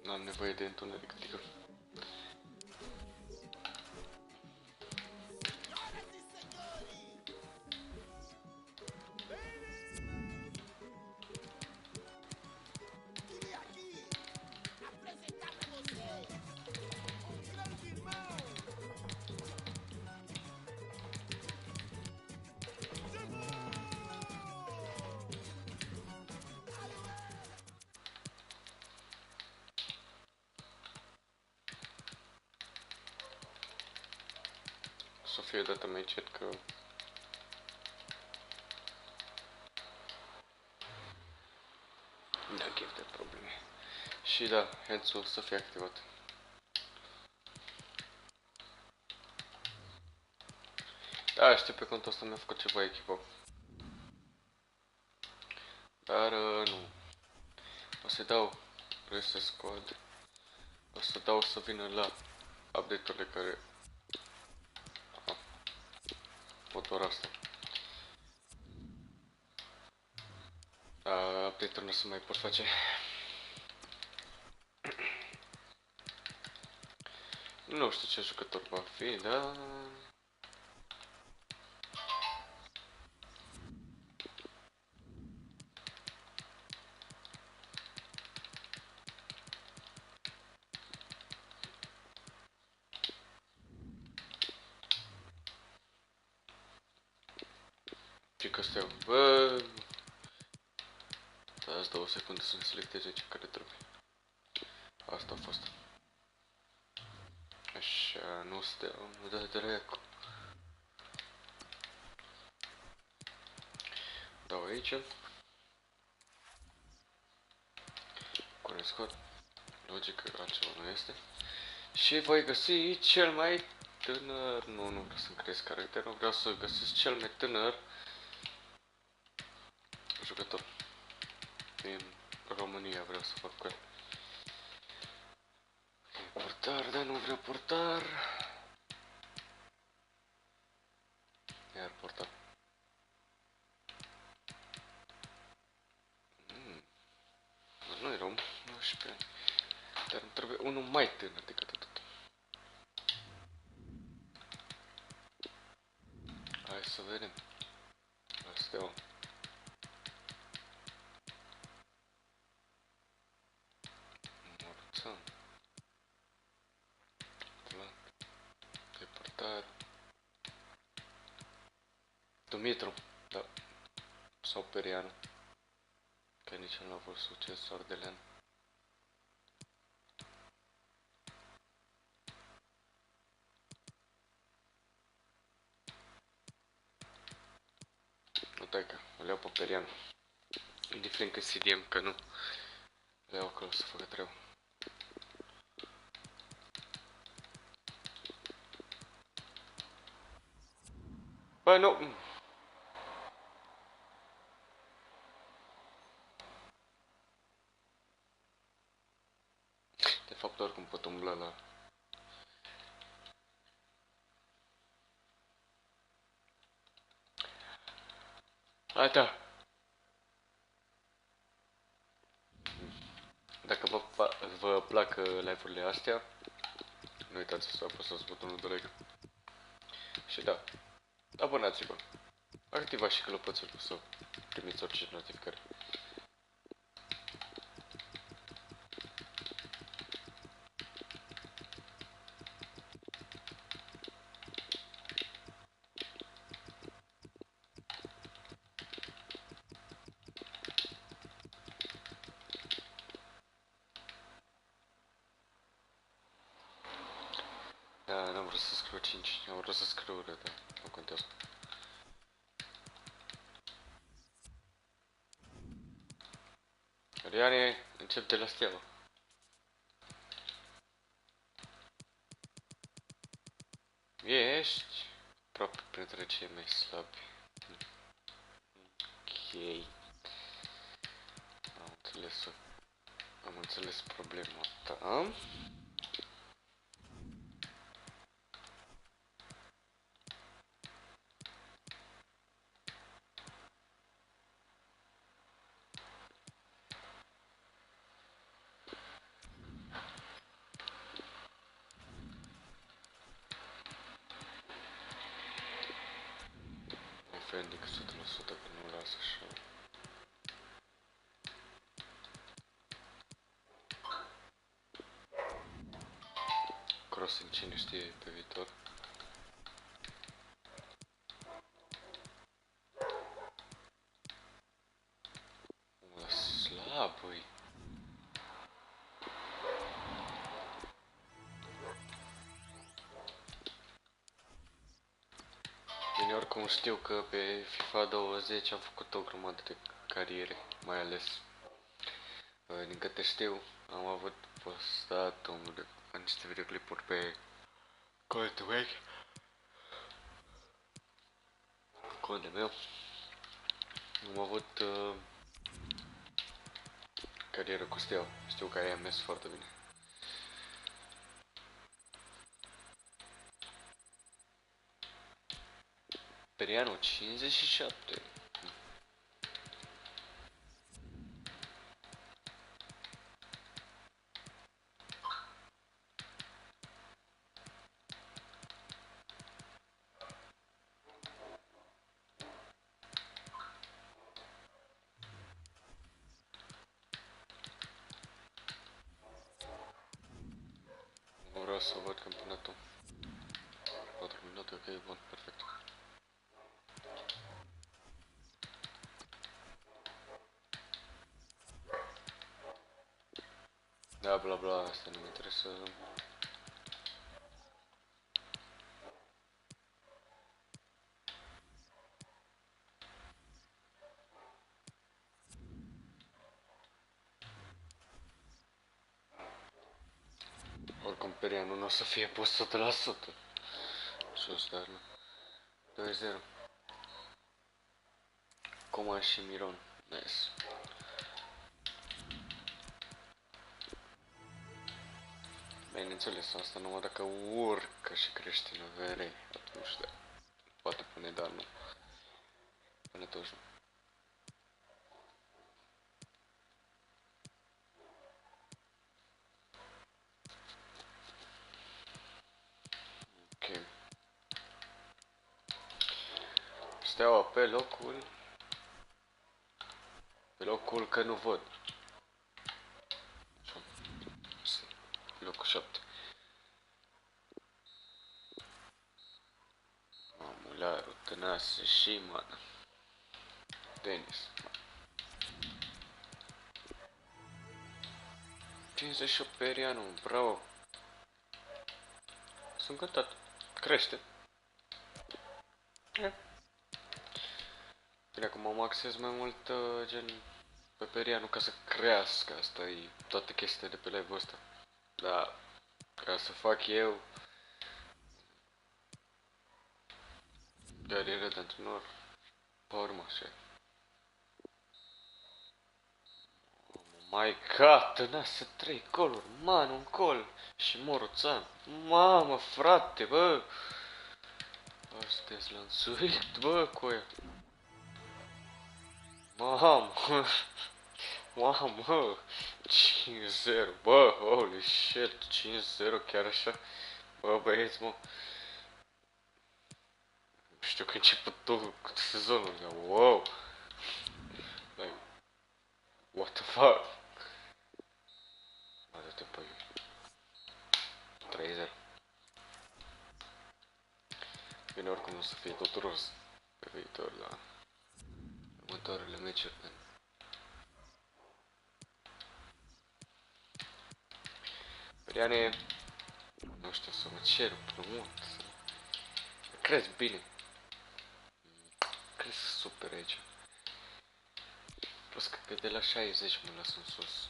N-am nevoie de întuneric, adică. Să fie dată mai încet că... Da, chef de probleme. Și da, hands-ul să fie activat. Da, știu, pe contul ăsta mi-a făcut ceva echipă. Dar nu. O să dau Reset Squad. O să dau să vină la update-urile care... pot ora asta. Update-ul nu se mai pot face. Nu știu ce jucător va fi, dar... Ce că stai, bă... Dați 2 secunde să-mi selecteze ce care trebuie. Asta a fost. Așa, nu stea, mă dă dracu. Dau aici. Cunoscut. Logic că altceva nu este. Și voi găsi cel mai tânăr... Nu vreau să-mi cresc caracterul, vreau să găsesc cel mai tânăr jucător din România, vreau să fac cu el. Portar, dar nu vreau portar. Iar portar. Nu e rom, 19 ani. Dar îmi trebuie unul mai tânăr decât atât. Hai să vedem. Asta o. Morțan. Deportar. Dumitru. Da. Sau Perianu. Că nici el n-a fost succes ardelean. Nu taică, îl iau pe Perianu. Indiferent că CDM, că nu. Le iau acolo să facă treaba. Bă, nu! De fapt, oricum pot umbla la... Ata! Dacă vă plac live-urile astea, nu uitați să apăsați butonul de like. Și da, abonați-vă. Activați și clopoțelul să primiți orice notificare. Da, n-am vrut să scriu 5, am vrut să scriu urât, dar nu contează. Riane, încep de la steaua. Ești aproape printre cei mai slabi. Ok. Am înțeles problema ta. defending 100% că nu lasă așa. Crossing cine știe pe viitor. Mă, slab, băi. Bine, oricum știu că pe FIFA 20 am făcut o grămadă de cariere, mai ales. Din câte știu, am avut postat niște videoclipuri pe contul vechi. Contul meu. Am avut carieră cu steaua. Știu că aia a mers foarte bine. Perianul 57. Nu vreau să văd campionatul. 4 minute, ok, bun, perfect. Da, bla bla, asta nu mă interesează. Oricum Perianul nu o să fie pus 100%. Sus, dar nu. 2-0. Coman și Miron. Nice. Bineînțeles, asta numai dacă urcă și crește în avere, atunci da. Poate pune, dar nu. Până toți nu. Ok. Steaua pe locul... Pe locul că nu văd. Locul 7. Mamularu, Tănase și Mana. Denis. 58 Perianu, bravo. Sunt gătat. Crește. Bine, acum mă axez mai mult gen pe Perianu ca să crească. Asta e toată chestia de pe live-ul ăsta. Da, ca să fac eu carieră de antrenor, pe urmă așa. Oh my god, Tănase 3 goluri, man, un gol și Moroțan. Mamă, frate, bă! Astea-s lanțuit, bă, cu aia. Mamă, mamă, 5-0, bă, holy shit, 5-0 chiar așa. Bă, băieți, mă. Știu că a început sezonul, dar wow. Like, what the fuck? Mă, dă-te pe 3-0. Bine, oricum o să fie tot roz pe viitor, la următoarele meciuri. Periane, nu știu, să mă cer împrumut, să crezi bine. Crezi super aici. Plus că de la 60 mă las în sus.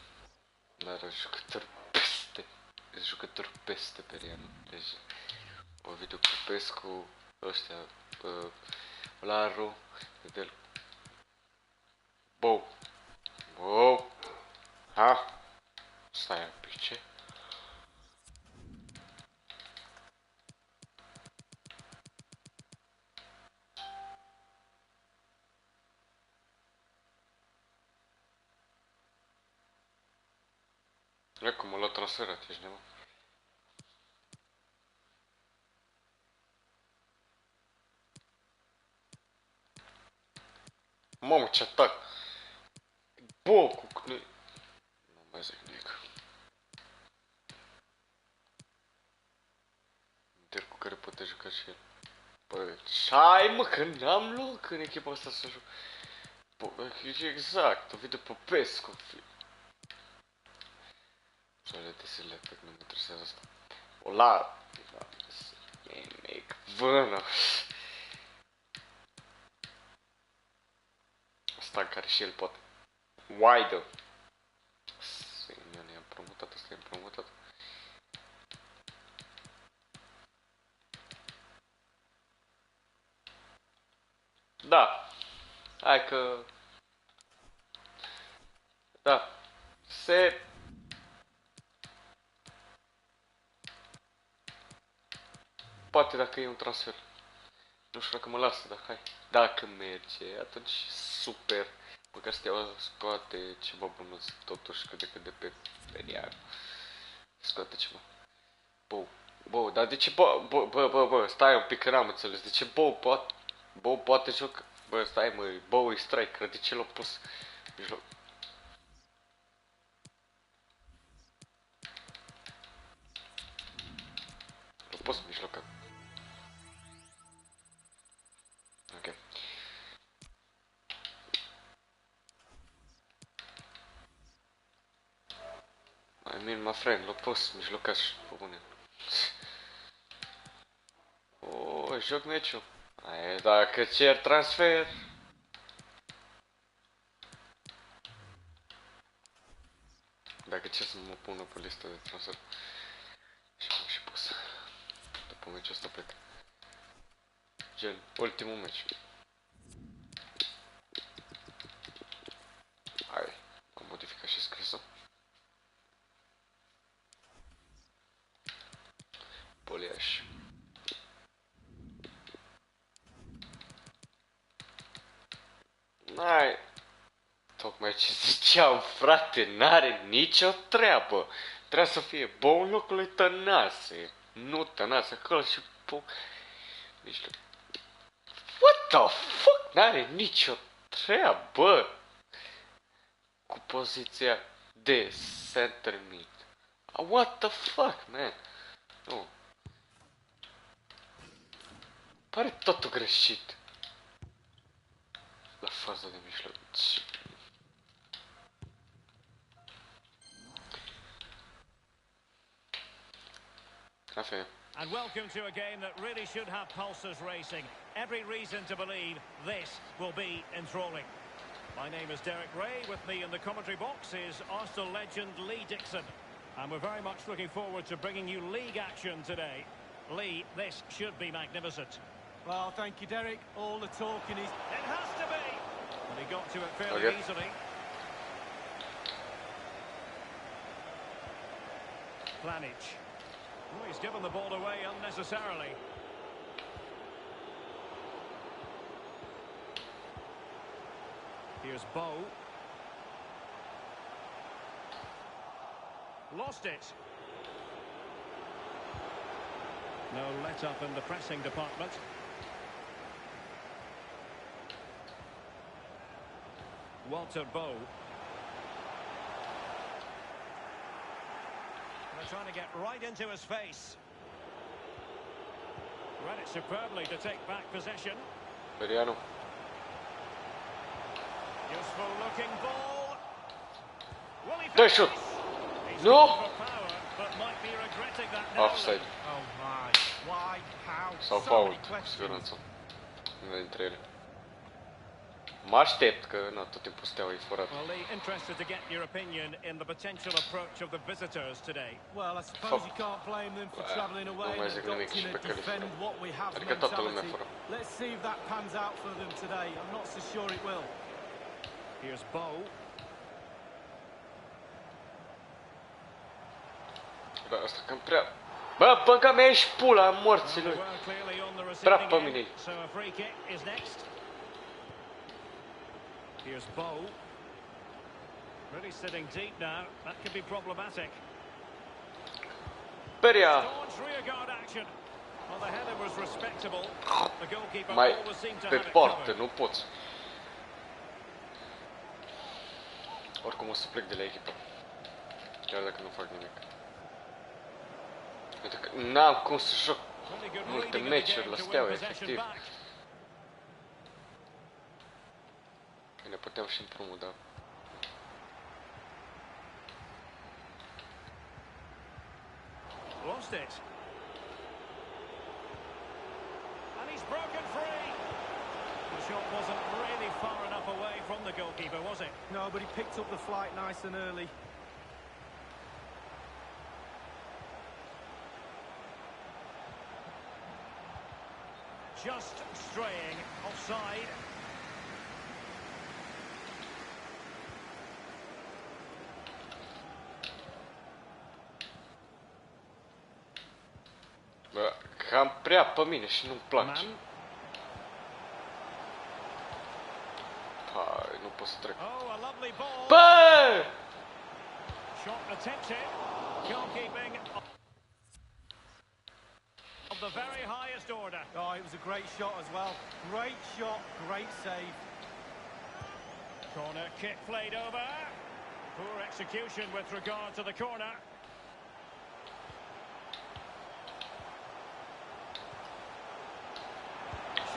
Dar jucător peste Perianu. Deci, Ovidiu Popescu, ăștia, Laru, de Bou. Bou. Ha? Stai un pic, ce? Ecco, m-a luat transferat, ești nebun. Mamă, ce atac! Bocu, nu mai zic nimic. Inter cu care poate juca și el. Bă, hai mă, că n-am loc în echipa asta să joc. Bă, exact, o video Popescu. Soare de select, nu mă interesează asta. O la... Nimic, vână. Asta în care și el poate. Wide. Eu ne-am promutat, asta e promutat. Da. Hai că... Da. Se... Poate dacă e un transfer. Nu știu dacă mă lasă, dar hai. Dacă merge, atunci super. Măcar Steaua scoate ceva bănuț, totuși cât de pe periar. Scoate ceva. Bă, dar de ce bă, stai un pic că n-am înțeles. De ce bă poate joc? Bă, stai mă, bă, e striker, de ce l-a pus mijloc? L-a pus mijlocat. Ok. I mean, my friend, l-a pus mijlocaș, pe bune. O, joc meciul. Aia, dacă cer transfer. Dacă cer să mă pună pe listă de transfer. Și am și pus. După meciul ăsta plec. Gen, ultimul meci. Hai, am modificat și scrisul. Poliaș. N-ai... Tocmai ce ziceam, frate, n-are nicio treabă. Trebuie să fie bun locul lui Tănase. Nu Tănase, acolo și bun. Mijloc. What the fuck? N-are nicio treabă cu poziția de center mid. What the fuck, man? Nu. Pare totul greșit. La faza de mijloc. Cafe. And welcome to a game that really should have pulses racing. Every reason to believe this will be enthralling. My name is Derek Ray. With me in the commentary box is Arsenal legend Lee Dixon. And we're very much looking forward to bringing you league action today. Lee, this should be magnificent. Well, thank you, Derek. All the talking is... It has to be! And he got to it fairly easily. Pjanic. Oh, he's given the ball away unnecessarily. Here's Bow. Lost it. No let-up in the pressing department. Walter Bow. They're trying to get right into his face. Read it superbly to take back possession. Veriano. Useful looking ball. Will he Dai shoot. No. But might be regretting that now. Offside. Oh my, why, how, Sau so fault, many cu questions. siguranță. Una dintre ele. Mă aștept că na, tot timpul Steaua e furat. Well, Lee, interested to get your opinion in the potential approach of the visitors today. Well, I suppose you can't blame them for travelling away Nu mai and zic nimic și adopting pe a defend calificare. what we have Adică toată lumea mentality. fără. Let's see if that pans out for them today. I'm not so sure it will. Here's Bow. Da, asta cam prea... Bă, băga mea ești pula morții lui. Well, clearly on the Prea receiving pe end, mine. so a free kick is next. Here's Bow. Really sitting deep now. That could be problematic. Peria. Staunch rearguard action. Well, the header was respectable. The goalkeeper Mai always seemed to pe have it poartă, covered. nu poți. Oricum o să plec de la echipă. Chiar dacă nu fac nimic. Pentru că n-am cum să joc multe meciuri la Steaua, efectiv. Bine, puteam și împrumut, da. Lost it. And he's broken free. The shot wasn't really far enough away from the goalkeeper, was it? No, but he picked up the flight nice and early. Just straying offside. Bă, cam prea pe mine și nu-mi place. Man. Hai, nu pot să trec. Oh, a lovely ball. Bă! Shot attempted. Goalkeeping of the very highest order. Oh, it was a great shot as well. Great shot, great save. Corner kick played over. Poor execution with regard to the corner.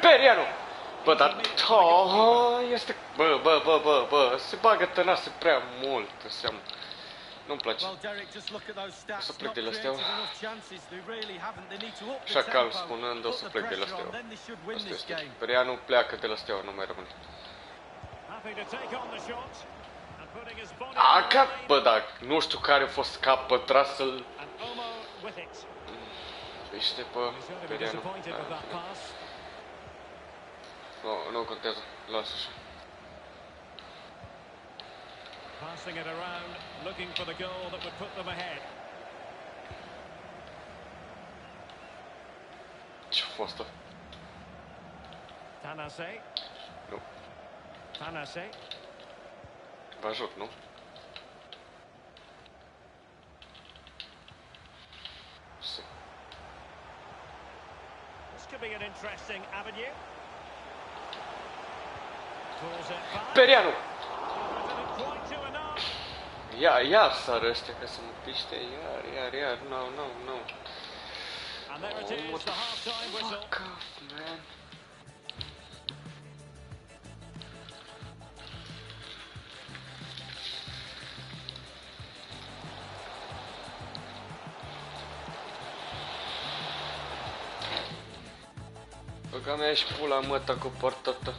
Perianu! Bă, dar... Este... Bă, se bagă tănase prea mult, înseamnă. Nu-mi place. Well, Derek, just look at those stats. să plec Not de la created Steaua. enough chances. They really haven't. They need to up the Așa calm tempo. spunând, o Put să the plec de la pressure on, Steaua. then they should win Asta this este. game. Perianu pleacă de la Steaua, nu mai rămâne. Happy to take on the shot and putting his body A, on the ca... line. Bă, dar nu știu care a fost capă tras să-l... And Omo with it. Iște pe He's going to be Perianu. disappointed with that pass. Nu contează, lasă așa. Passing it around, looking for the goal that would put them ahead. Ce-a fost? Tanase. Nu. Tanase. Vă ajut, nu? This could be an interesting avenue. Pulls it back. Perianu! Didn't quite do enough. Iar sară ăștia ca să mă piște, iar, no. And there it is, the half-time whistle. Fuck off, man. Băga mea și pula măta cu portată.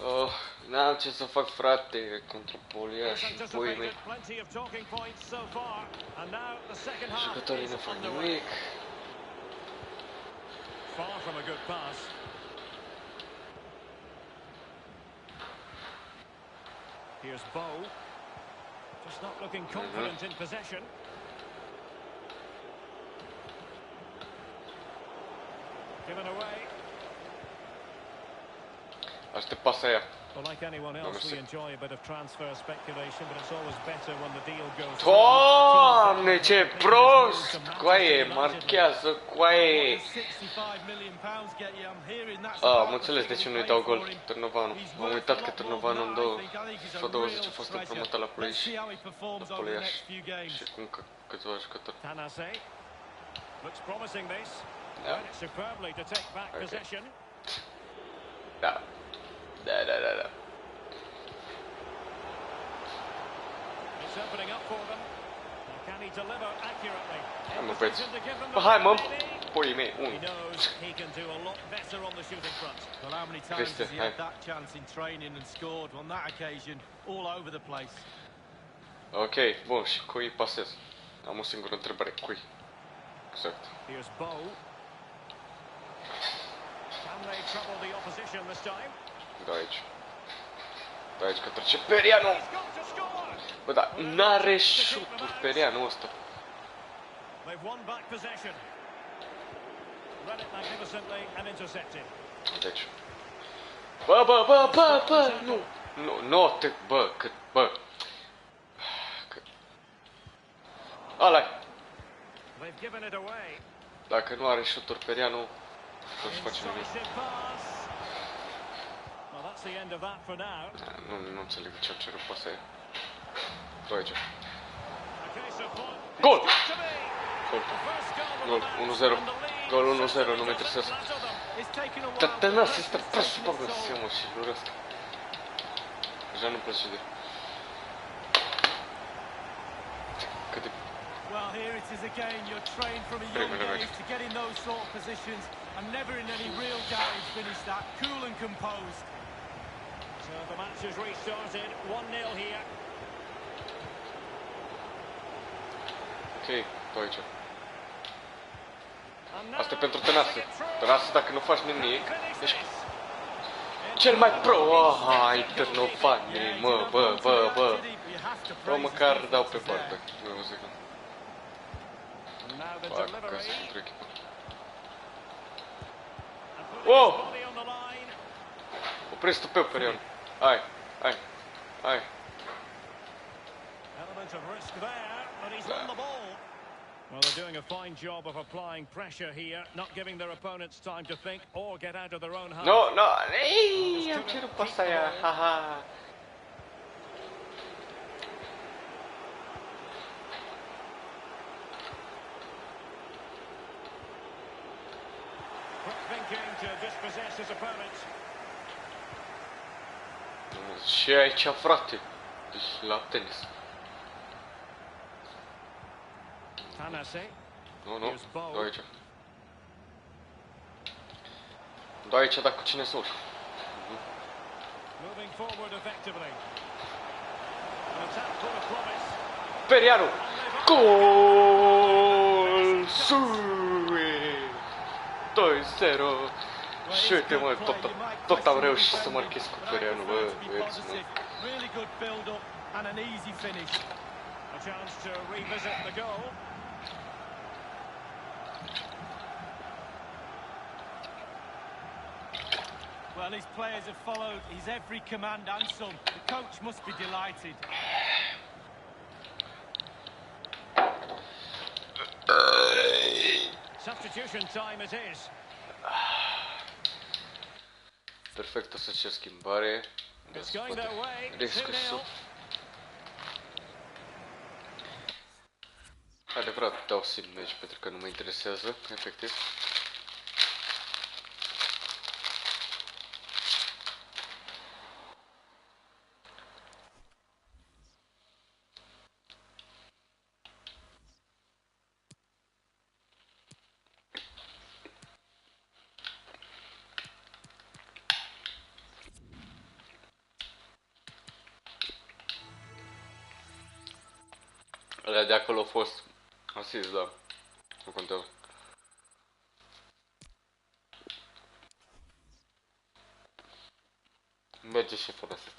Oh, n-am ce să fac, frate, contra Poliaș, puii mei. Plenty of talking points so far, and now the second half Jucătorii is nu fac underway. nimic. Far from a good pass. Here's Bow. Just not looking confident in possession. Given away. Aștept pasa aia. Well, like anyone else, we enjoy a bit of transfer speculation, but it's always better when the deal goes Doamne, ce prost! Coaie, marchează, coaie! Am înțeles de ce nu-i dau gol Târnovanu. Am uitat că Târnovanu în 2020 a fost împrumutat la Ploiești. La Ploiești. Și cu încă câțiva jucători. Tanase looks promising this. Da. Read it superbly to take back possession. Da. Da. It's opening up for them. Now, can he deliver accurately? Hai mă, In băieți. position to give them Bă, the hai mă, lead. puii mei, He 1. knows he can do a lot better on the shooting front. Well, how many times has he had that chance in training and scored on that occasion? All over the place. Ok, bun, și cui pasez? Am o singură întrebare, cui? Exact. Here's Bow. Can they trouble the opposition this time? Da, aici. Da, aici că trece Perianu! He's got to score! Bă, da, n-are șuturi Perianu ăsta. They've won back possession. Read it magnificently and intercepted. Deci. Bă, nu te, bă, cât, bă. Ala-i. They've given it away. Dacă nu are șuturi Perianu, nu-și face nimic. Incisive pass. Well, that's the end of that for now. Nu înțeleg ce-a cerut pasa aia. Tu aici. A case of point. Gol! It's got to be. Gol. The first goal of Gol. the match 1-0. and the lead Gol 1-0, certainly nu mă doesn't interesează. flatter them. It's taken a while. Dar but tănas the este pressure's prost, taken bă, its toll. mă, și lor ăsta. Deja nu-mi place de... Cât de... Well, here it is again. You're trained from a young age to get in those sort of positions and never in any real doubt he's finished that. Cool and composed. So the match has restarted. 1-0 here. Ok, tu aici. And now Asta e pentru passing Tănase. it through. Tănase, dacă nu faci nimic, Finish ești this. cel mai pro. Aha, internofani, mă, bă. Bă, măcar dau pe poartă. Eu zic. Now the Fac delivery. ca să pentru echipă. And putting Whoa! his body on the line. Opreți tu pe Perion. Hai. Element of risk there, but he's won the ball. Well, they're doing a fine job of applying pressure here, not giving their opponents time to think or get out of their own half. No, ei, am cerut pasta aia, haha. Quick thinking to dispossess his opponent. Și aici, frate. Deci la tenis. Tanase. Nu, dau aici. Dau aici, dar cu cine să urc? Moving forward effectively. An attack full of promise. Perianu! Gol! Sui! 2-0! Și uite, mă, tot am reușit să marchez cu Perianu, bă, băieți, mă. Really good build-up and an easy finish. A chance to revisit the goal. Well, his players have followed his every command and some. The coach must be delighted. Substitution time it is. Perfect, o să cer schimbare. It's going their way. Riscă 2-0. să... Adevărat, dau sim meci pentru că nu mă interesează, efectiv. Alea de acolo au fost asist, da. Nu contează. Merge și fără asist.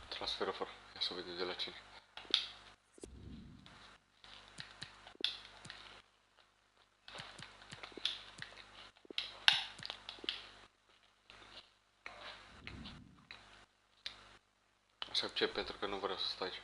Transferă fără. Ia să vedem de la cine. O să accept pentru că nu vreau să stau aici.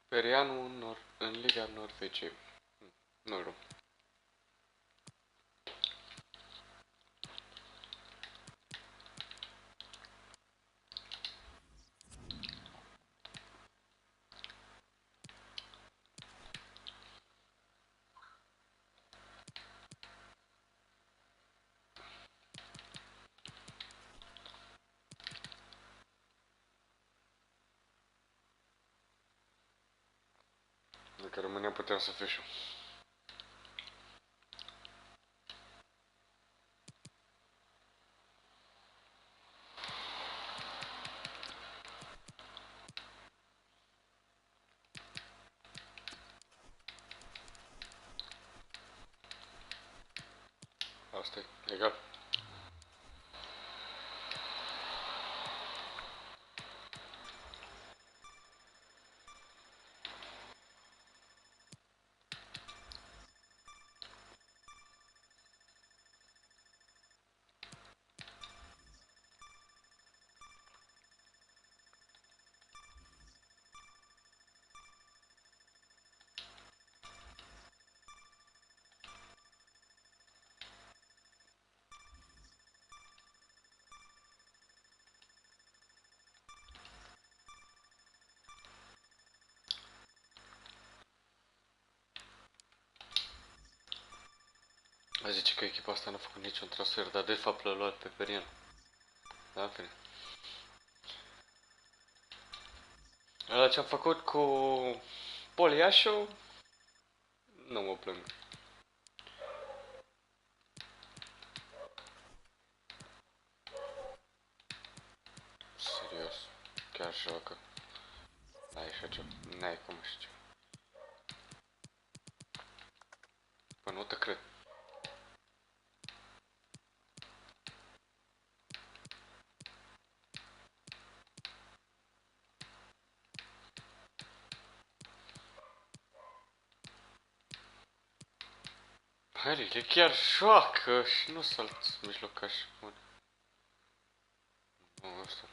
Perianu în Liga Norvegiei. Nu rău. Dacă România puteam să fiu și eu. Asta e, egal. A zice că echipa asta n-a făcut niciun transfer, dar de fapt l-a luat pe Perian. Da, în fine. Ăla ce-am făcut cu Poliașu, nu mă plâng. Serios, chiar joacă. N-ai așa ceva, n-ai cum așa ceva. Bă, nu te cred. Harile chiar joacă și nu sunt alți mijlocași buni. Nu, asta.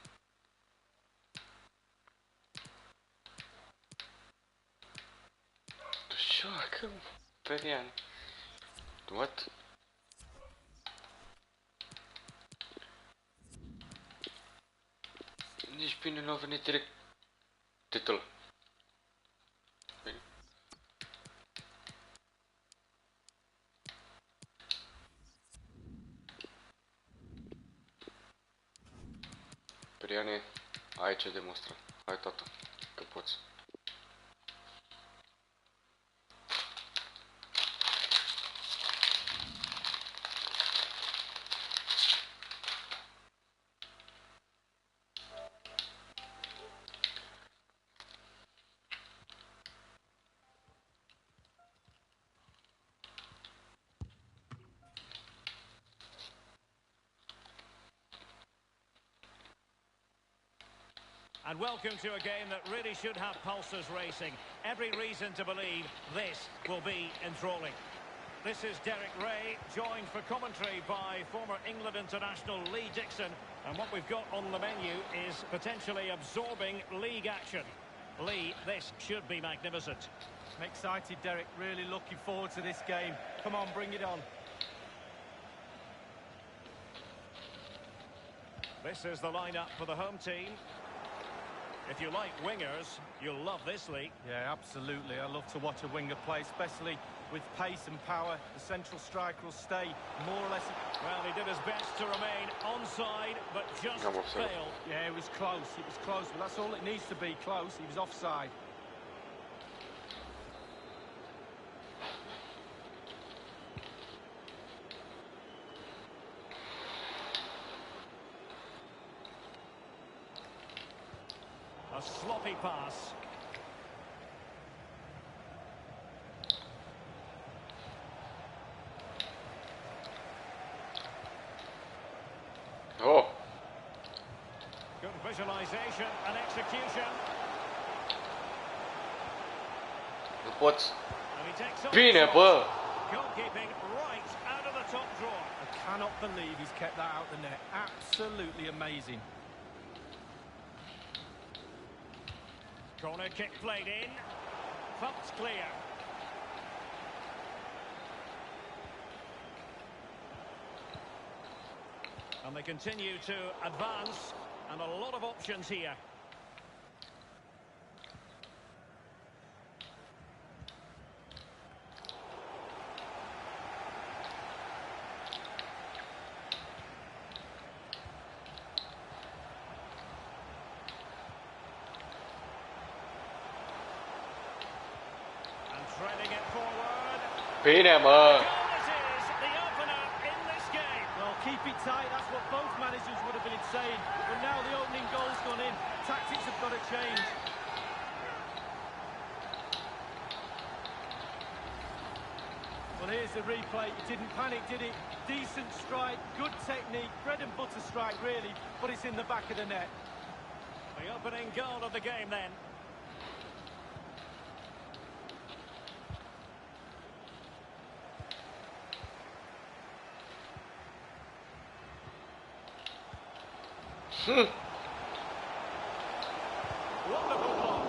Tu joacă, Perian. What? Nici bine nu a venit direct titlul. Bine. Periane, ai ce demonstra. Hai, tata, că poți. And welcome to a game that really should have pulses racing. Every reason to believe this will be enthralling. This is Derek Ray, joined for commentary by former England international Lee Dixon. And what we've got on the menu is potentially absorbing league action. Lee, this should be magnificent. I'm excited, Derek. Really looking forward to this game. Come on, bring it on. This is the lineup for the home team. If you like wingers, you'll love this league. Yeah, absolutely. I love to watch a winger play, especially with pace and power. The central striker will stay more or less... Well, he did his best to remain onside, but just failed. Yeah, it was close. It was close, but that's all it needs to be, close. He was offside. A sloppy pass. Oh! Good visualization and execution. Nu poți. And he takes on Bine, the bă! shot. Goalkeeping right out of the top drawer. I cannot believe he's kept that out the net. Absolutely amazing. Corner kick played in. Thumped clear. And they continue to advance, and a lot of options here. Bine, mă! Goal it is, the opener in this game. Well, keep it tight, that's what both managers would have been saying. But now the opening goal's gone in. Tactics have got to change. Well, here's the replay. It didn't panic, did it? Decent strike, good technique, bread and butter strike, really, but it's in the back of the net. The opening goal of the game then. Wonderful block.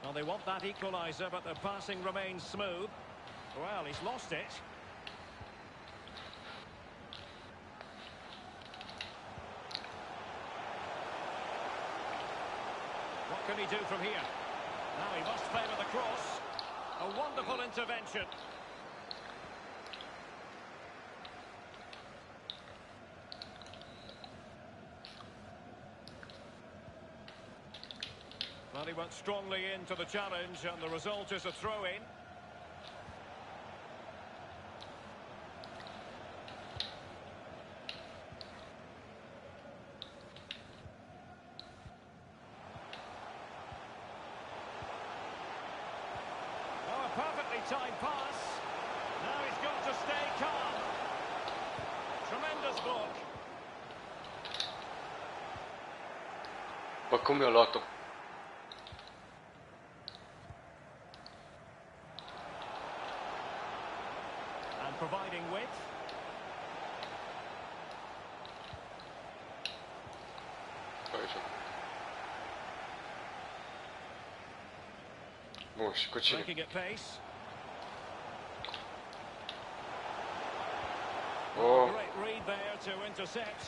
Well, they want that equaliser, but the passing remains smooth. Well, he's lost it. What can he do from here? Now he must favour the cross. A wonderful intervention. Well, he went strongly into the challenge, and the result is a throw-in. Oh, a perfectly timed pass. Now he's got to stay calm. Tremendous block. Bă, cum mi-a luat-o? And providing width. Aici. Bun, și cu cine? Making it pace. Oh, Great read there to intercept.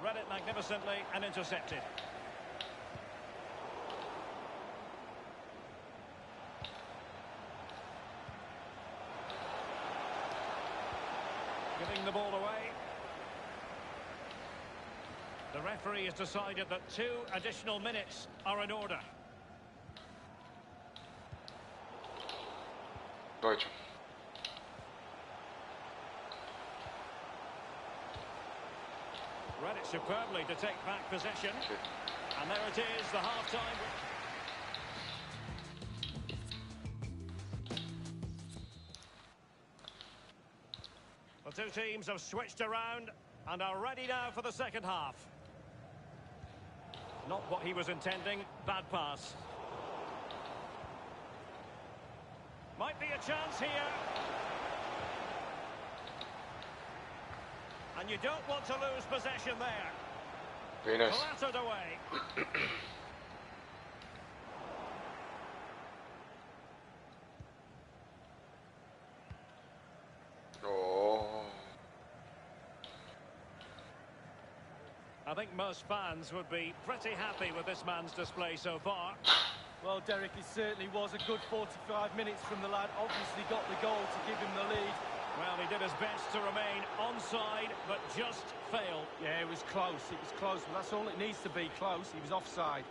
Read it magnificently and intercepted. Giving the ball away. The referee has decided that 2 additional minutes are in order. aici. Read it superbly to take back possession. Okay. And there it is, the half-time. The two teams have switched around and are ready now for the second half. Not what he was intending, bad pass. Might be a chance here. And you don't want to lose possession there. Bine. Clattered away. Oh. I think most fans would be pretty happy with this man's display so far. Well, Derek, it certainly was a good 45 minutes from the lad. Obviously got the goal to give him the lead. Well, he did his best to remain onside, but just failed. Yeah, it was close. It was close. But that's all it needs to be, close. He was offside.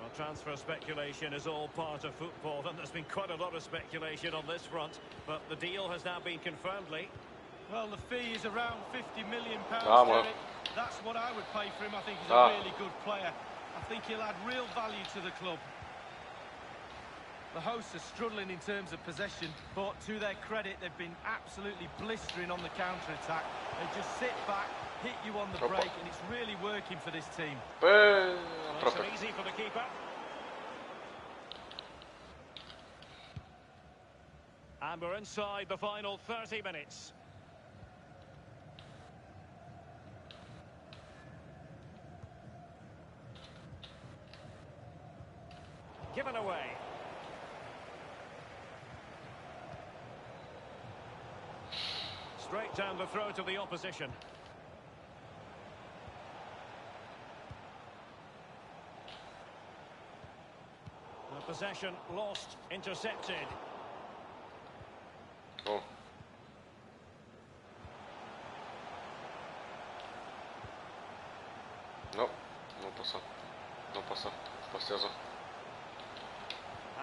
Well, transfer speculation is all part of football, and there's been quite a lot of speculation on this front, but the deal has now been confirmed, Lee. Well, the fee is around £50 million, Ah, well. Derek. That's what I would pay for him. I think he's Ah. a really good player. I think he'll add real value to the club. The hosts are struggling in terms of possession, but to their credit, they've been absolutely blistering on the counter-attack. They just sit back, hit you on the Opa. break, and it's really working for this team. Bă, Nice aproape. and easy for the keeper. And we're inside the final 30 minutes. Given away. Straight down the throat of the opposition. Possession lost, intercepted. Oh. Nu, nu pasă. Nu pasă. Pasează.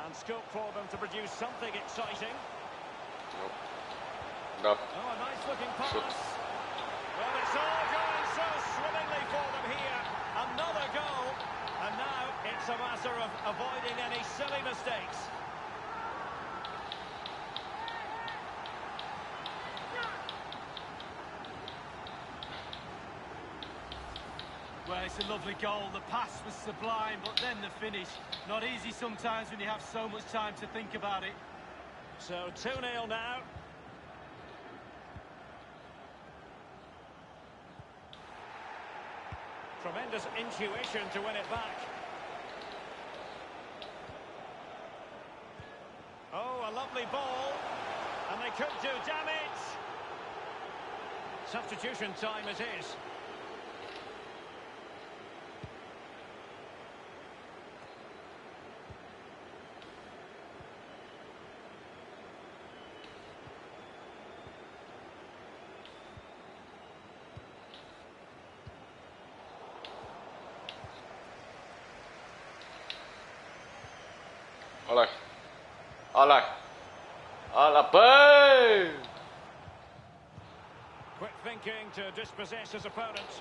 And scope for them to produce something exciting. Nu. Da. Oh, a nice looking pass. Shoot. Well, it's all going so swimmingly for them here. Another goal. And now it's a matter of avoiding any silly mistakes. Well, it's a lovely goal. The pass was sublime, but then the finish. Not easy sometimes when you have so much time to think about it. So 2-0 now. Tremendous intuition to win it back. Oh, a lovely ball. And they could do damage. Substitution time it is. Ala. Ala. Ala, băi! Quick thinking to dispossess his opponent.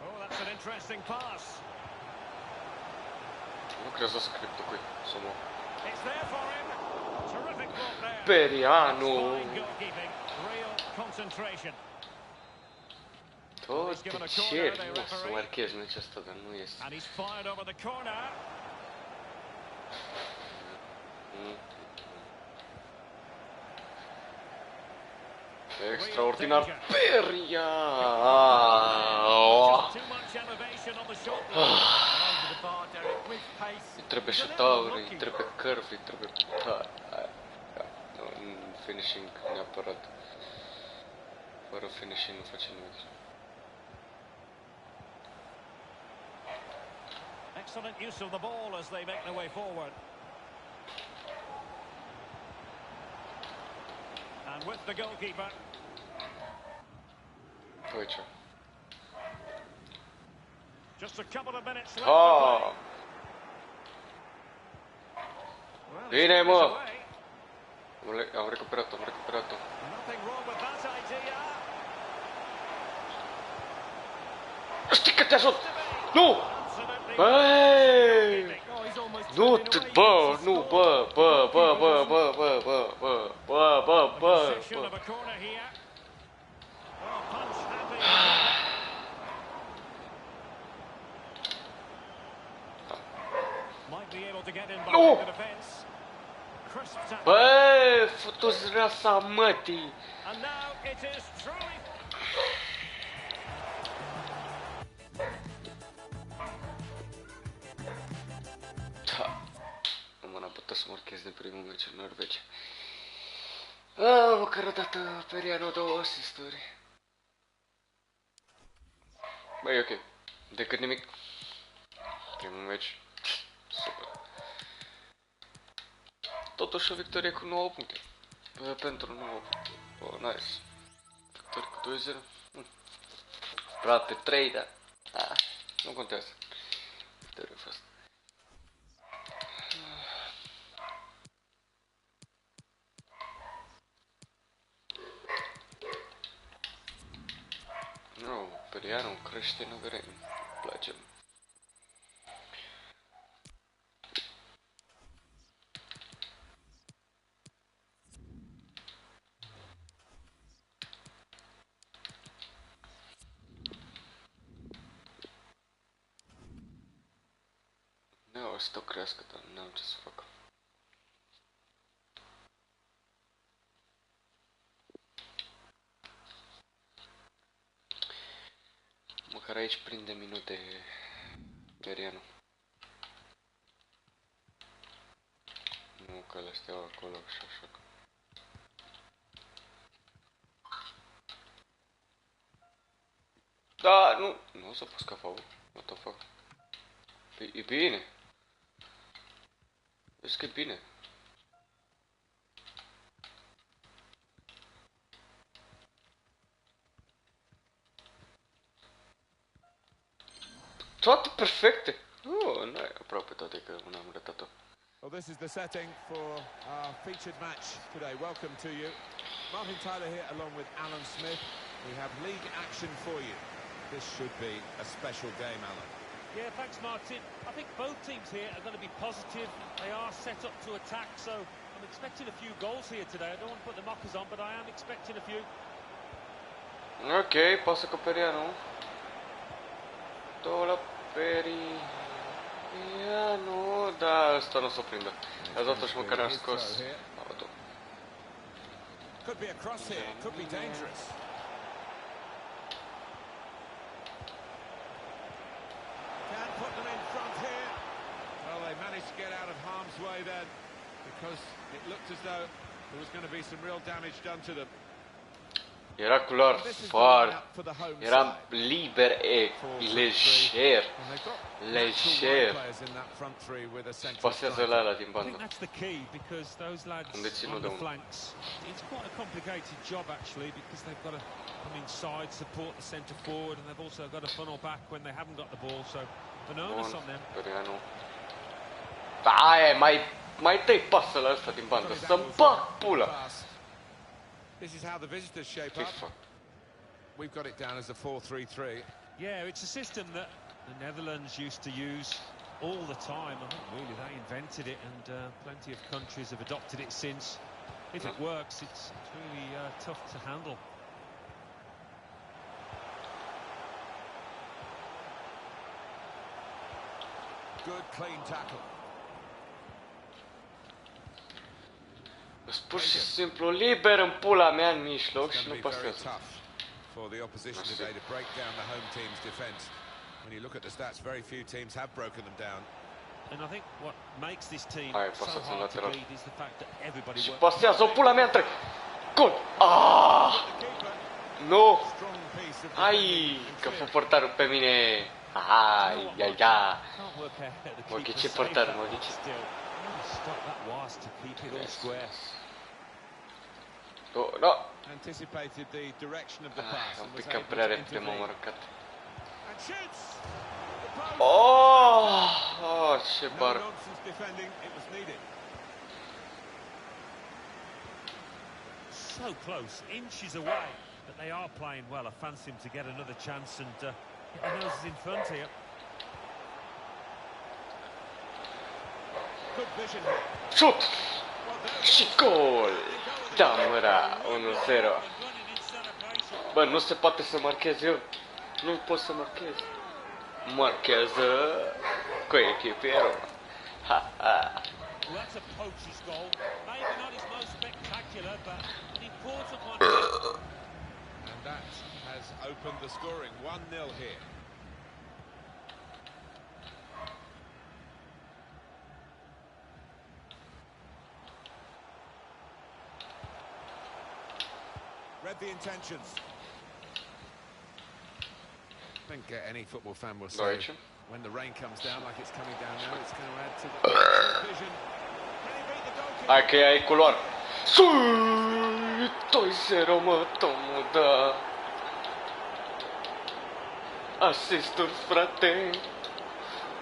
Oh, that's an interesting pass. Nu cred să scriptul cu să mă... It's there for him. Terrific block there. Perianu! Fine goalkeeping. Real concentration. Tot de cer, nu să marchez meciul ăsta, dar nu este. And he's fired over the corner. Extraordinar. Peria! Too much elevation on the shot. Over the bar, Derek, with pace. Îi trebuie șutauri, îi trebuie curve, îi trebuie... Finishing neapărat. Fără finishing nu face nimic. Excellent use of the ball as they make their way forward. And with the goalkeeper. Aici. Just a couple of minutes left. Ah! Bine, mă! Am recuperat-o, am recuperat-o. Nothing wrong with that idea. Știi că te ajut! Nu! Băi! Nu, bă, nu, bă, bă, bă, bă, bă, bă, bă, bă, bă, bă, bă, bă. Nu! Bă, futu-ți rasa mătii! Da. Nu m-am putut să marchez de primul meci în Norvegia. Măcar o dată Perianu 2 asisturi. Băi, ok. Decât nimic. Primul meci. Super. Totuși o victorie cu 9 puncte. Pentru 9 puncte. Oh, nice. Victorie cu 2-0. Aproape 3, dar... nu contează. Victorie a fost. Nu, Perianu crește în greu. Îmi place. Nu, o să o crească, dar n-am ce să fac. Măcar aici prinde minute Perianu. Nu că le steau acolo și așa. Da, nu! Nu o să pus ca faul. What the fuck? E bine. Vezi că e bine. Toate perfecte. Oh, n-ai aproape toate că una am ratat-o. Well, this is the setting for our featured match today. Welcome to you. Martin Tyler here along with Alan Smith. We have league action for you. This should be a special game, Alan. Yeah, thanks, Martin. I think both teams here are going to be positive. They are set up to attack, so I'm expecting a few goals here today. I don't want to put the mockers on, but I am expecting a few. Ok, pasă cu Perianu. Tola Perianu. Da, ăsta nu o să o prindă. A dat-o și măcar am scos. Could be a cross here, could be dangerous. Can put them in front here. Well, they managed to get out of harm's way then, because it looked as though there was going to be some real damage done to them. Era culoar foarte... Eram liber e lejer. Lejer. Pasează la din bandă. Unde ținut de unul. It's quite a complicated job actually because they've got to come inside, support the centre forward, and they've also got to funnel back when they haven't got the ball. So an onus on them. Aia, mai dai pasă la ăsta din bandă. Să-mi bag pula. This is how the visitors shape up. We've got it down as a 4-3-3. Yeah, it's a system that the Netherlands used to use all the time. I think really they invented it, and plenty of countries have adopted it since. If it works, it's really tough to handle. Good, clean tackle. Pur și simplu liber în pula mea în mijloc și nu pasează. For the opposition today to break down the home team's defense. When you look at the stats, very few teams have broken them down. And I think what makes this team so pasați în hard to lateral. beat is the fact that everybody Și works. pasează o pula mea între... Gol! Ah! Nu! Ai, că fă portarul pe mine! Ai, ai, ai! Mă ghice portarul, mă ghice. Stop that was to keep it all square. No. Anticipated the direction of the pass. Un pic cam prea repede m-am aruncat. Oh, ce bar. So close, inches away, but they are playing well. I fancy him to get another chance and get the noses in front here. Șut! Și gol! Da, măra, 1-0. Bă, nu se poate să marchez eu. Nu pot să marchez. Marchează cu echipierul. Ha, ha. Well, that's a poacher's goal. Maybe not his most spectacular, but an important one. And that has opened the scoring. 1-0 here. Read the intentions. I think any football fan will say when the rain comes down like it's coming down now, it's going to add to the vision. Can he beat the goalkeeper? Hai că ai culoar. 2-0, mă, Tomu, da. Asisturi, frate,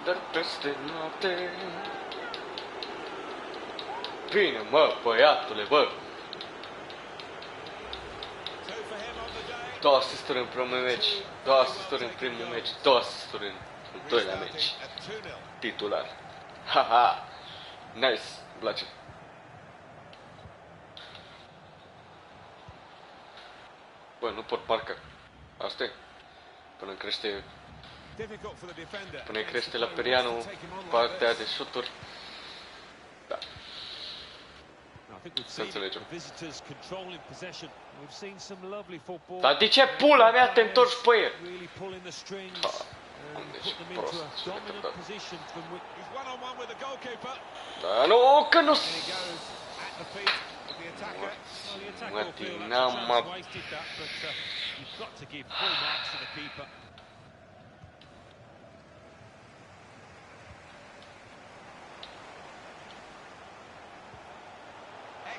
dar peste noapte. Bine, mă, băiatule, bă. 2 asisturi în primul meci, 2 asisturi în primul meci, 2 asisturi în doilea meci. Titular. Haha. Nice, îmi place. Bă, nu pot parcă. Asta e. Până crește la Perianu partea de șuturi. Da. Să înțelegem. Dar de ce pula mea te întorci pe el? Deci prost. Da, nu, că nu... Mătina, mă...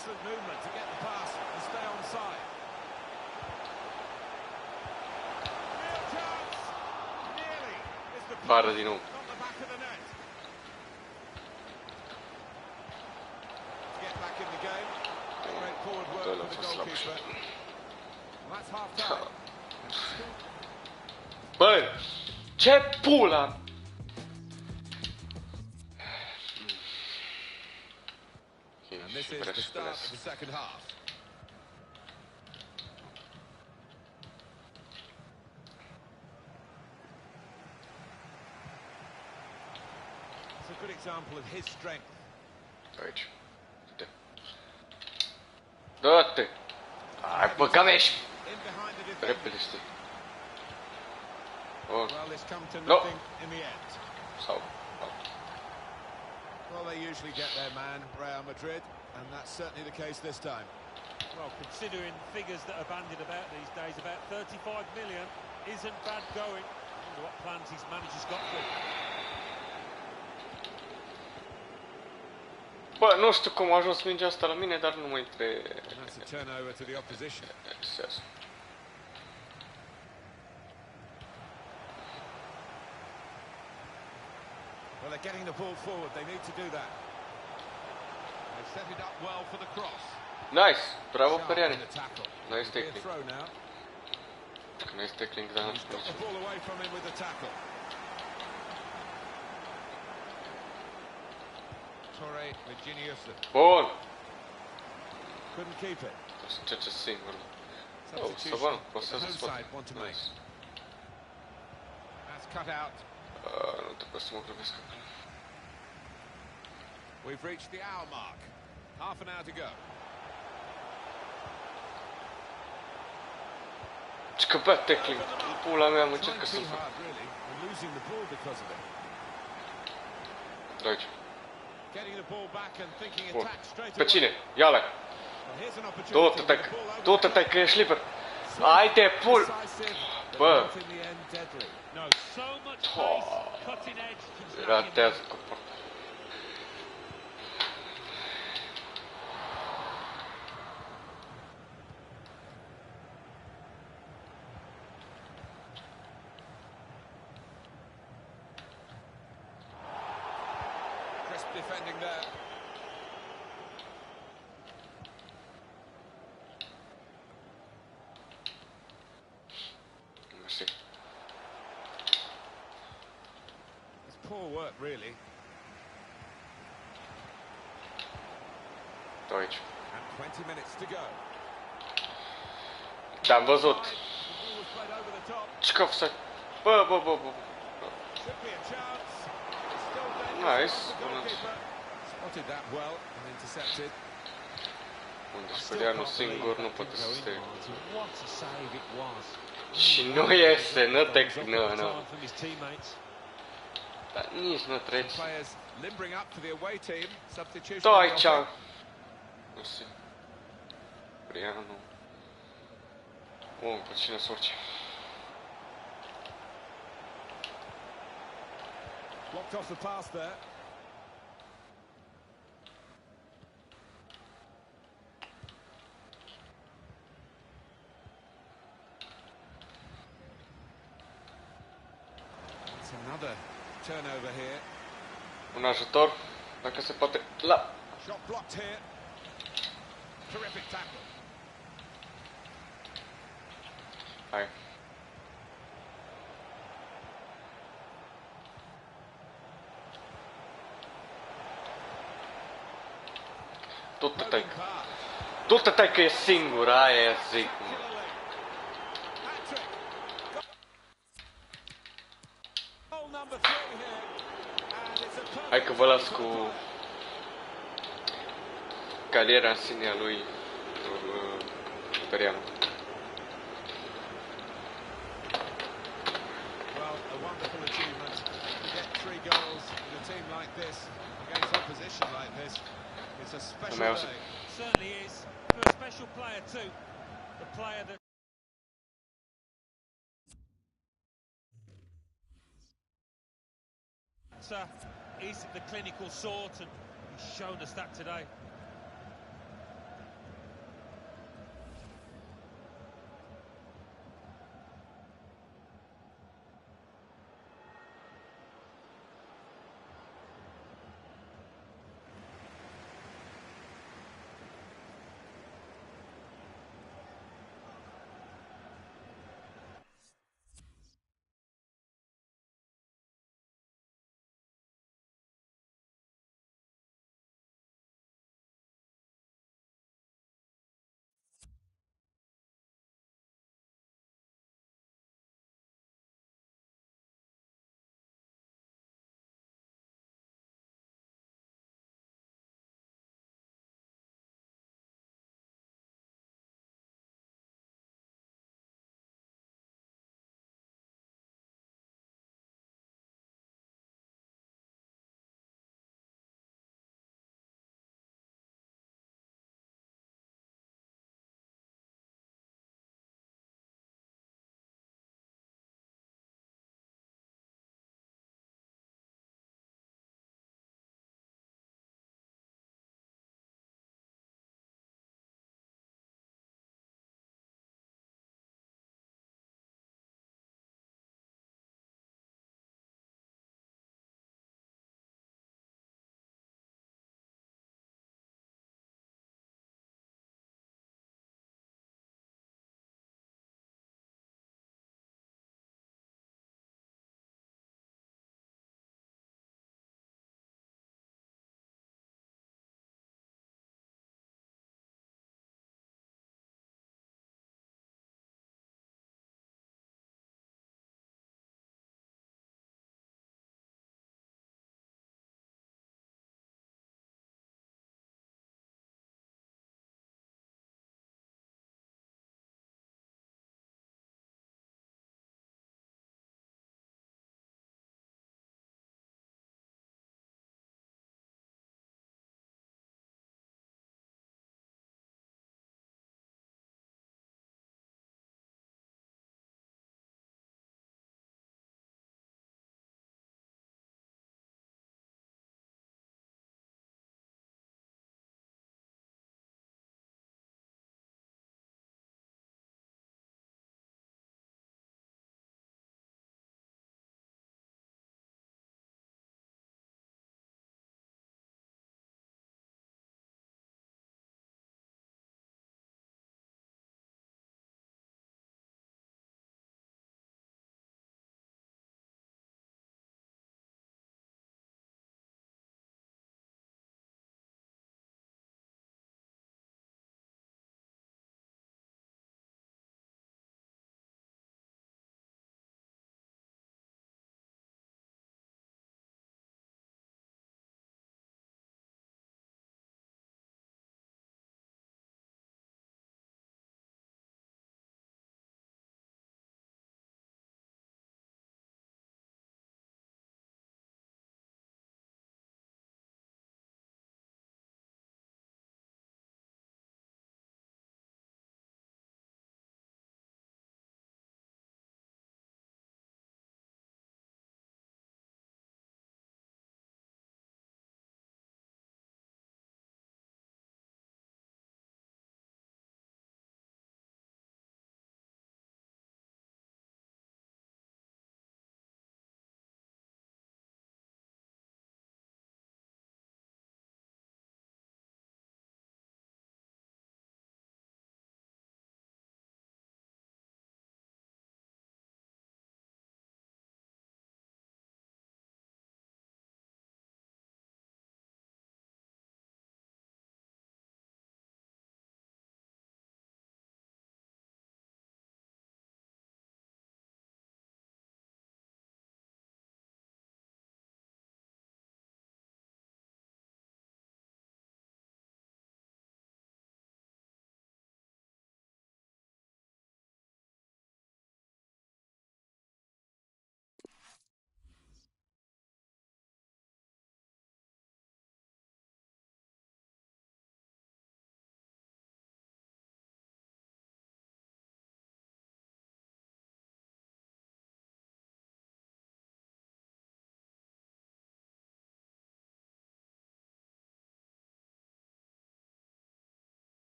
excellent movement to get the pass and stay onside. Real chance. Nearly. It's the Bară din nou. on the back of the net. To get back in the game. Great forward work Ăla a for the fost slab. goalkeeper. Well, that's half time. Băi, ce pula! And this is the start of the second half. It's a good example of his strength. Aici. Dă-te. Dă-te! Ai, băga-mea și... In behind the defender. Repede este. Oh, Well, it's come to No. nothing in the end. sau... Well, they usually get their man, Real Madrid, and that's certainly the case this time. Well, considering figures that are bandied about these days, about 35 million isn't bad going. I wonder what plans his manager's got for him. Bă, nu știu cum a ajuns mingea asta la mine, dar nu mă And that's a turnover to the opposition. interesează. Well, they're getting the ball forward. They need to do that. They've set it up well for the cross. Nice! Bravo, Sharp Periane. in the tackle. Nice Be a technique. throw now. Nice technique, dar n-am He's spus got the nici. ball away from him with the tackle. Torre Virginiusen Bun! couldn't keep it. O să încerce singur. Oh, să Substitution vă, poți the să home spun. side want to make. Nice. That's cut out. Nu trebuie să mă grăbesc acum. We've reached the hour mark. Half an hour to go. Ce că bea tackling. Pula mea, mă încercă Trying să-l too fac. hard, really, and losing the ball because of it. Aici. Getting the ball back and thinking Bun. attack straight Pe away. cine? Ia-le. Well, here's an opportunity Du-te, to tai, get the ball over du-te, the tai, top. că ești liber. Haide, pul! Decisive, but Bă. not in the end deadly. No, so much pace, cutting edge. He's lacking Ratează cu porta. Crisp defending there. Mersi. It's poor work, really. Tu aici. And 20 minutes to go. Te-am văzut. The ball was played over the top. Ce că să... Bă, bă, bă, bă. Should be a chance. It's still dangerous Nice. for the goalkeeper. Spotted that well and intercepted. Unde Sperianu singur nu poate să stea. What a save it was. Și nu iese, nu te... Dropping Nu, the nu. time from his teammates. Dar nici nu treci. Players limbering up for the away team. Substitution. Tu in the aici. offing. Mersi. Sperianu. Bun, pe cine să urce? Blocked off the pass there. It's another turnover here. Un ajutor, dacă se poate, la... Shot blocked here. Terrific tackle. Hai. Du-te, tai. Moving pass. Du-te, tai, că e singur, aia zic, mă. Particularly. Hat-trick. Goal number 3 here. And it's a perfect Hai că vă las cu goal. cariera în sine a lui Perianu. Well, a wonderful achievement to get 3 goals in a team like this against opposition like this. It's a special Mai auzit. day. Certainly is. For a special player too. The player that... Is the clinical sort, and he's shown us that today.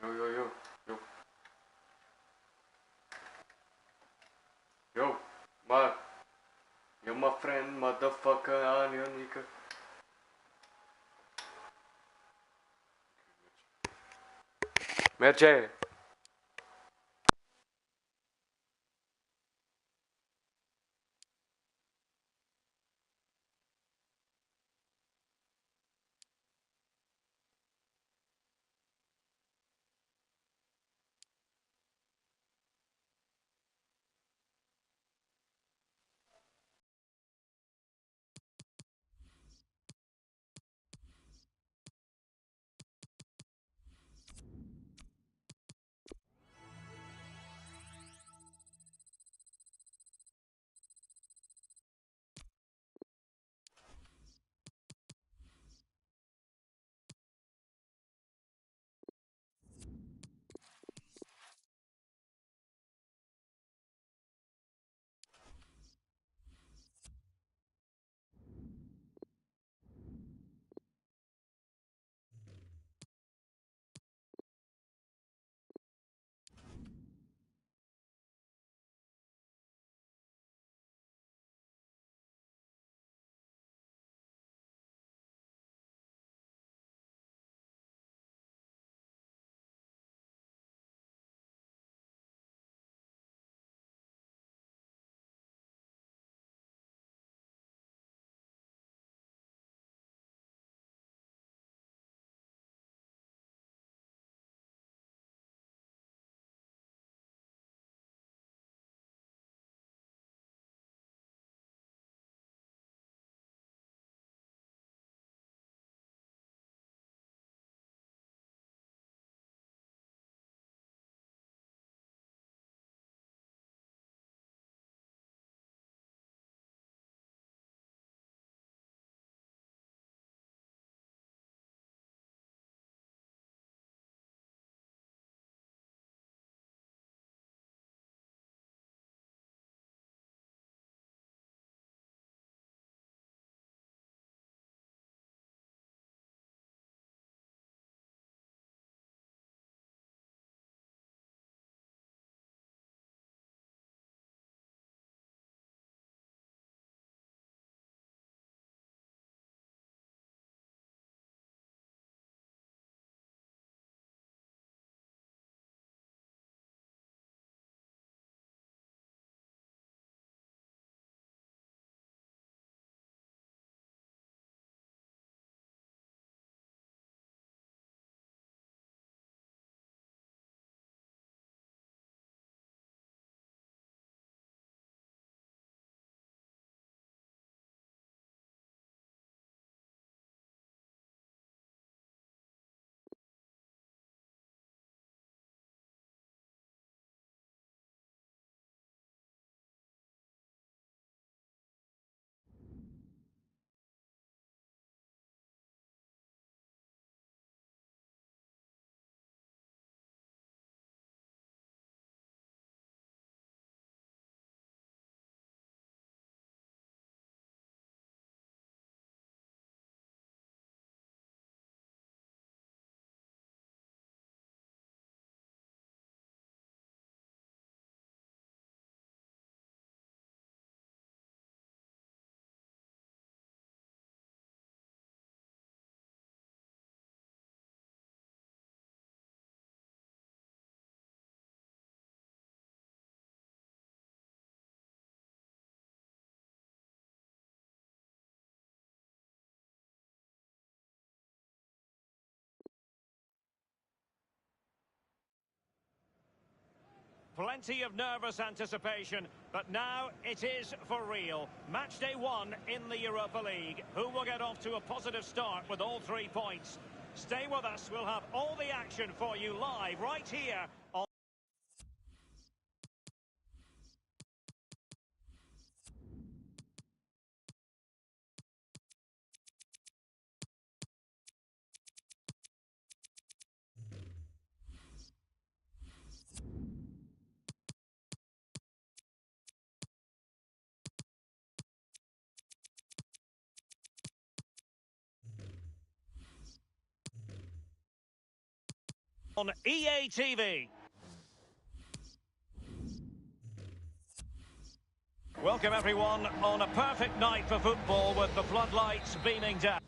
Yo, yo, yo, yo. Yo, you're my friend, motherfucker, Anionika. Merge. Plenty of nervous anticipation, but now it is for real. Match day 1 in the Europa League. Who will get off to a positive start with all 3 points? Stay with us, we'll have all the action for you live right here on On EA TV. Welcome everyone on a perfect night for football with the floodlights beaming down.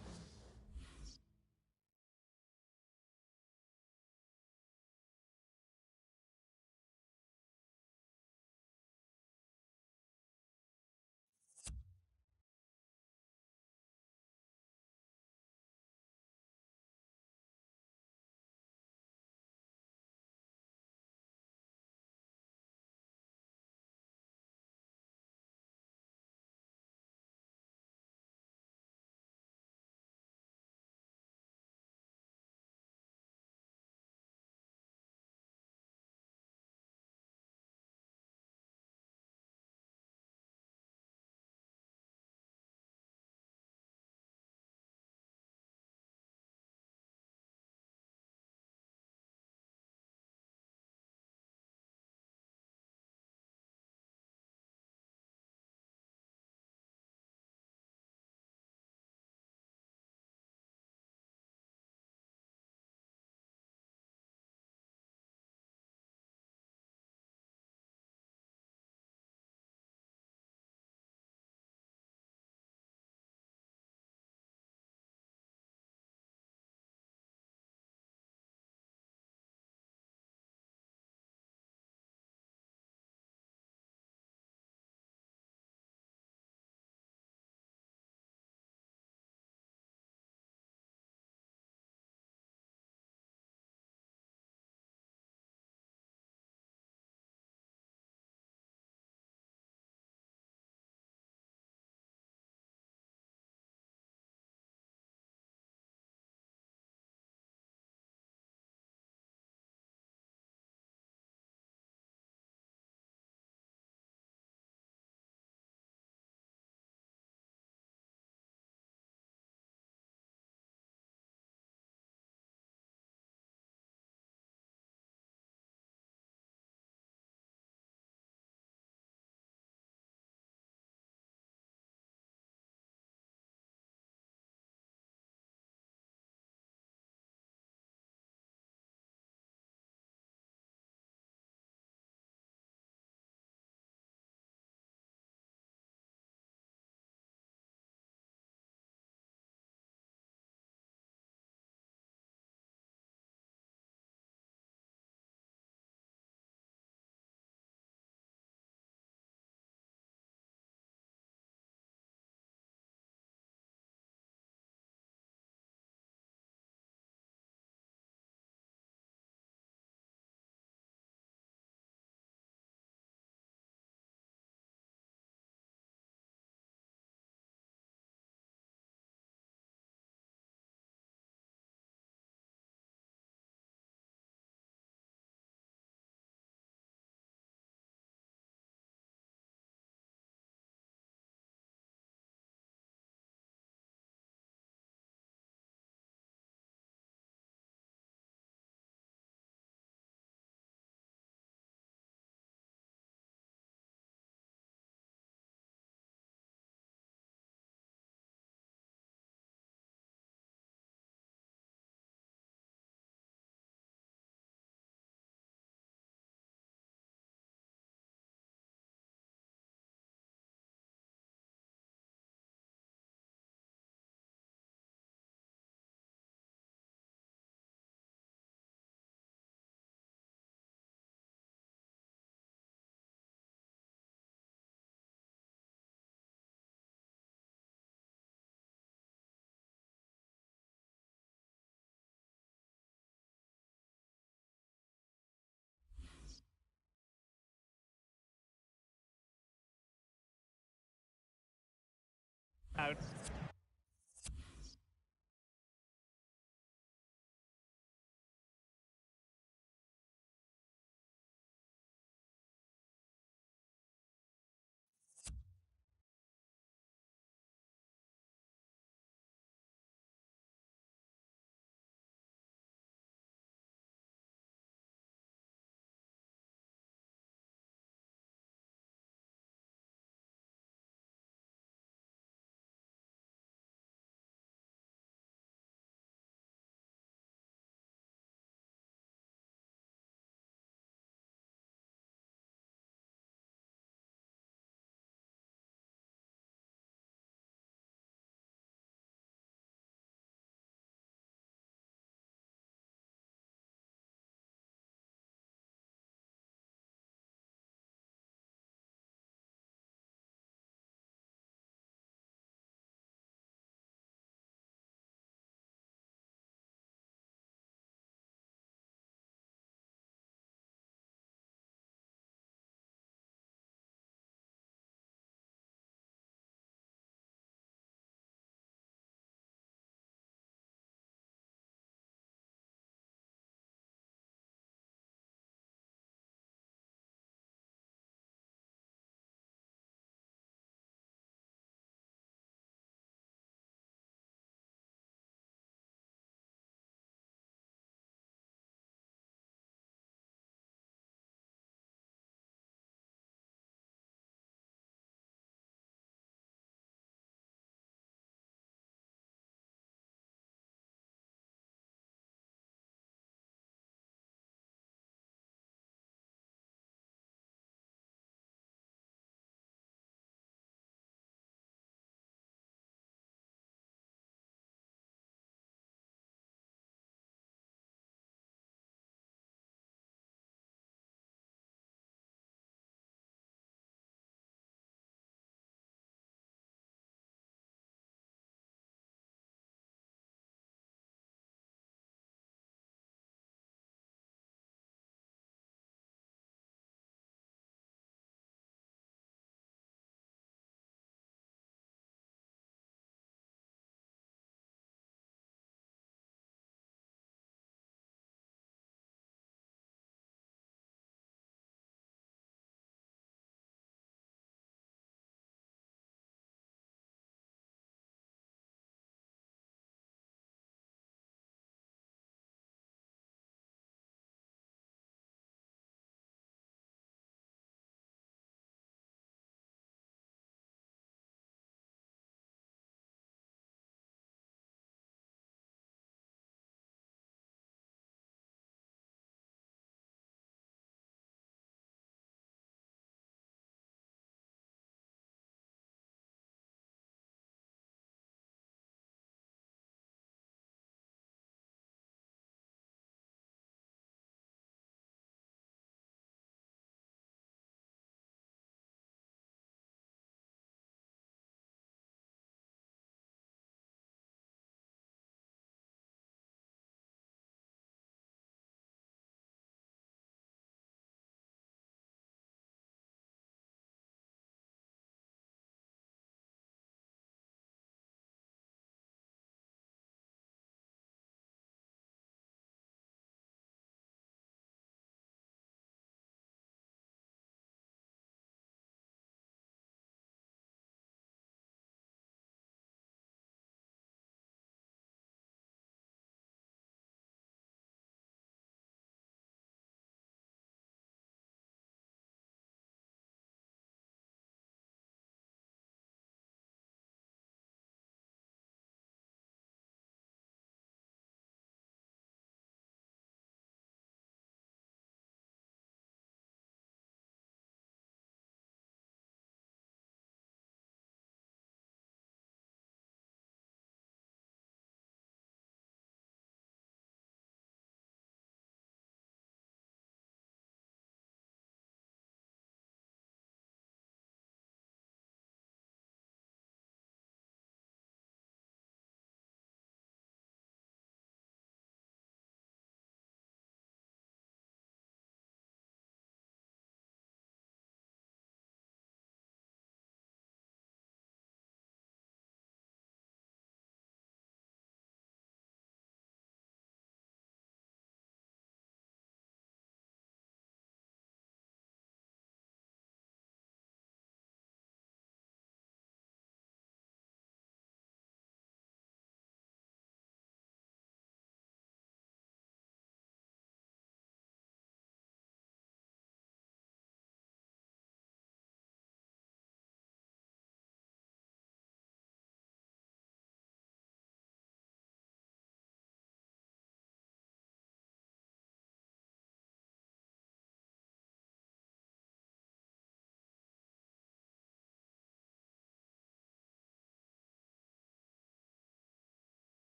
Out.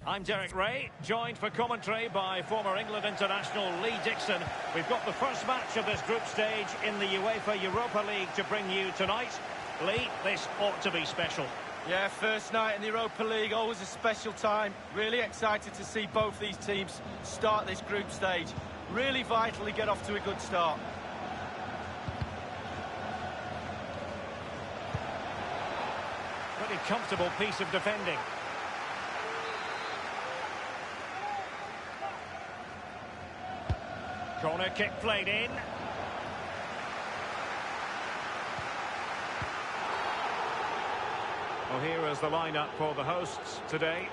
I'm Derek Ray, joined for commentary by former England international Lee Dixon. We've got the first match of this group stage in the UEFA Europa League to bring you tonight. Lee, this ought to be special. Yeah, first night in the Europa League, always a special time. Really excited to see both these teams start this group stage. Really vital to get off to a good start. Pretty comfortable piece of defending. Corner kick played in. Well, here is the lineup for the hosts today.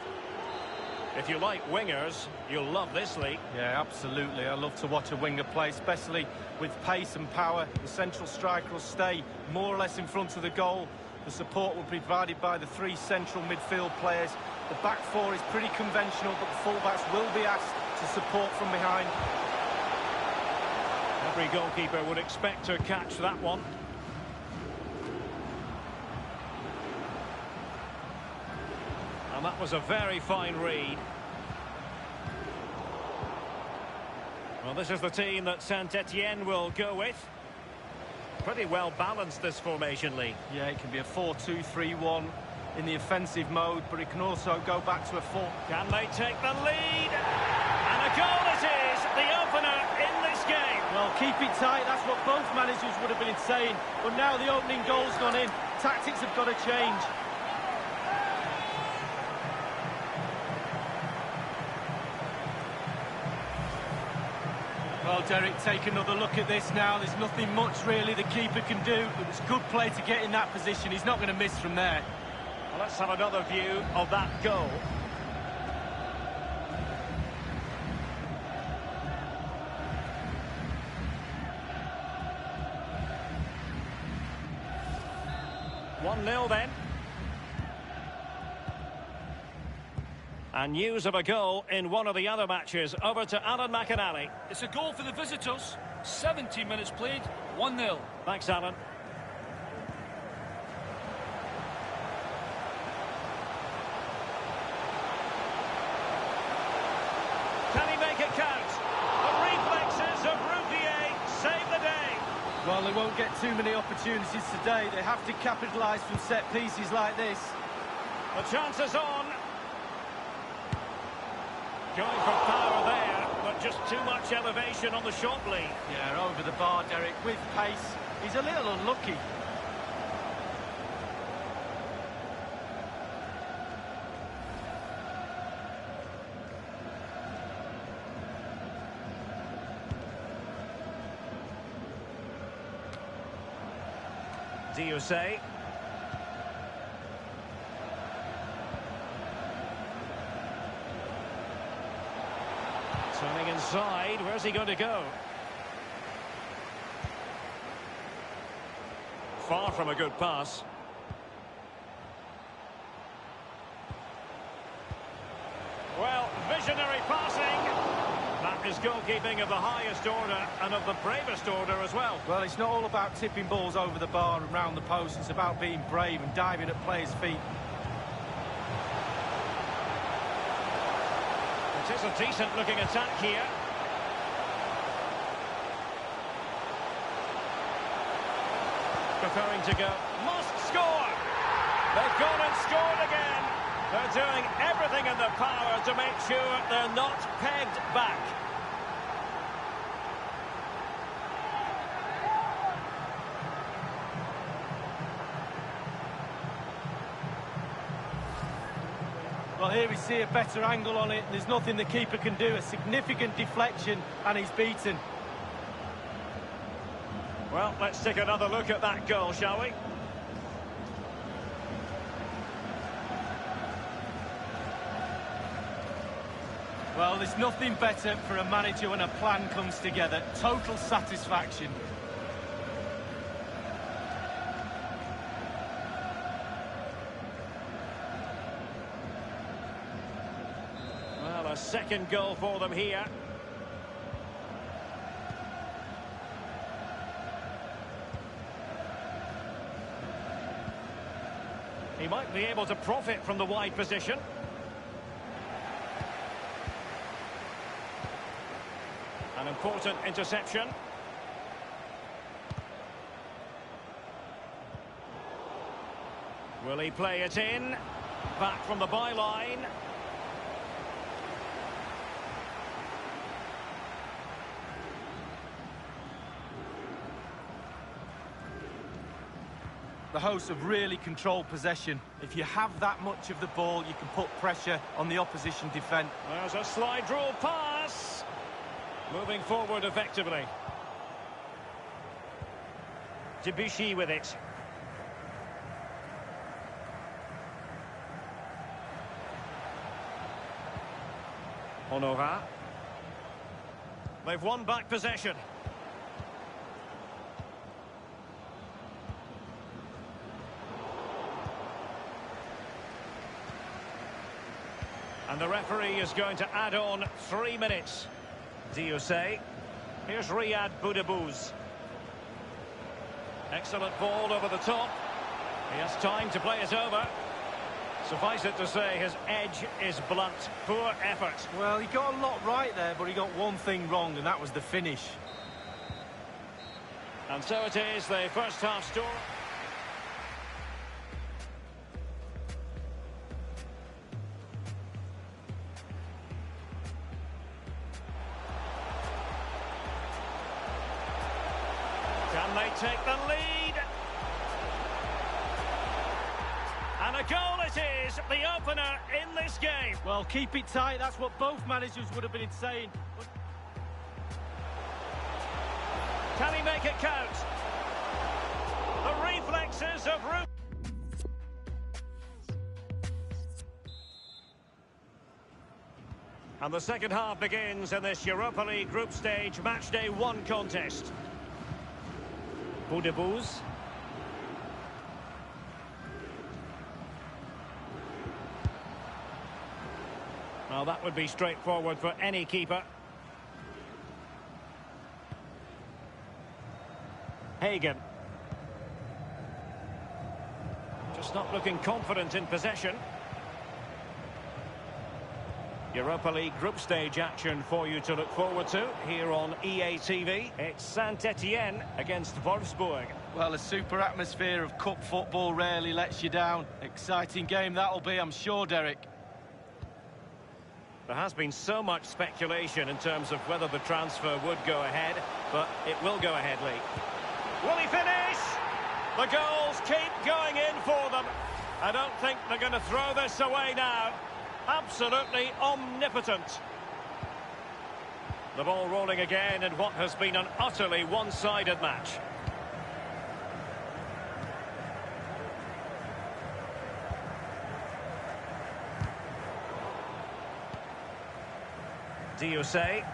If you like wingers, you'll love this league. Yeah, absolutely. I love to watch a winger play, especially with pace and power. The central striker will stay more or less in front of the goal. The support will be provided by the three central midfield players. The back four is pretty conventional, but the fullbacks will be asked to support from behind. Every goalkeeper would expect to catch that one. And that was a very fine read. Well, this is the team that Saint-Etienne will go with. Pretty well balanced, this formation, Lee. Yeah, it can be a 4-2-3-1 in the offensive mode, but it can also go back to a 4. Can they take the lead? And a goal it is, the opener in this game. Well, keep it tight, that's what both managers would have been saying. But now the opening goal's gone in. Tactics have got to change. Well, Derek, take another look at this now. There's nothing much, really, the keeper can do. It was good play to get in that position. He's not going to miss from there. Well, let's have another view of that goal. One 0 then. And news of a goal in one of the other matches. Over to Alan McInally. It's a goal for the visitors. 70 minutes played, 1-0. Thanks, Alan. Can he make it count? The reflexes of Ruffier save the day. Well, they won't get too many opportunities today. They have to capitalise from set pieces like this. The chance is on. Going for power there, but just too much elevation on the shot, Lee. Yeah, over the bar, Derek, with pace. He's a little unlucky. Do you say? Turning inside, where's he going to go? Far from a good pass. Well, visionary passing. That is goalkeeping of the highest order and of the bravest order as well. Well, it's not all about tipping balls over the bar and round the post. It's about being brave and diving at players' feet. It is a decent-looking attack here. Preferring to go. Must score! They've gone and scored again. They're doing everything in their power to make sure they're not pegged back. Well, here we see a better angle on it. There's nothing the keeper can do. A significant deflection, and he's beaten. Well, let's take another look at that goal, shall we? Well, there's nothing better for a manager when a plan comes together. Total satisfaction. Well, a second goal for them here. He might be able to profit from the wide position. An important interception. Will he play it in? Back from the byline. The hosts have really controlled possession. If you have that much of the ball, you can put pressure on the opposition defence. There's a slide rule pass. Moving forward effectively. Debuchy with it. Honora. They've won back possession. And the referee is going to add on 3 minutes. Do you say? Here's Riyad Boudebouz. Excellent ball over the top. He has time to play it over. Suffice it to say, his edge is blunt. Poor effort. Well, he got a lot right there, but he got one thing wrong, and that was the finish. And so it is, the first half story. Can they take the lead? And a goal it is, the opener in this game. Well, keep it tight, that's what both managers would have been saying. Can he make it count? The reflexes of Root. And the second half begins in this Europa League group stage matchday 1 contest. Boudebouz. Well, that would be straightforward for any keeper. Hagen. Just not looking confident in possession. Europa League group stage action for you to look forward to here on EA TV. It's Saint-Etienne against Wolfsburg. Well, a super atmosphere of cup football rarely lets you down. Exciting game that'll be, I'm sure, Derek. There has been so much speculation in terms of whether the transfer would go ahead, but it will go ahead, Lee. Will he finish? The goals keep going in for them. I don't think they're going to throw this away now. Absolutely omnipotent. The ball rolling again in what has been an utterly one-sided match. Do you say?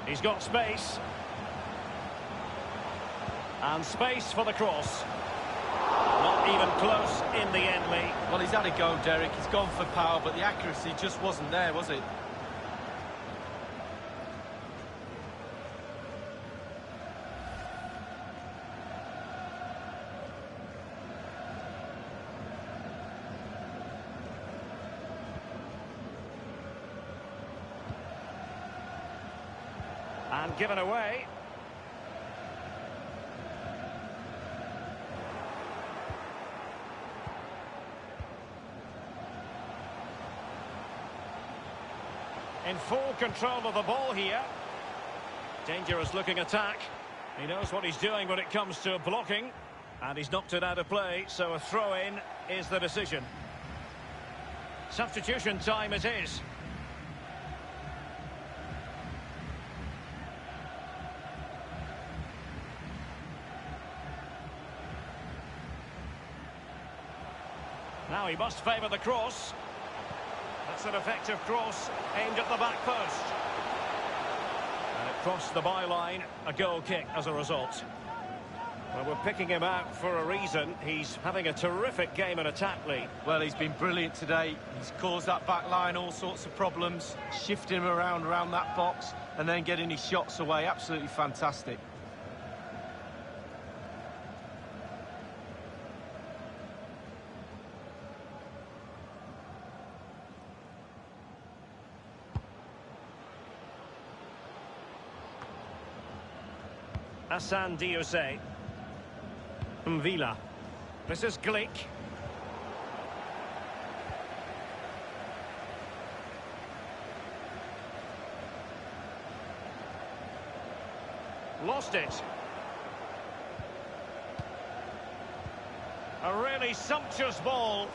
He's got space. And space for the cross. Not even close in the end, Lee. Well, he's had a go, Derek. He's gone for power, but the accuracy just wasn't there, was it? And given away. In full control of the ball here. Dangerous looking attack. He knows what he's doing when it comes to blocking. And he's knocked it out of play, so a throw-in is the decision. Substitution time it is. Now he must favour the cross. That's an effective cross aimed at the back post. And it crossed the byline, a goal kick as a result. Well, we're picking him out for a reason. He's having a terrific game in attack, Lee. Well, he's been brilliant today. He's caused that back line all sorts of problems, shifting him around that box, and then getting his shots away. Absolutely fantastic. Hassan Diose. Mvila. This is Glick. Lost it. A really sumptuous ball.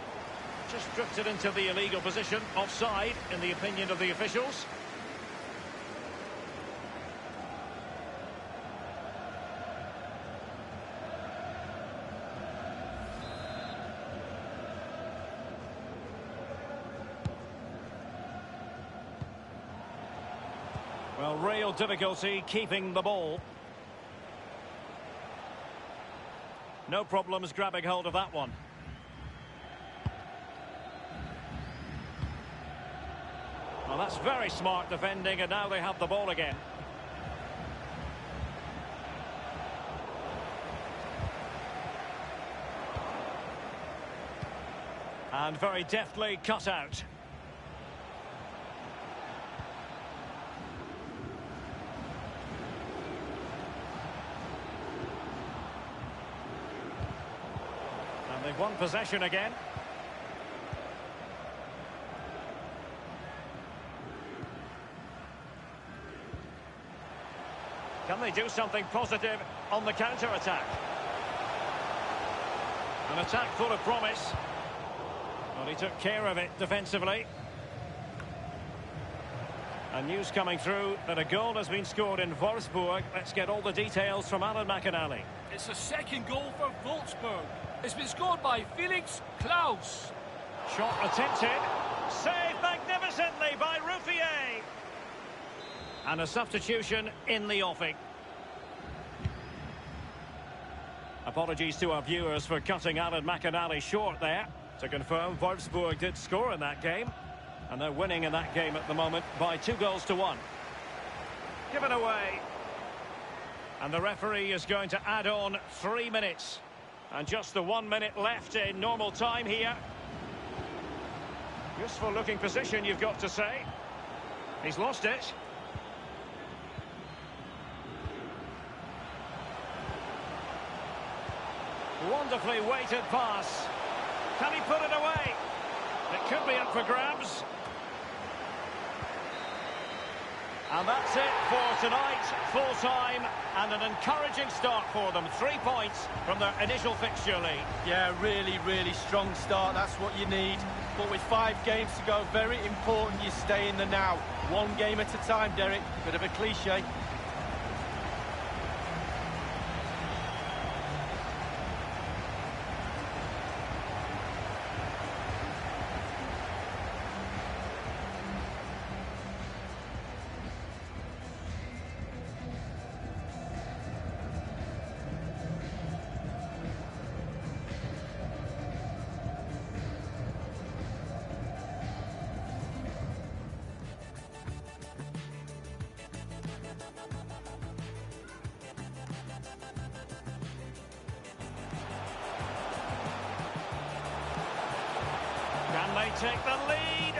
Just drifted into the illegal position. Offside, in the opinion of the officials. Well, real difficulty keeping the ball. No problems grabbing hold of that one. Well, that's very smart defending, and now they have the ball again. And very deftly cut out. And they've won possession again. Can they do something positive on the counter-attack? An attack full of promise. Well, he took care of it defensively. And news coming through that a goal has been scored in Wolfsburg. Let's get all the details from Alan McInally. It's a second goal for Wolfsburg. It's been scored by Felix Klaus. Shot attempted. Saved magnificently by Ruffier. And a substitution in the offing. Apologies to our viewers for cutting Alan McInally short there. To confirm, Wolfsburg did score in that game. And they're winning in that game at the moment by 2-1. Given away. And the referee is going to add on 3 minutes. And just the 1 minute left in normal time here. Useful looking position, you've got to say. He's lost it. Wonderfully weighted pass. Can he put it away? It could be up for grabs. And that's it for tonight. Full time and an encouraging start for them. 3 points from their initial fixture lead. Yeah, really strong start. That's what you need. But with 5 games to go, very important you stay in the now. 1 game at a time, Derek. Bit of a cliche. Can they take the lead?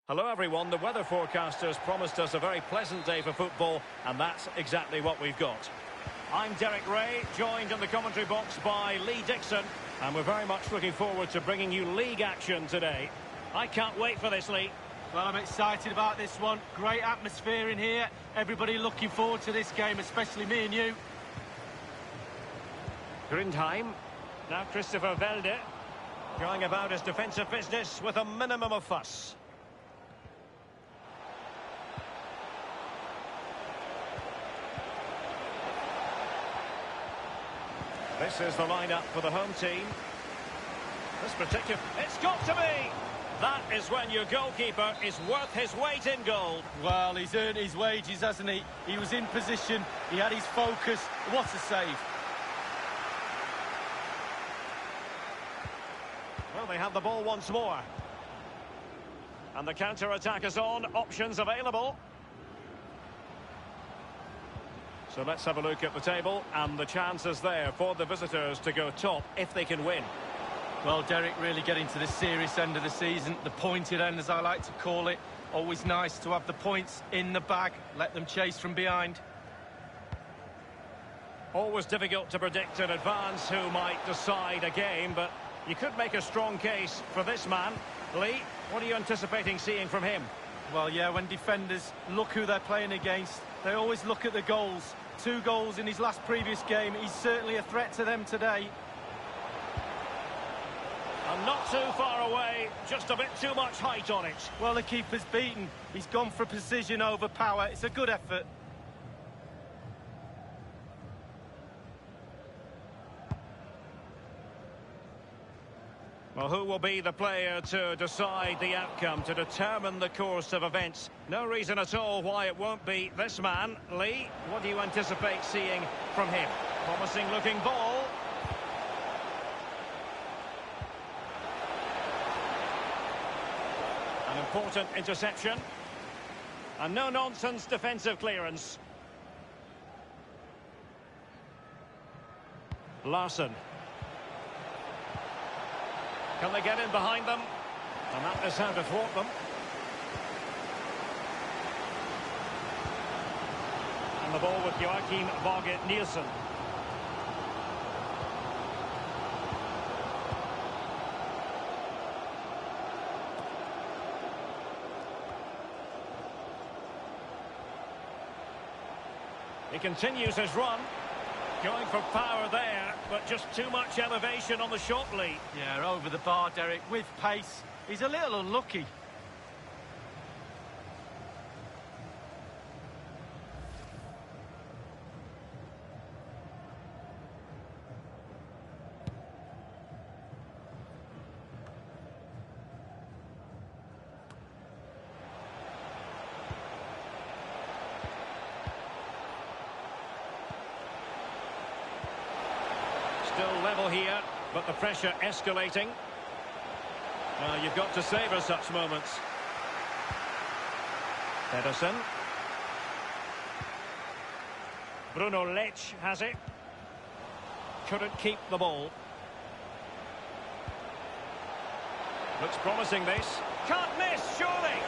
Hello everyone, the weather forecasters promised us a very pleasant day for football, and that's exactly what we've got. I'm Derek Ray, joined in the commentary box by Lee Dixon, and we're very much looking forward to bringing you league action today. I can't wait for this, Lee. Well, I'm excited about this one. Great atmosphere in here. Everybody looking forward to this game, especially me and you. Grindheim, now Christopher Velde, going about his defensive business with a minimum of fuss. This is the lineup for the home team. This particular... It's got to be! That is when your goalkeeper is worth his weight in gold. Well, he's earned his wages, hasn't he? He was in position, he had his focus. What a save. Well, they have the ball once more. And the counter-attack is on, options available. So let's have a look at the table, and the chances there for the visitors to go top if they can win. Well, Derek, really getting to the serious end of the season, the pointed end, as I like to call it. Always nice to have the points in the bag, let them chase from behind. Always difficult to predict in advance who might decide a game, but you could make a strong case for this man. Lee, what are you anticipating seeing from him? Well, yeah, when defenders look who they're playing against, they always look at the goals. 2 goals in his last previous game. He's certainly a threat to them today. And not too far away, just a bit too much height on it. Well, the keeper's beaten. He's gone for precision over power. It's a good effort. Well, who will be the player to decide the outcome, to determine the course of events? No reason at all why it won't be this man. Lee, what do you anticipate seeing from him? Promising looking ball. An important interception. And no-nonsense defensive clearance. Larson. Can they get in behind them? And that is how to thwart them. And the ball with Joachim Varget Nielsen. He continues his run. Going for power there, but just too much elevation on the shot, Lee. Yeah, over the bar, Derek, with pace. He's a little unlucky. Still level here, but the pressure escalating. You've got to savour such moments. Pedersen. Bruno Lech has it. Couldn't keep the ball. Looks promising, this. Can't miss, surely.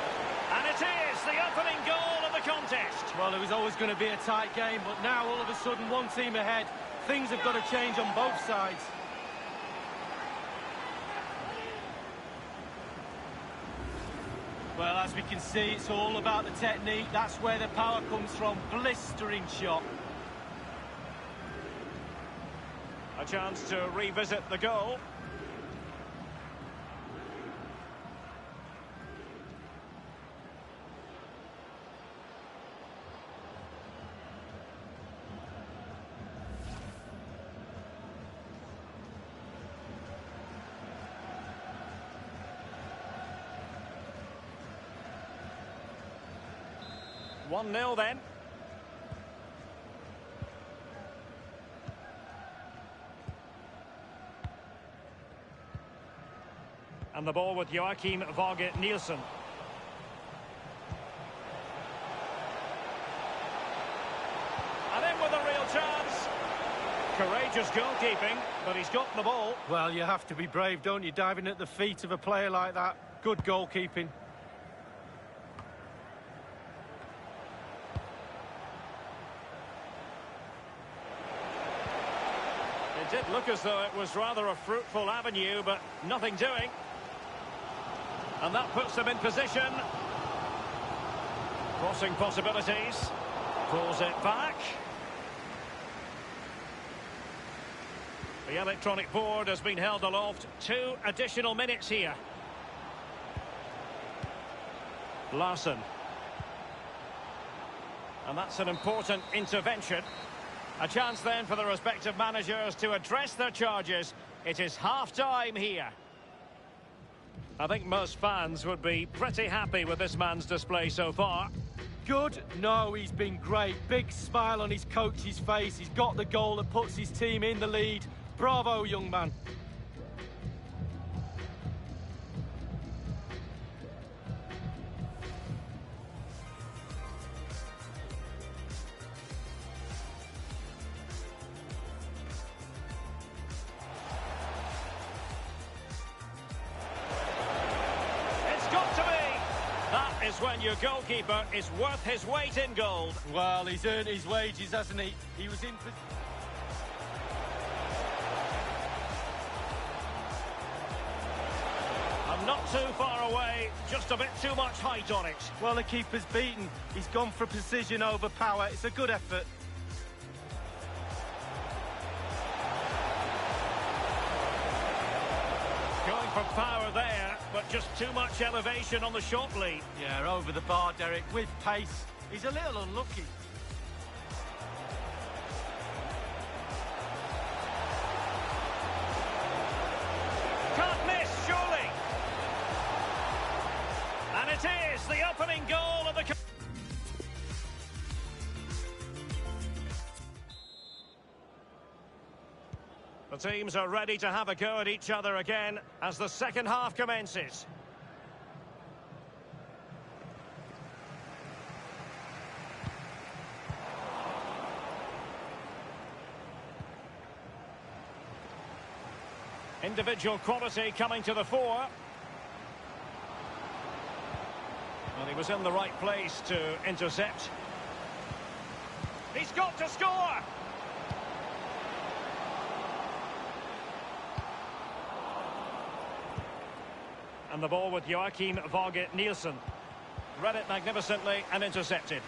And it is the opening goal of the contest. Well, it was always going to be a tight game, but now all of a sudden one team ahead. Things have got to change on both sides. Well, as we can see, it's all about the technique. That's where the power comes from. Blistering shot. A chance to revisit the goal. One 1-0 then. And the ball with Joachim Varget Nielsen. And in with a real chance. Courageous goalkeeping, but he's got the ball. Well, you have to be brave, don't you, diving at the feet of a player like that. Good goalkeeping. It did look as though it was rather a fruitful avenue, but nothing doing. And that puts them in position. Crossing possibilities. Pulls it back. The electronic board has been held aloft. 2 additional minutes here. Larson. And that's an important intervention. A chance then for the respective managers to address their charges. It is half-time here. I think most fans would be pretty happy with this man's display so far. Good? No, he's been great. Big smile on his coach's face. He's got the goal that puts his team in the lead. Bravo, young man. It's got to be. That is when your goalkeeper is worth his weight in gold. Well, he's earned his wages, hasn't he? He was in... And not too far away, just a bit too much height on it. Well, the keeper's beaten. He's gone for precision over power. It's a good effort. Going for power there, but just too much elevation on the short lead. Yeah, over the bar, Derek, with pace. He's a little unlucky. Can't miss, surely. And it is the opening goal of the... The teams are ready to have a go at each other again as the second half commences. Individual quality coming to the fore. And he was in the right place to intercept. He's got to score! And the ball with Joachim Varge Nielsen. Read it magnificently and intercepted.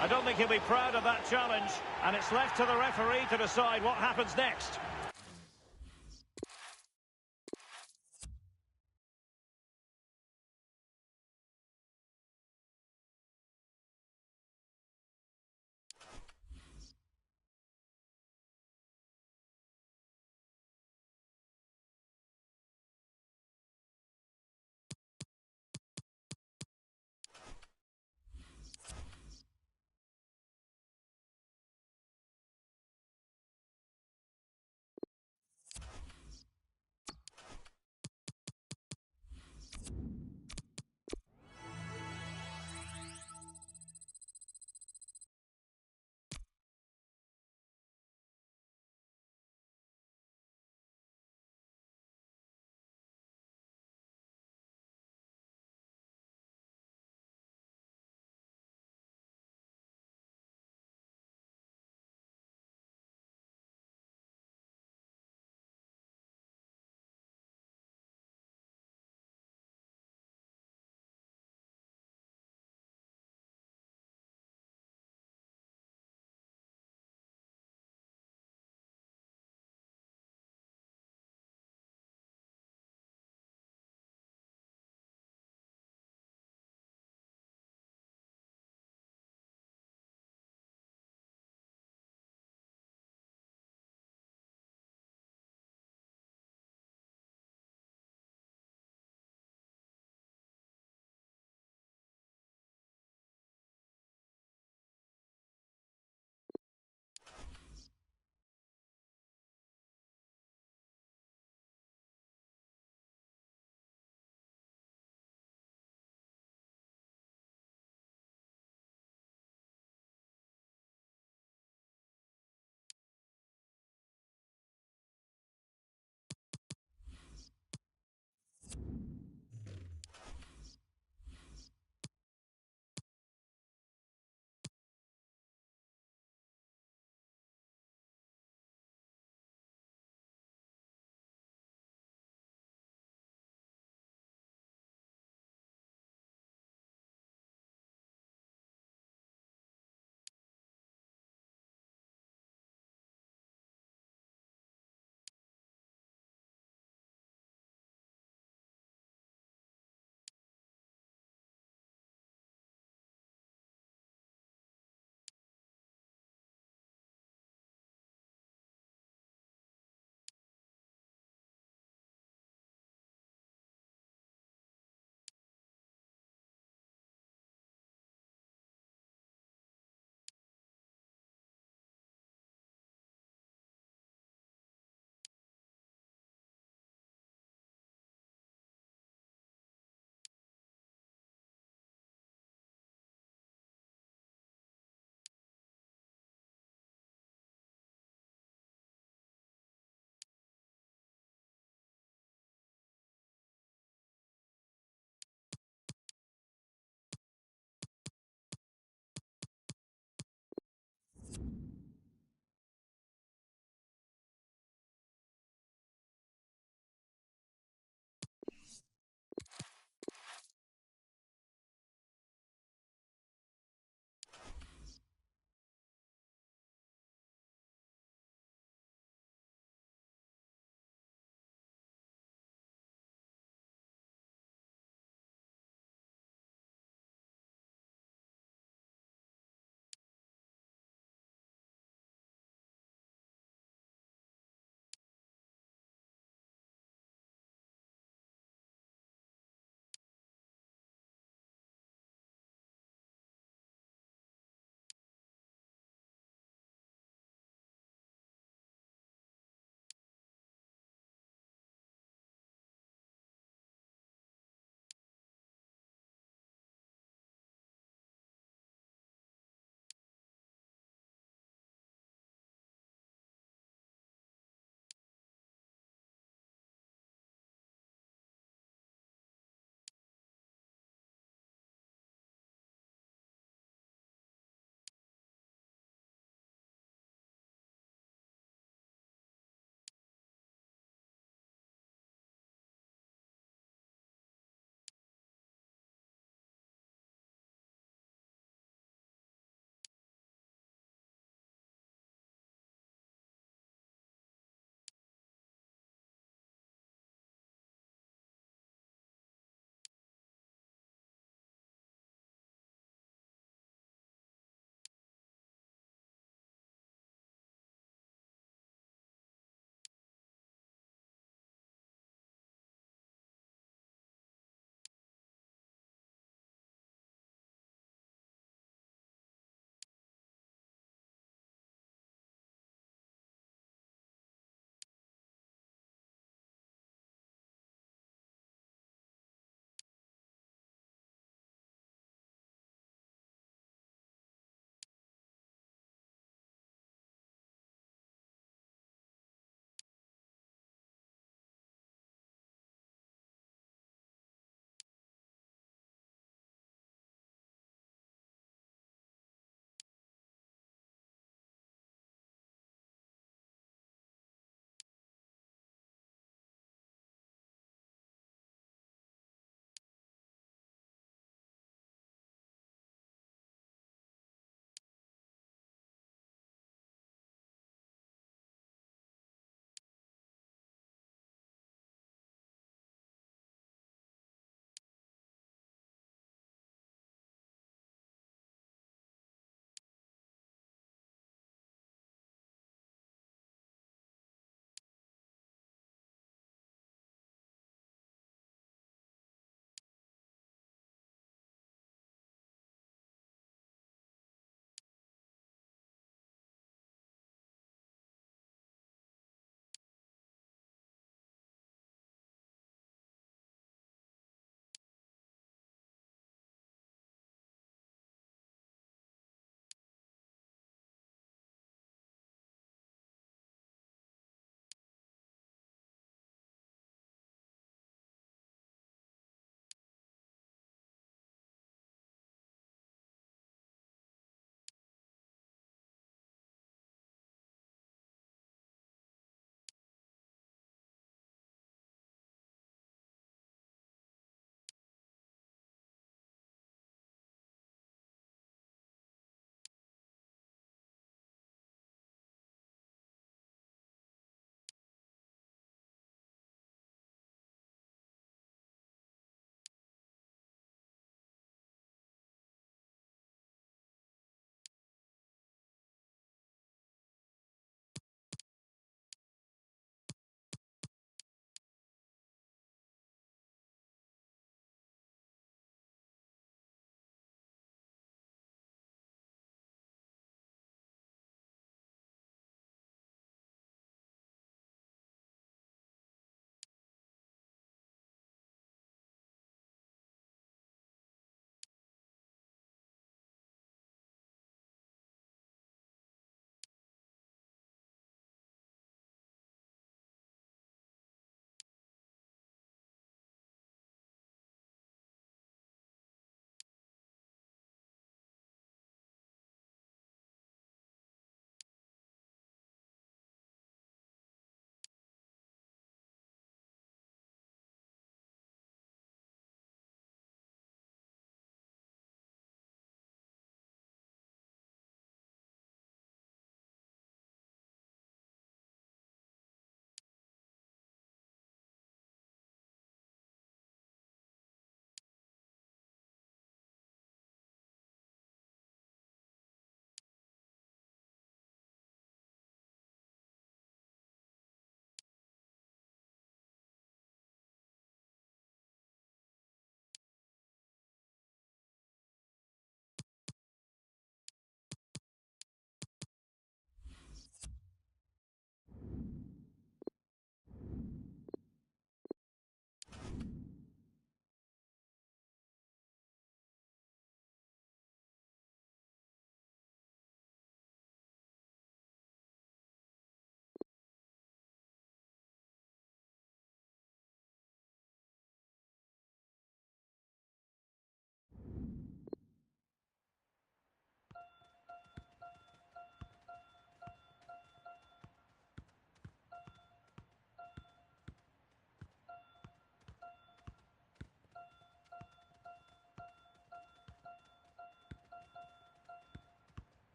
I don't think he'll be proud of that challenge, and it's left to the referee to decide what happens next.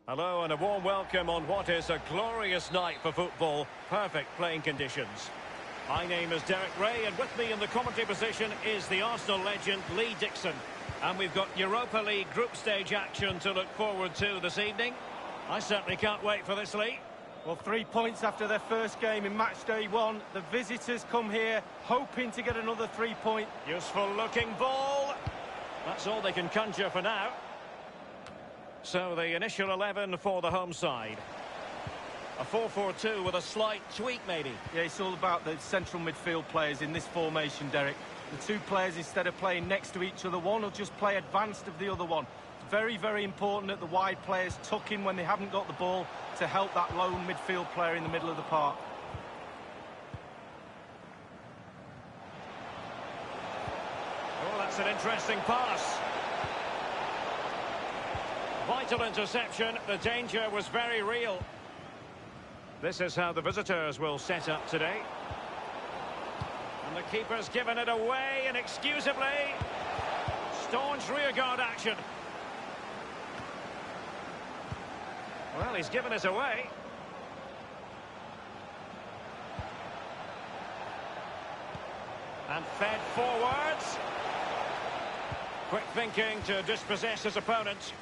Hello and a warm welcome on what is a glorious night for football. Perfect playing conditions. My name is Derek Ray, and with me in the commentary position is the Arsenal legend Lee Dixon. And we've got Europa League group stage action to look forward to this evening. I certainly can't wait for this, Lee. Well, 3 points after their first game in match day 1. The visitors come here hoping to get another 3 point. Useful looking ball. That's all they can conjure for now. So the initial 11 for the home side. A 4-4-2 with a slight tweak, maybe. Yeah, it's all about the central midfield players in this formation, Derek. The two players, instead of playing next to each other, one will just play advanced of the other one. It's very, very important that the wide players tuck in when they haven't got the ball to help that lone midfield player in the middle of the park. Oh, that's an interesting pass. Vital interception. The danger was very real. This is how the visitors will set up today. And the keeper's given it away inexcusably. Staunch rearguard action. Well, he's given it away. And fed forwards. Quick thinking to dispossess his opponent.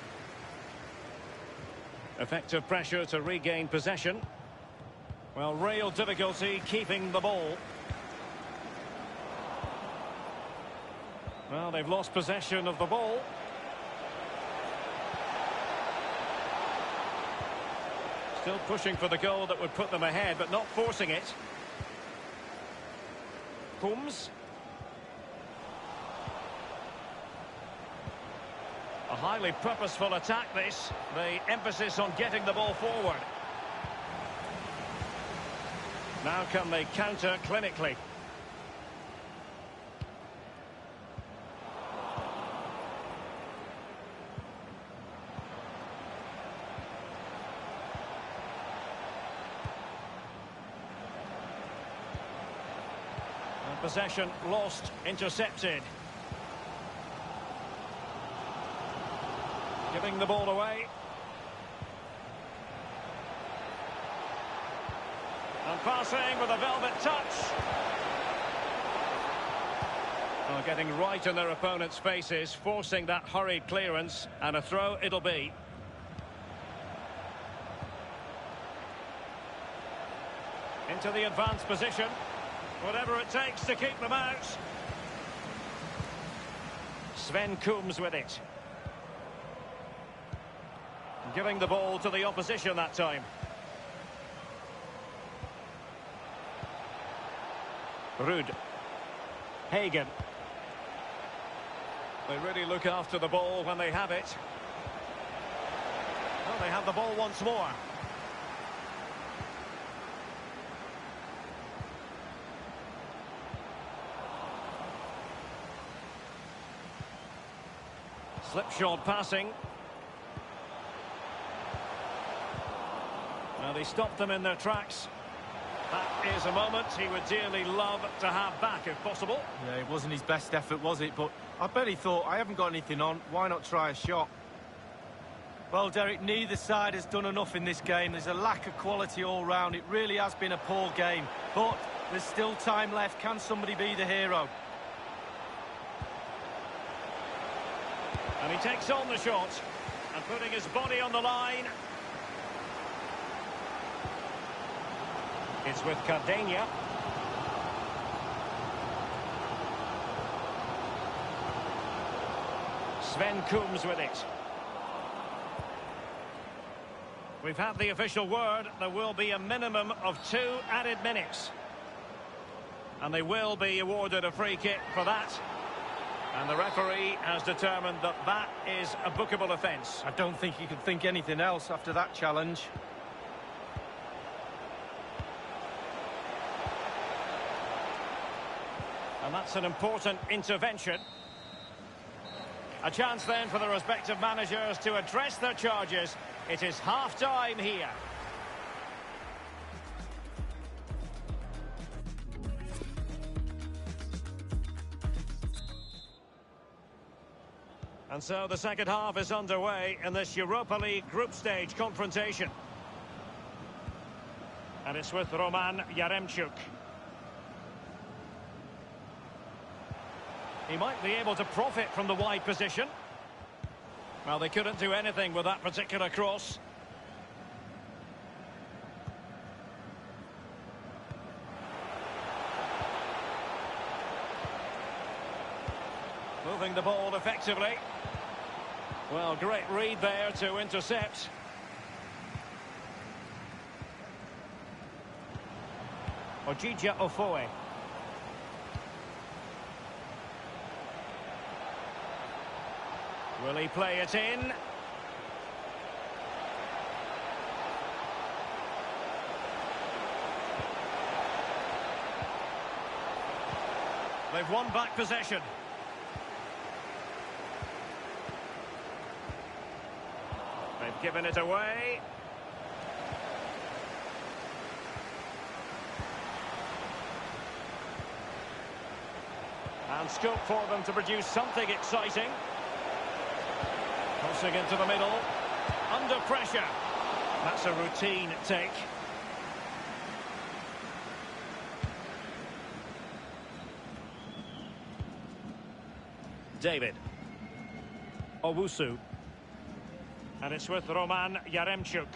Effective pressure to regain possession. Well, real difficulty keeping the ball. Well, they've lost possession of the ball. Still pushing for the goal that would put them ahead, but not forcing it. Coombs. A highly purposeful attack, this. The emphasis on getting the ball forward. Now can they counter clinically? And possession lost, intercepted. Giving the ball away. And passing with a velvet touch. Oh, getting right in their opponent's faces, forcing that hurried clearance, and a throw it'll be. Into the advanced position. Whatever it takes to keep them out. Sven Coombs with it. Giving the ball to the opposition that time. Ruud. Hagen. They really look after the ball when they have it. Well, they have the ball once more. Slipshod passing. Now they stopped them in their tracks. That is a moment he would dearly love to have back if possible. Yeah, it wasn't his best effort, was it? But I bet he thought, I haven't got anything on, why not try a shot? Well, Derek, neither side has done enough in this game. There's a lack of quality all round. It really has been a poor game. But there's still time left. Can somebody be the hero? And he takes on the shot and putting his body on the line. It's with Cardenia. Sven Coombs with it. We've had the official word. There will be a minimum of 2 added minutes. And they will be awarded a free kick for that. And the referee has determined that that is a bookable offence. I don't think you can think anything else after that challenge. And that's an important intervention. A chance then for the respective managers to address their charges. It is half-time here. And so the second half is underway in this Europa League group stage confrontation. And it's with Roman Yaremchuk. He might be able to profit from the wide position. Well, they couldn't do anything with that particular cross. Moving the ball effectively. Well, great read there to intercept. Ojija Ofoe. Will he play it in? They've won back possession. They've given it away. And scope for them to produce something exciting. Crossing into the middle. Under pressure. That's a routine take. David. Owusu. And it's with Roman Yaremchuk.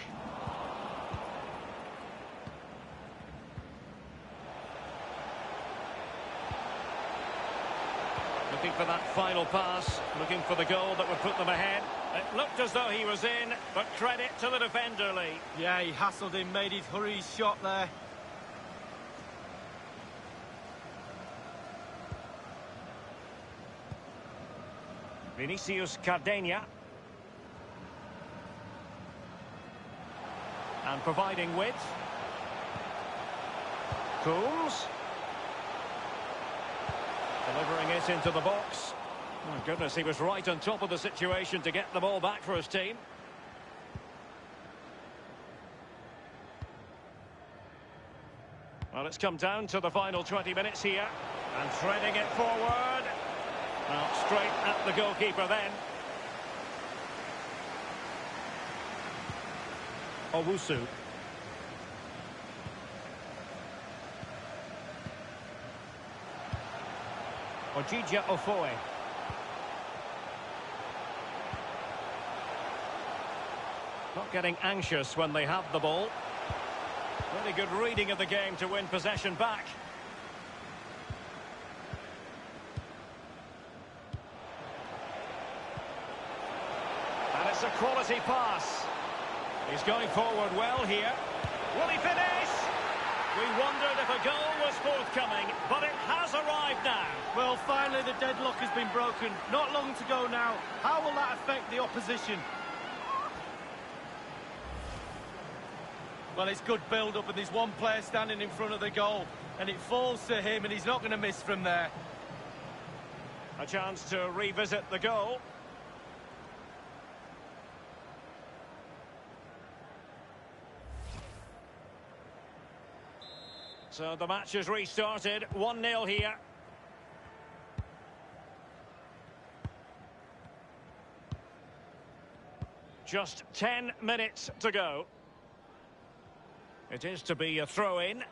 Looking for that final pass, looking for the goal that would put them ahead. It looked as though he was in, but credit to the defender, Lee. Yeah, he hassled him, made his hurried shot there. Vinicius Cardenia. And providing width. Coombs. Delivering it into the box. My goodness, he was right on top of the situation to get the ball back for his team. Well, it's come down to the final 20 minutes here. And threading it forward. Well, straight at the goalkeeper then. Owusu. Ojija Ofoe. Not getting anxious when they have the ball. Really good reading of the game to win possession back. And it's a quality pass. He's going forward well here. Will he finish? We wondered if a goal was forthcoming, but it has arrived now. Well, finally the deadlock has been broken. Not long to go now. How will that affect the opposition? Well, it's good build-up, and there's one player standing in front of the goal, and it falls to him, and he's not going to miss from there. A chance to revisit the goal. So the match has restarted, 1-0 here. Just 10 minutes to go. It is to be a throw-in.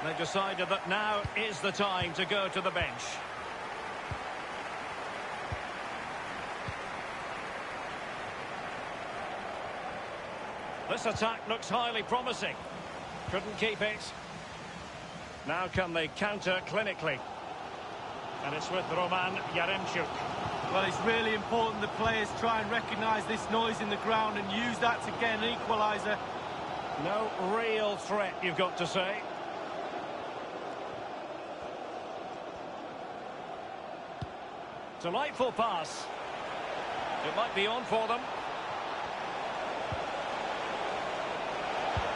They've decided that now is the time to go to the bench. This attack looks highly promising. Couldn't keep it. Now can they counter clinically? And it's with Roman Yaremchuk. Well, it's really important the players try and recognise this noise in the ground and use that to get an equaliser. No real threat, you've got to say. Delightful pass. It might be on for them.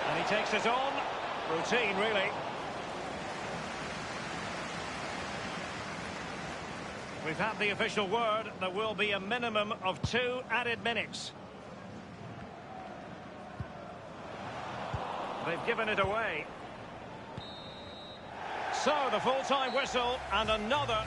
And he takes it on. Routine, really. We've had the official word. There will be a minimum of 2 added minutes. They've given it away. So, the full-time whistle and another.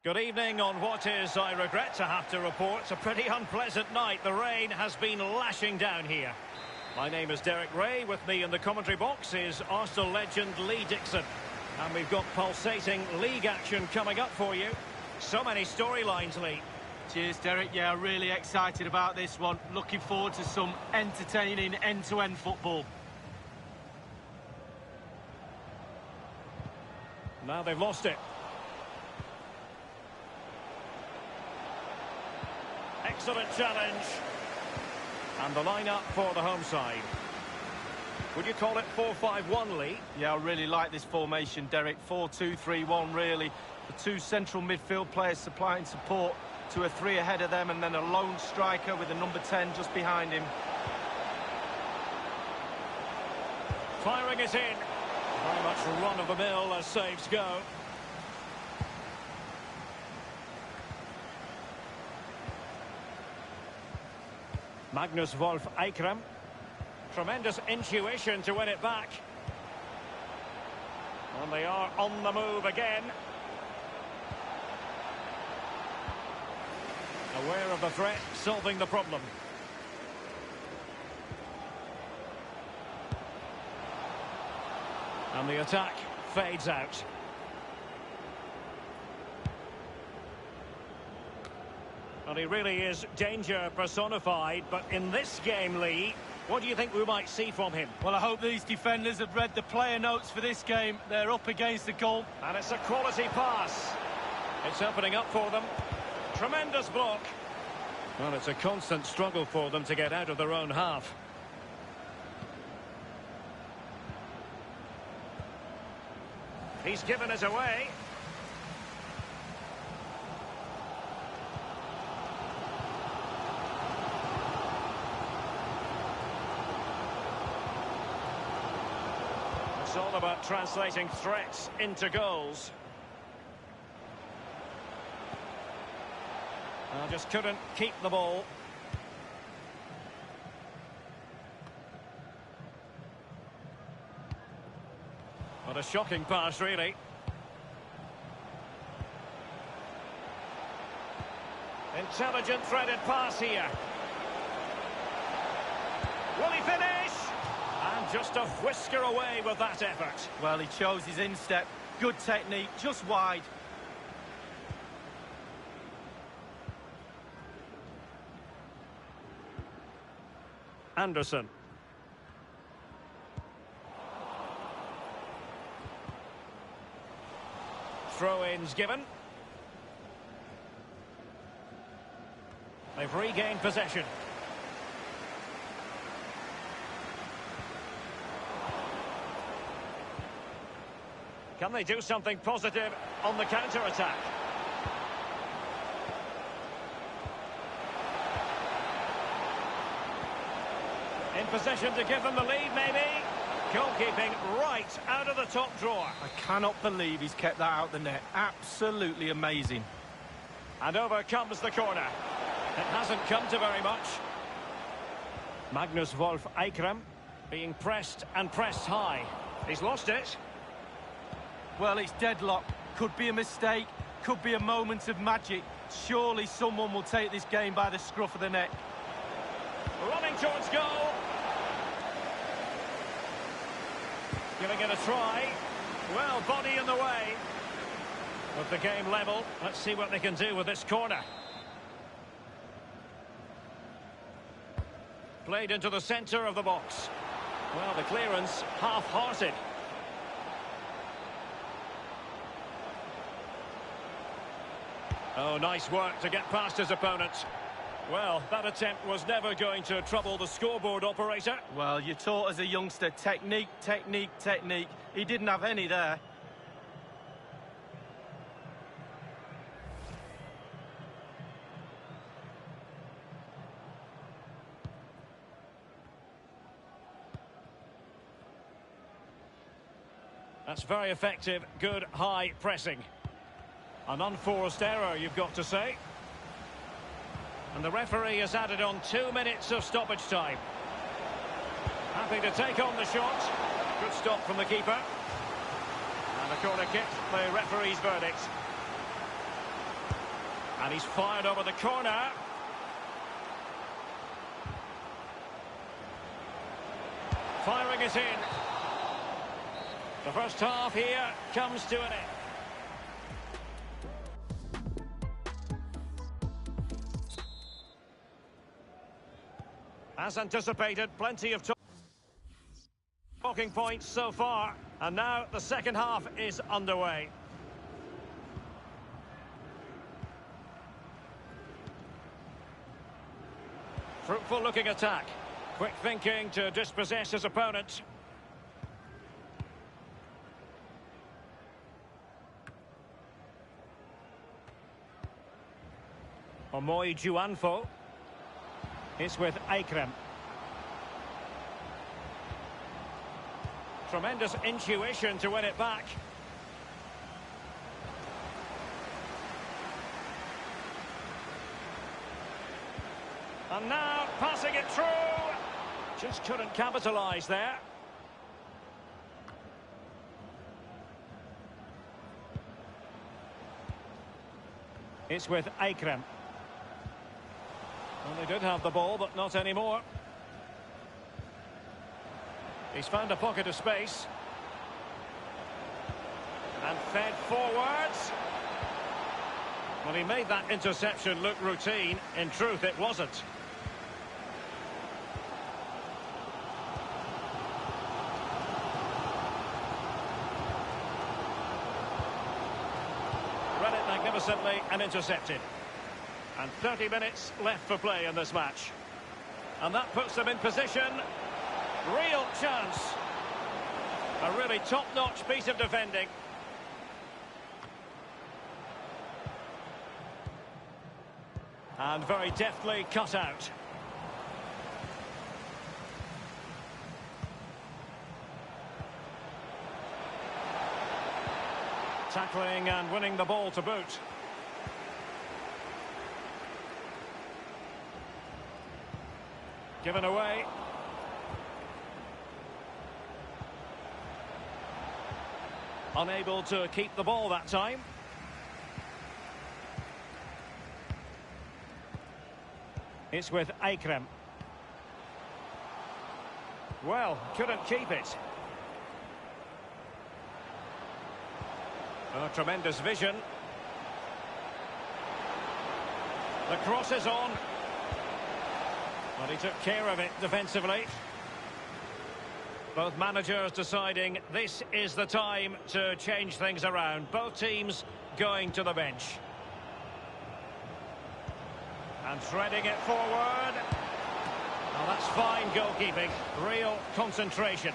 Good evening on what is, I regret to have to report, a pretty unpleasant night. The rain has been lashing down here. My name is Derek Ray. With me in the commentary box is Arsenal legend Lee Dixon. And we've got pulsating league action coming up for you. So many storylines, Lee. Cheers, Derek. Yeah, really excited about this one. Looking forward to some entertaining end-to-end football. Now they've lost it. Excellent challenge. And the lineup for the home side. Would you call it 4-5-1, Lee? Yeah, I really like this formation, Derek. 4-2-3-1, really. The two central midfield players supplying support to a three ahead of them, and then a lone striker with a number 10 just behind him. Firing it in. Very much run-of-the-mill as saves go. Magnus Wolf Eikrem. Tremendous intuition to win it back. And they are on the move again. Aware of the threat, solving the problem. And the attack fades out. Well, he really is danger personified, but in this game, Lee, what do you think we might see from him? Well, I hope these defenders have read the player notes for this game. They're up against the goal. And it's a quality pass. It's opening up for them. Tremendous block. Well, it's a constant struggle for them to get out of their own half. He's given it away. It's all about translating threats into goals. Just couldn't keep the ball. What a shocking pass, really. Intelligent threaded pass here. Will he finish? And just a whisker away with that effort. Well, he chose his instep. Good technique, just wide. Anderson. Throw-ins given. They've regained possession. Can they do something positive on the counter-attack? In possession to give them the lead, maybe. Goalkeeping right out of the top drawer. I cannot believe he's kept that out the net. Absolutely amazing. And over comes the corner. It hasn't come to very much. Magnus Wolf Eikrem being pressed and pressed high. He's lost it. Well, it's deadlock. Could be a mistake. Could be a moment of magic. Surely someone will take this game by the scruff of the neck. Running towards goal. Giving it a try. Well, body in the way. With the game level, let's see what they can do with this corner. Played into the centre of the box. Well, the clearance half-hearted. Oh, nice work to get past his opponent. Well, that attempt was never going to trouble the scoreboard operator. Well, you're taught as a youngster, technique, technique, technique. He didn't have any there. That's very effective, good high pressing. An unforced error, you've got to say. And the referee has added on 2 minutes of stoppage time. Happy to take on the shot. Good stop from the keeper. And a corner kick, the referee's verdict. And he's fired over the corner. Firing it in. The first half here comes to an end. As anticipated, plenty of talking points so far. And now the second half is underway. Fruitful looking attack. Quick thinking to dispossess his opponent. Omoy Juanfo. It's with Akram. Tremendous intuition to win it back. And now passing it through. Just couldn't capitalise there. It's with Akram. Well, they did have the ball, but not anymore. He's found a pocket of space. And fed forwards. Well, he made that interception look routine. In truth, it wasn't. Read it magnificently and intercepted. And 30 minutes left for play in this match. And that puts them in position. Real chance. A really top-notch piece of defending. And very deftly cut out. Tackling and winning the ball to boot. Given away. Unable to keep the ball that time. It's with Akram. Well, couldn't keep it. Oh, tremendous vision. The cross is on. Well, he took care of it defensively. Both managers deciding this is the time to change things around. Both teams going to the bench. And threading it forward. Oh, that's fine goalkeeping. Real concentration.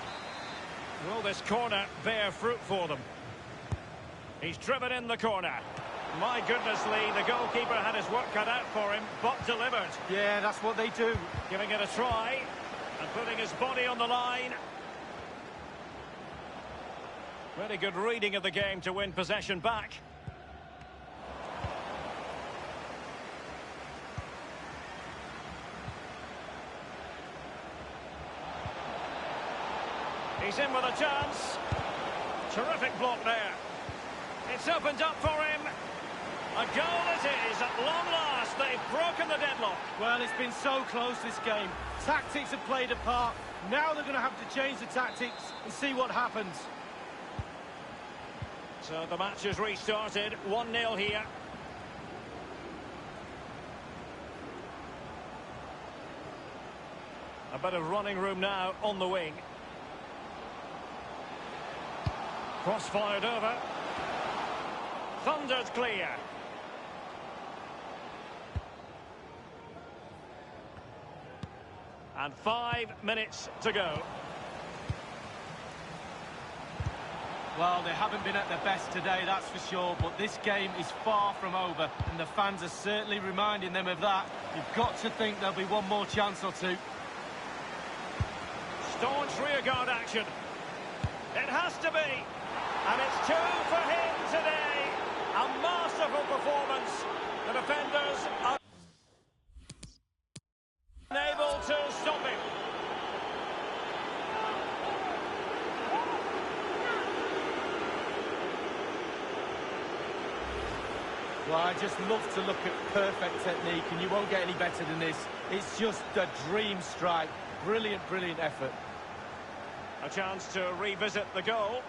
Will this corner bear fruit for them? He's driven in the corner. My goodness, Lee, the goalkeeper had his work cut out for him, but delivered. Yeah, that's what they do. Giving it a try and putting his body on the line. Very good reading of the game to win possession back. He's in with a chance. Terrific block there. It's opened up for him. A goal it is, at long last. They've broken the deadlock. Well, it's been so close this game. Tactics have played a part. Now they're going to have to change the tactics and see what happens. So the match has restarted. 1-0 here. A bit of running room now on the wing. Cross fired over. Thundered clear. And 5 minutes to go. Well, they haven't been at their best today, that's for sure, but this game is far from over, and the fans are certainly reminding them of that. You've got to think there'll be one more chance or two. Staunch rearguard action. It has to be. And it's 2 for him today. A masterful performance. The defenders are unable to stop him. Well, I just love to look at perfect technique, and you won't get any better than this. It's just a dream strike. Brilliant, brilliant effort. A chance to revisit the goal.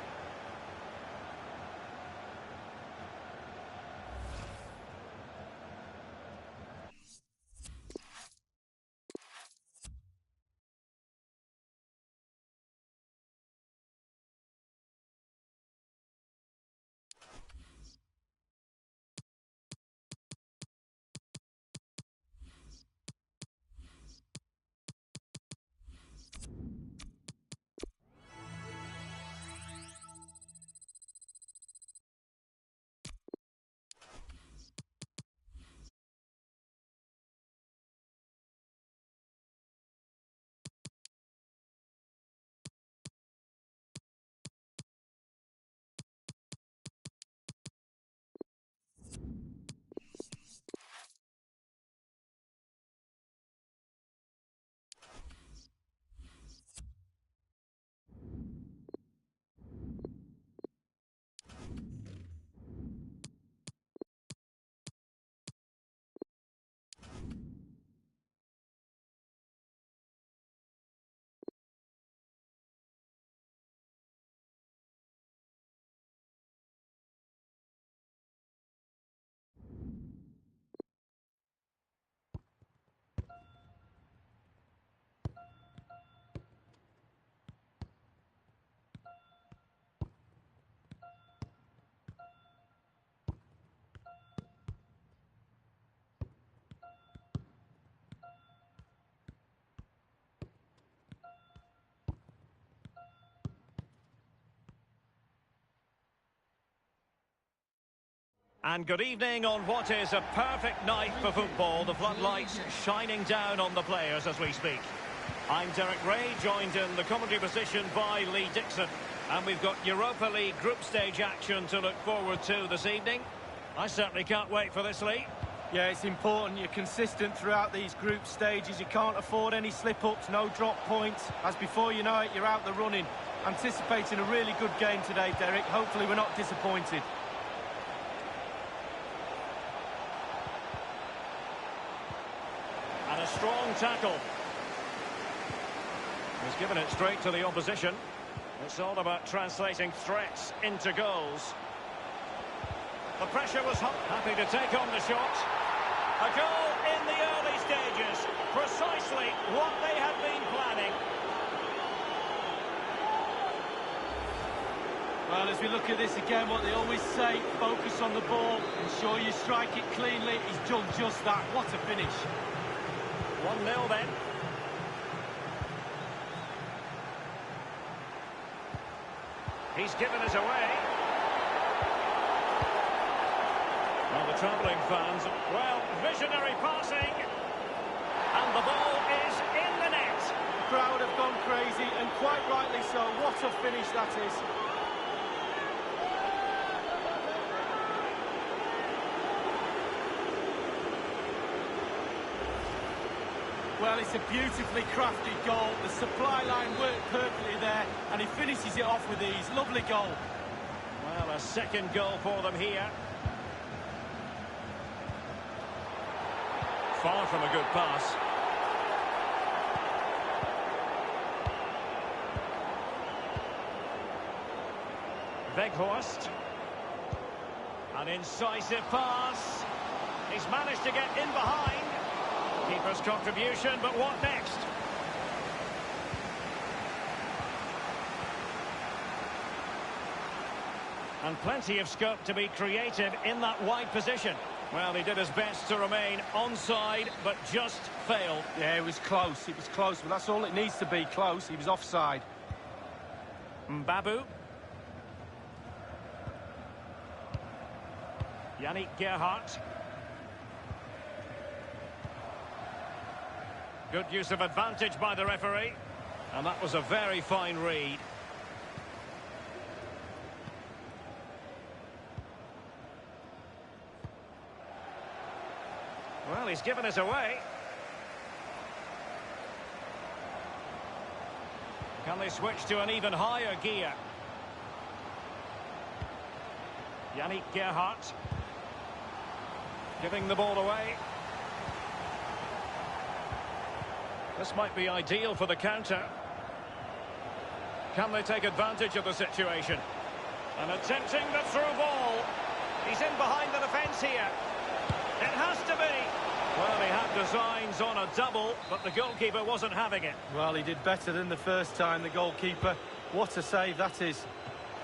And good evening on what is a perfect night for football. The floodlights shining down on the players as we speak. I'm Derek Ray, joined in the commentary position by Lee Dixon. And we've got Europa League group stage action to look forward to this evening. I certainly can't wait for this, Lee. Yeah, it's important you're consistent throughout these group stages. You can't afford any slip-ups, no drop points. As before you know it, you're out the running. Anticipating a really good game today, Derek. Hopefully we're not disappointed. And a strong tackle. He's given it straight to the opposition. It's all about translating threats into goals. The pressure was hot. Happy to take on the shot. A goal in the early stages. Precisely what they had been planning. Well, as we look at this again, what they always say, focus on the ball, ensure you strike it cleanly. He's done just that. What a finish. 1-0 then. He's given us away. Well, the travelling fans, well, visionary passing. And the ball is in the net. The crowd have gone crazy, and quite rightly so. What a finish that is. Well, it's a beautifully crafted goal. The supply line worked perfectly there, and he finishes it off with ease. Lovely goal. Well, a second goal for them here. Far from a good pass. Weghorst. An incisive pass. He's managed to get in behind. Keeper's contribution, but what next? And plenty of scope to be creative in that wide position. Well, he did his best to remain onside, but just failed. Yeah, it was close. It was close, but that's all it needs to be, close. He was offside. Mbabu. Yannick Gerhardt. Good use of advantage by the referee. And that was a very fine read. Well, he's given us away. Can they switch to an even higher gear? Yannick Gerhardt. Giving the ball away. This might be ideal for the counter. Can they take advantage of the situation? And attempting the through ball. He's in behind the defence here. It has to be. Well, he had designs on a double, but the goalkeeper wasn't having it. Well, he did better than the first time, the goalkeeper. What a save that is.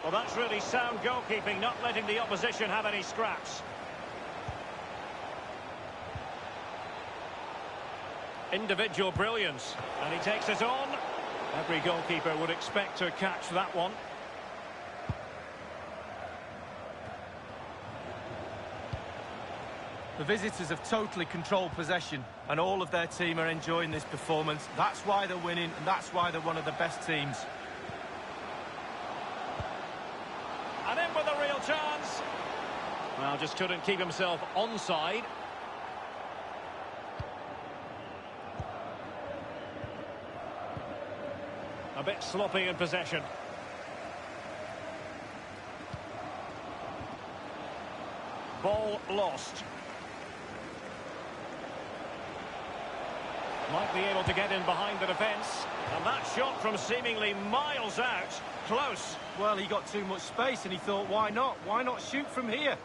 Well, that's really sound goalkeeping, not letting the opposition have any scraps. Individual brilliance, and he takes it on. Every goalkeeper would expect to catch that one. The visitors have totally controlled possession, and all of their team are enjoying this performance. That's why they're winning, and that's why they're one of the best teams. And in with a real chance. Well, just couldn't keep himself onside. A bit sloppy in possession. Ball lost. Might be able to get in behind the defence. And that shot from seemingly miles out. Close. Well, he got too much space and he thought, why not? Why not shoot from here?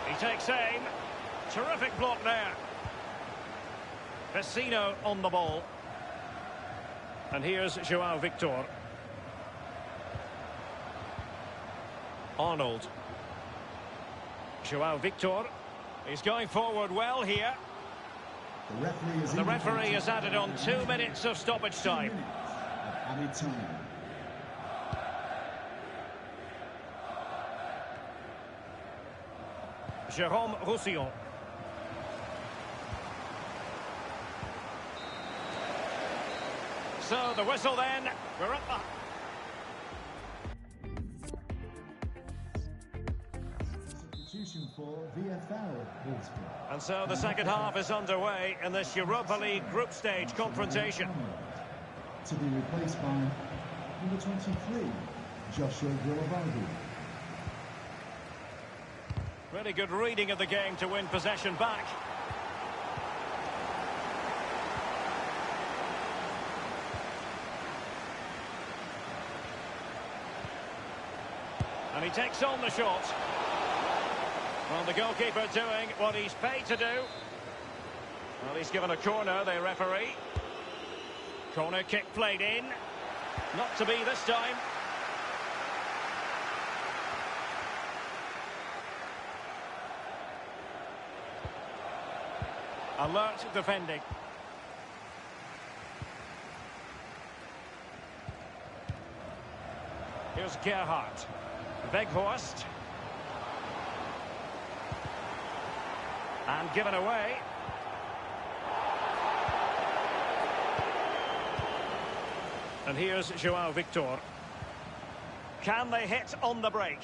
He takes aim. Terrific block there. Vecino on the ball. And here's João Victor. Arnold. João Victor. He's going forward well here. The referee has added on 2 minutes of stoppage time. Jérôme Roussillon. So the whistle then. We're up the... For VFL and so the second half is underway in this Europa League group stage confrontation. To be replaced by number 23, Joshua Gulavardi. Really good reading of the game to win possession back. And he takes on the shot. Well, the goalkeeper doing what he's paid to do. Well, he's given a corner, the referee. Corner kick played in. Not to be this time. Alert defending. Here's Gerhardt. Weghorst. And given away. And here's João Victor. Can they hit on the break?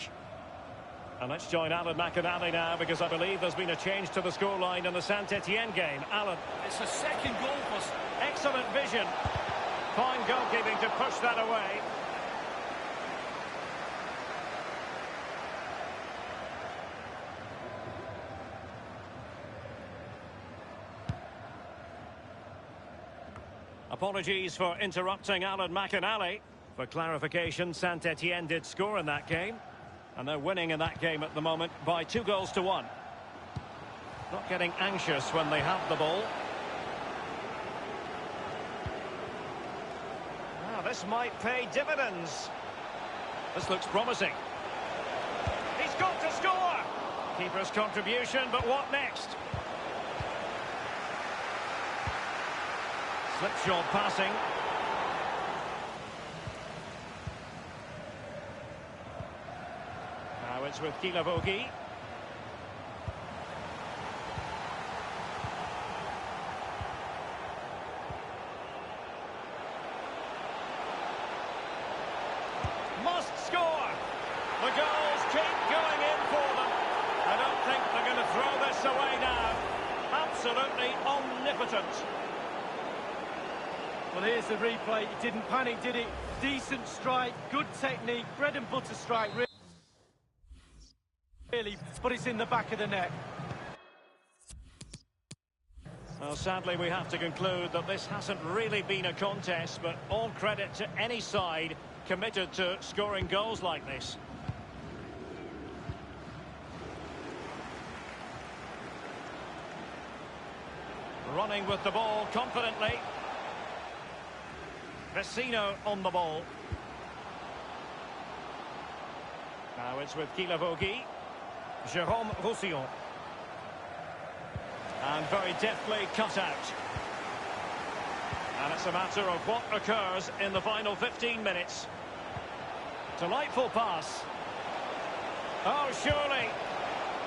And let's join Alan McInally now, because I believe there's been a change to the scoreline in the Saint-Etienne game. Alan. It's a second goal for... Excellent vision. Fine goalkeeping to push that away. Apologies for interrupting Alan McInally. For clarification, Saint-Etienne did score in that game. And they're winning in that game at the moment by 2-1. Not getting anxious when they have the ball. Now, this might pay dividends. This looks promising. He's got to score! Keeper's contribution, but what next? Slipshod passing. Now it's with Gilavogi. Must score! The goals keep going in for them. I don't think they're going to throw this away now. absolutely omnipotent. Well, here's the replay. It didn't panic, did it? Decent strike, good technique, bread and butter strike, really, but it's in the back of the net. Well, sadly, we have to conclude that this hasn't really been a contest, but all credit to any side committed to scoring goals like this. Running with the ball confidently. Vecino on the ball. Now it's with Guilavogui. Jérôme Roussillon. And very deftly cut out. And it's a matter of what occurs in the final 15 minutes. Delightful pass. Oh, surely.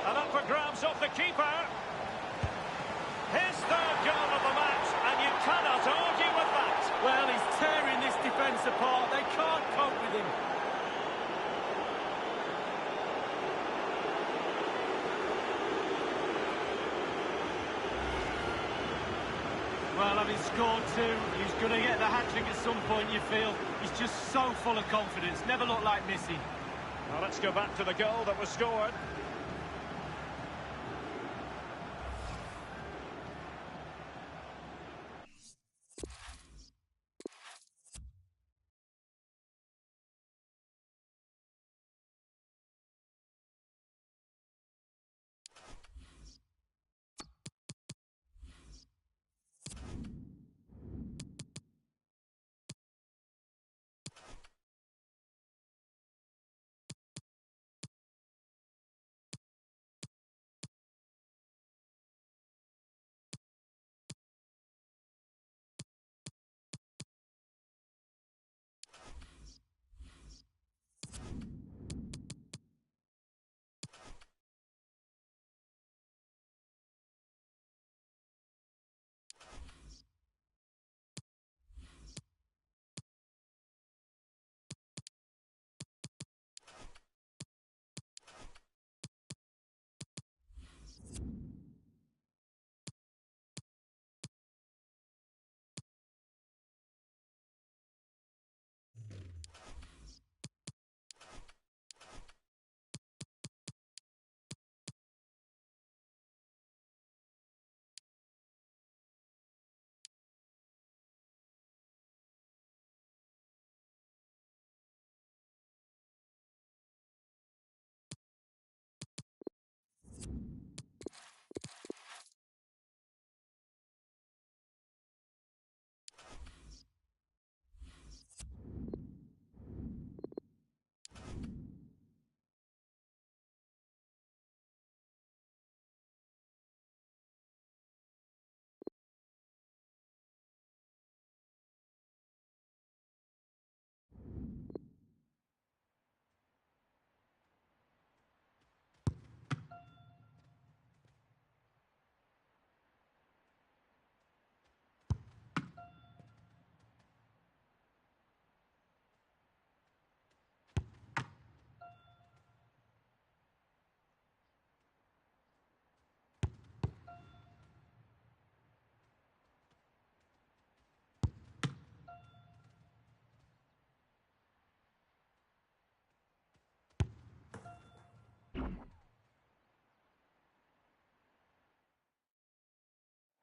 And up for grabs off the keeper. His third goal of the match, and you cannot argue with that. Well, he's tearing this defence apart. They can't cope with him. Well, having scored two, he's going to get the hat-trick at some point, you feel. He's just so full of confidence, never looked like missing. Well, let's go back to the goal that was scored.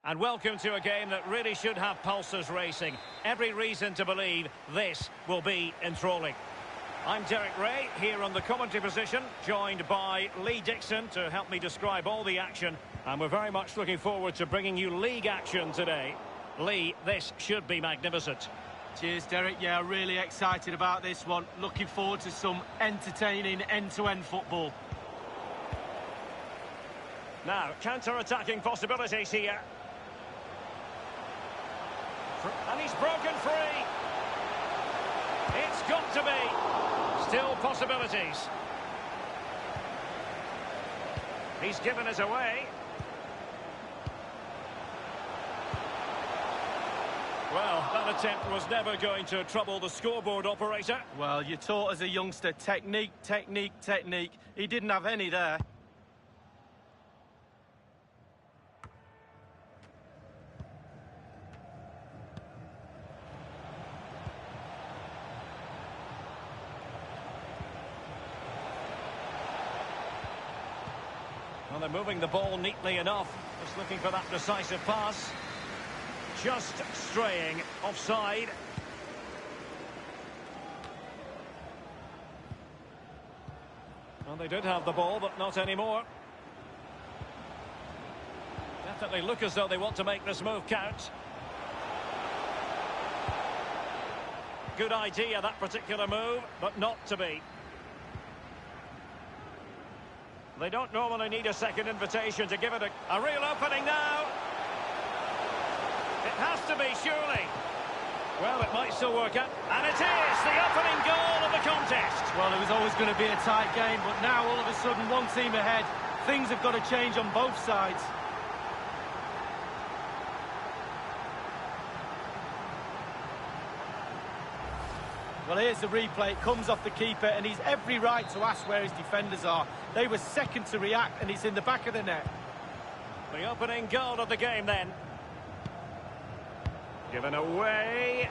And welcome to a game that really should have pulses racing. Every reason to believe this will be enthralling. I'm Derek Ray, here on the commentary position, joined by Lee Dixon to help me describe all the action. And we're very much looking forward to bringing you league action today. Lee, this should be magnificent. Cheers, Derek. Yeah, really excited about this one. Looking forward to some entertaining end-to-end football. Now, counter-attacking possibilities here. And he's broken free. It's got to be. Still possibilities. He's given us away. Well, that attempt was never going to trouble the scoreboard operator. Well, you're taught as a youngster, technique, technique, technique. He didn't have any there. they're moving the ball neatly enough. Just looking for that decisive pass. Just straying offside. Well, they did have the ball, but not anymore. Definitely look as though they want to make this move count. Good idea, that particular move, but not to be. They don't normally need a second invitation to give it a real opening now. It has to be, surely. Well, it might still work out. And it is the opening goal of the contest. Well, it was always going to be a tight game, but now all of a sudden one team ahead. Things have got to change on both sides. Well, here's the replay. It comes off the keeper, and he's every right to ask where his defenders are. They were second to react, and it's in the back of the net. The opening goal of the game, then. Given away.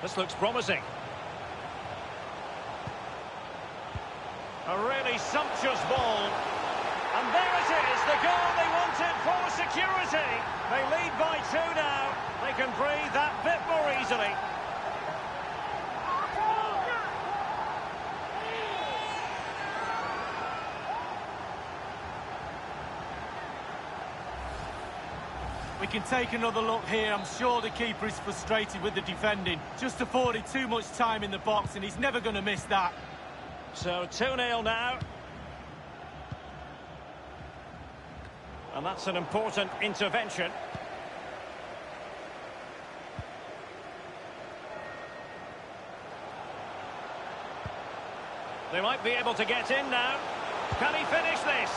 This looks promising. A really sumptuous ball. And there it is, the goal they wanted for security. They lead by 2 now. They can breathe that bit more easily. We can take another look here. I'm sure the keeper is frustrated with the defending. Just afforded too much time in the box, and he's never going to miss that. So 2-0 now. And that's an important intervention. They might be able to get in now. Can he finish this?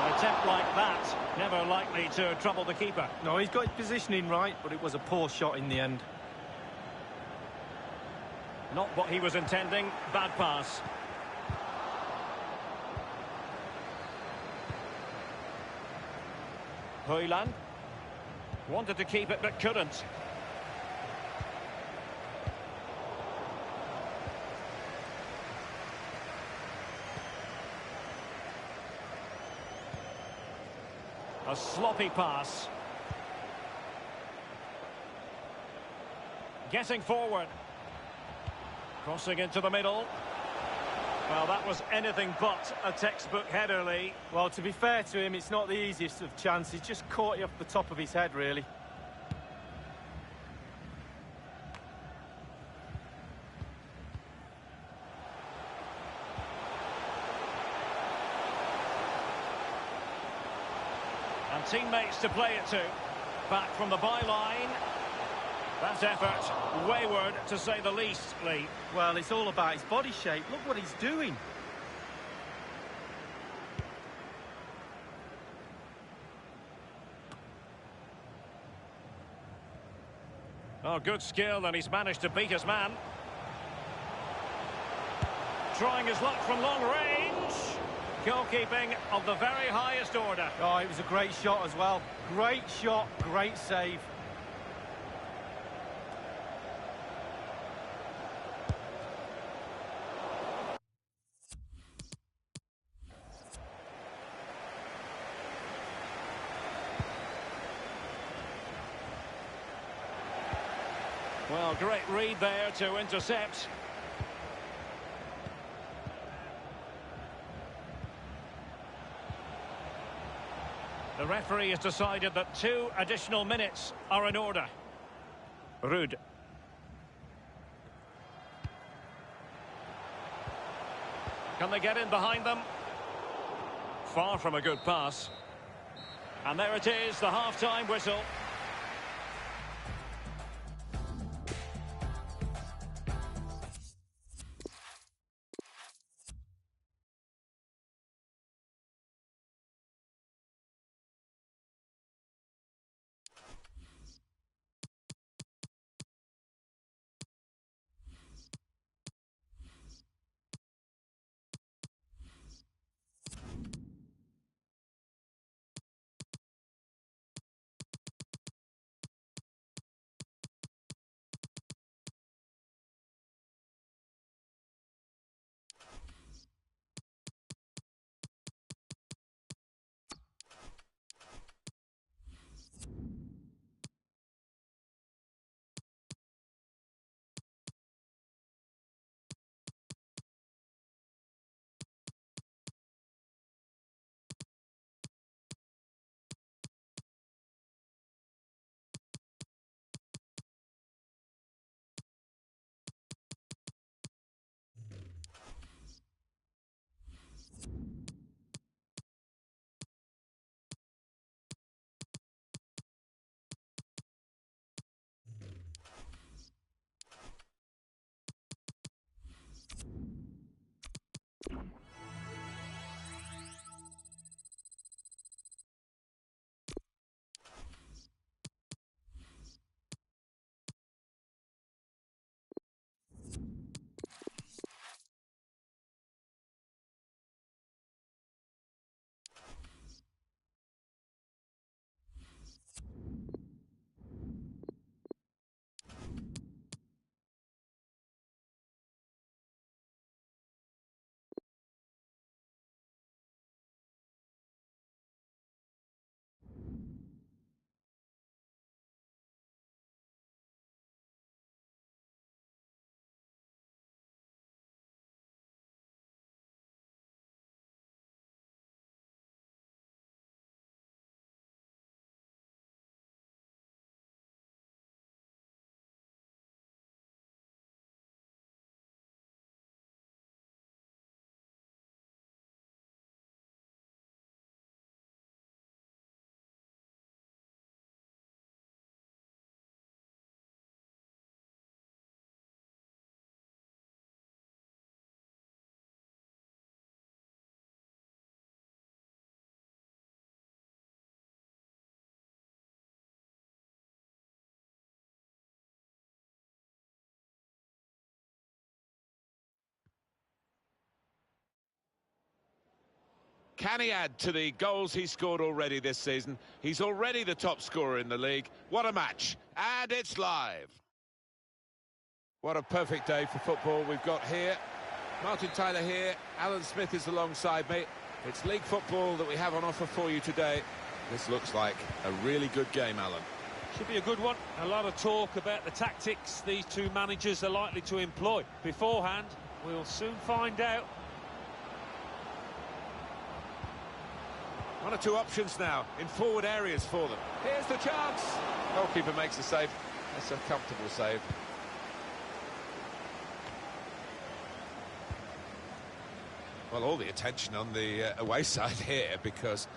An attempt like that, never likely to trouble the keeper. No, he's got his positioning right, but it was a poor shot in the end. Not what he was intending. Bad pass. Hoyland wanted to keep it but couldn't. A sloppy pass. Getting forward. Crossing into the middle. Well, that was anything but a textbook header, Lee. Well, to be fair to him, it's not the easiest of chances. Just caught you off the top of his head, really. And teammates to play it to. Back from the byline. That effort, wayward to say the least, Lee. Well, it's all about his body shape. Look what he's doing. Oh, good skill, and he's managed to beat his man. Trying his luck from long range. Goalkeeping of the very highest order. Oh, it was a great shot as well. Great shot, great save. Well, great read there to intercept. The referee has decided that 2 additional minutes are in order. Ruud. Can they get in behind them? Far from a good pass. And there it is, the half-time whistle. Can he add to the goals he's scored already this season? He's already the top scorer in the league. What a match. And it's live. What a perfect day for football we've got here. Martin Tyler here. Alan Smith is alongside me. It's league football that we have on offer for you today. This looks like a really good game, Alan. Should be a good one. A lot of talk about the tactics these two managers are likely to employ. Beforehand, we'll soon find out. One or two options now in forward areas for them. Here's the chance. Goalkeeper makes the save. That's a comfortable save. Well, all the attention on the away side here, because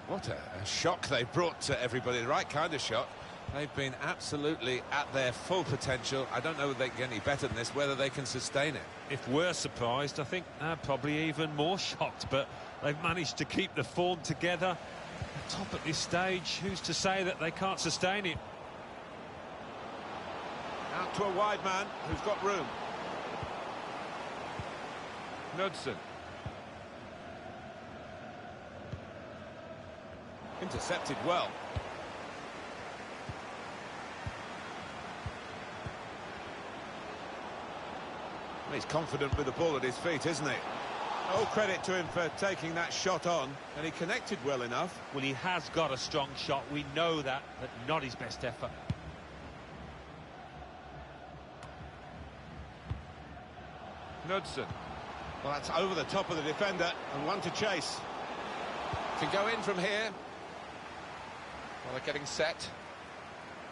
what a shock they brought to everybody. The right kind of shock. They've been absolutely at their full potential. I don't know whether they can get any better than this, whether they can sustain it. If we're surprised, I think they're probably even more shocked, but they've managed to keep the form together. The top at this stage, who's to say that they can't sustain it? Out to a wide man who's got room. Knudsen. Intercepted well. He's confident with the ball at his feet, isn't he? All credit to him for taking that shot on, and he connected well enough. Well, he has got a strong shot, we know that, but not his best effort. Knudsen. Well, that's over the top of the defender, and one to chase. To go in from here. Well, they're getting set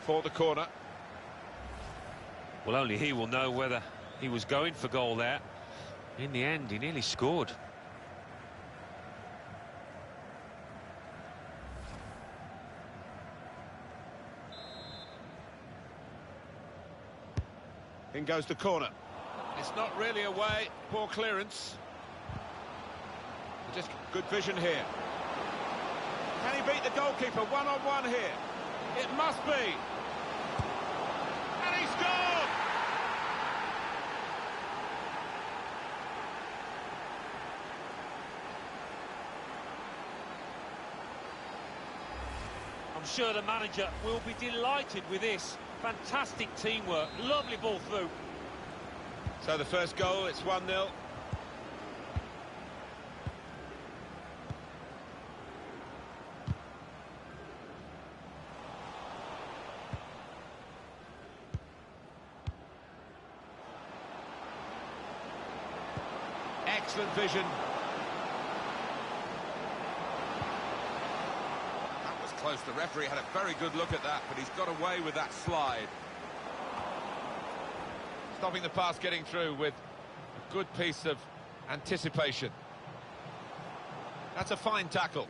for the corner. Well, only he will know whether he was going for goal there. In the end, he nearly scored. In goes the corner. It's not really away. Poor clearance. Just good vision here. Can he beat the goalkeeper one-on-one here? It must be. And he scored! I'm sure the manager will be delighted with this. Fantastic teamwork, lovely ball through. So the first goal, it's 1-0. Excellent vision. That was close. The referee had a very good look at that, but he's got away with that slide. Stopping the pass getting through with a good piece of anticipation. That's a fine tackle.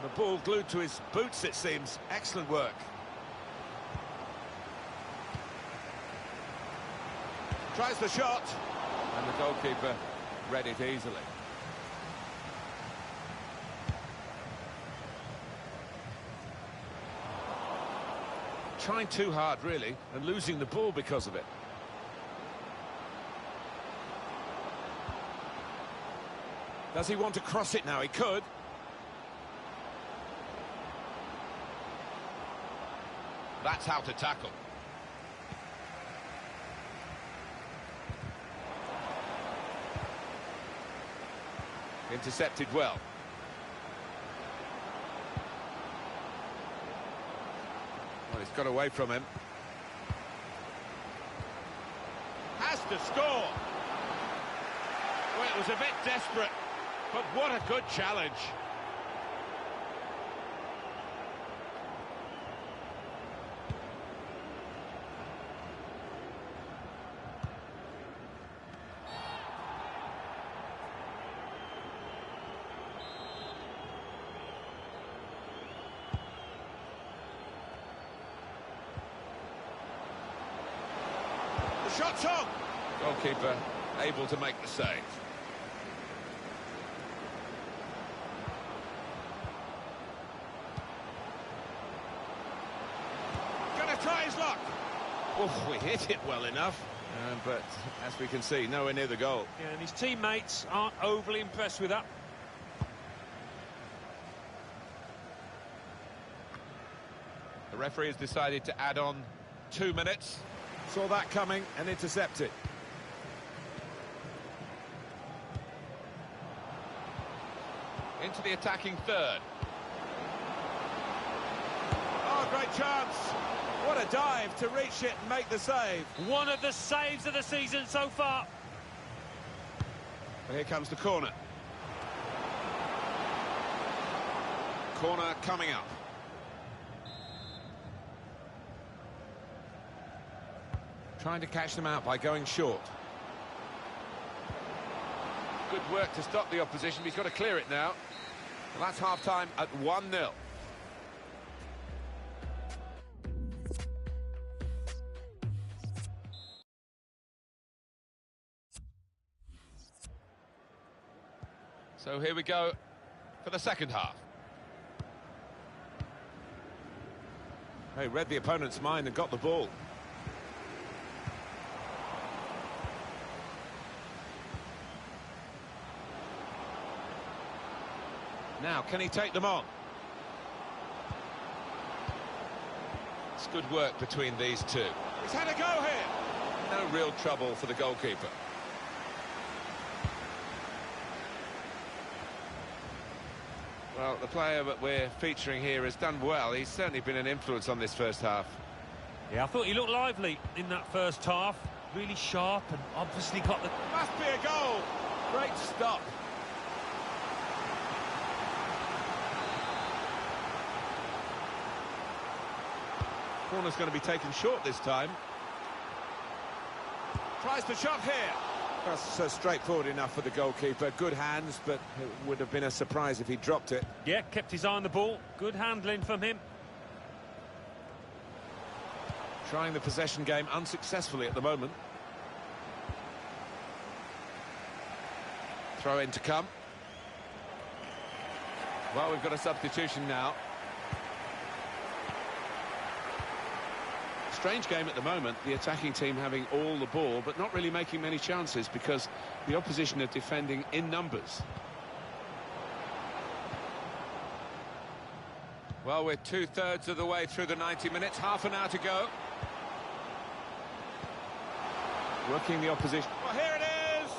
The ball glued to his boots, it seems. Excellent work. Tries the shot. And the goalkeeper read it easily. Trying too hard, really, and losing the ball because of it. Does he want to cross it now? He could. That's how to tackle. Intercepted well. Well, he's got away from him. Has to score. Well, it was a bit desperate, but what a good challenge. Shot's on! Goalkeeper able to make the save. try his luck. Oh, we hit it well enough. But as we can see, nowhere near the goal. Yeah, and his teammates aren't overly impressed with that. The referee has decided to add on 2 minutes. Saw that coming and intercepted. Into the attacking third. Oh, great chance. What a dive to reach it and make the save. One of the saves of the season so far. Well, here comes the corner. Corner coming up. Trying to catch them out by going short. Good work to stop the opposition. He's got to clear it now. Well, that's half-time at 1-0. So here we go for the second half. They read the opponent's mind and got the ball. Now, can he take them on? It's good work between these two. He's had a go here. No real trouble for the goalkeeper. Well, the player that we're featuring here has done well. He's certainly been an influence on this first half. Yeah, I thought he looked lively in that first half. Really sharp and obviously got the... Must be a goal. Great stop. Corner's going to be taken short this time. Tries the shot here. That's straightforward enough for the goalkeeper. Good hands, but it would have been a surprise if he dropped it. Yeah, kept his eye on the ball. Good handling from him. Trying the possession game unsuccessfully at the moment. Throw in to come. Well, we've got a substitution now. Strange game at the moment, the attacking team having all the ball, but not really making many chances because the opposition are defending in numbers. Well, we're 2/3 of the way through the 90 minutes, half an hour to go. Working the opposition. Well, here it is!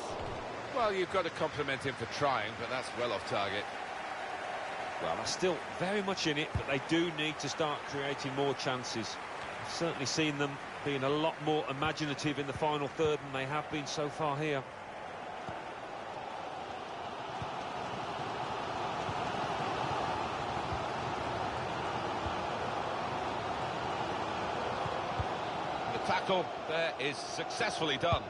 Well, you've got to compliment him for trying, but that's well off target. Well, they're still very much in it, but they do need to start creating more chances. I've certainly seen them being a lot more imaginative in the final third than they have been so far here. The tackle there is successfully done.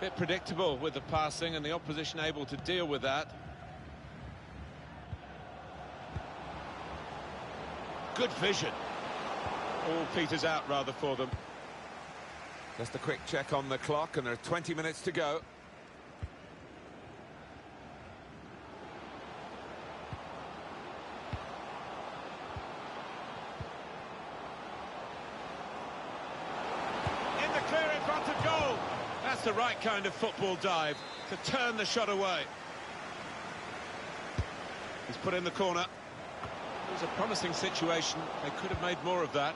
Bit predictable with the passing and the opposition able to deal with that. Good vision. All peters out rather for them. Just a quick check on the clock and there are 20 minutes to go. In the clear in front of goal. That's the right kind of football dive to turn the shot away. He's put in the corner. It was a promising situation. They could have made more of that.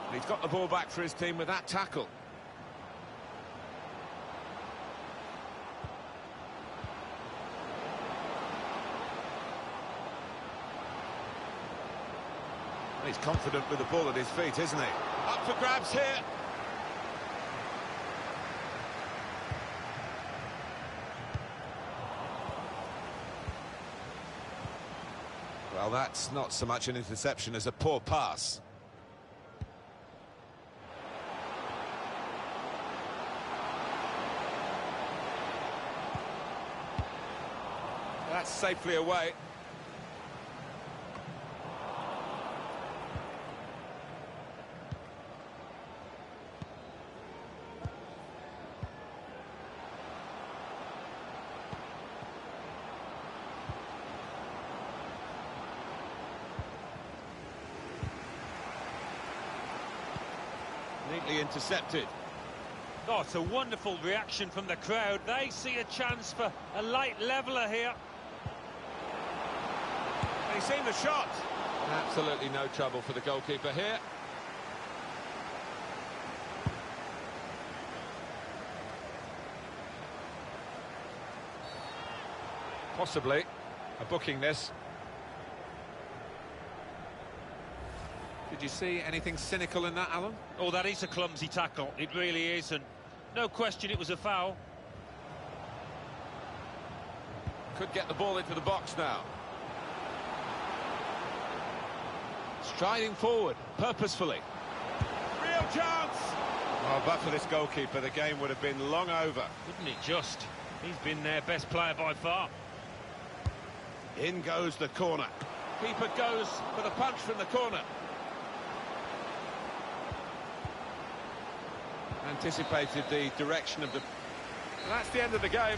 And he's got the ball back for his team with that tackle. He's confident with the ball at his feet, isn't he? Up for grabs here. Well, that's not so much an interception as a poor pass. That's safely away. Neatly intercepted. Oh, it's a wonderful reaction from the crowd. They see a chance for a late leveller here. He's seen the shot. Absolutely no trouble for the goalkeeper here. Possibly a booking this. Did you see anything cynical in that, Alan? Oh, that is a clumsy tackle. It really is, and no question it was a foul. Could get the ball into the box now. Striding forward, purposefully. Real chance! Well, but for this goalkeeper, the game would have been long over. Wouldn't it just? He's been their best player by far. In goes the corner. Keeper goes for the punch from the corner. Anticipated the direction of the... And that's the end of the game.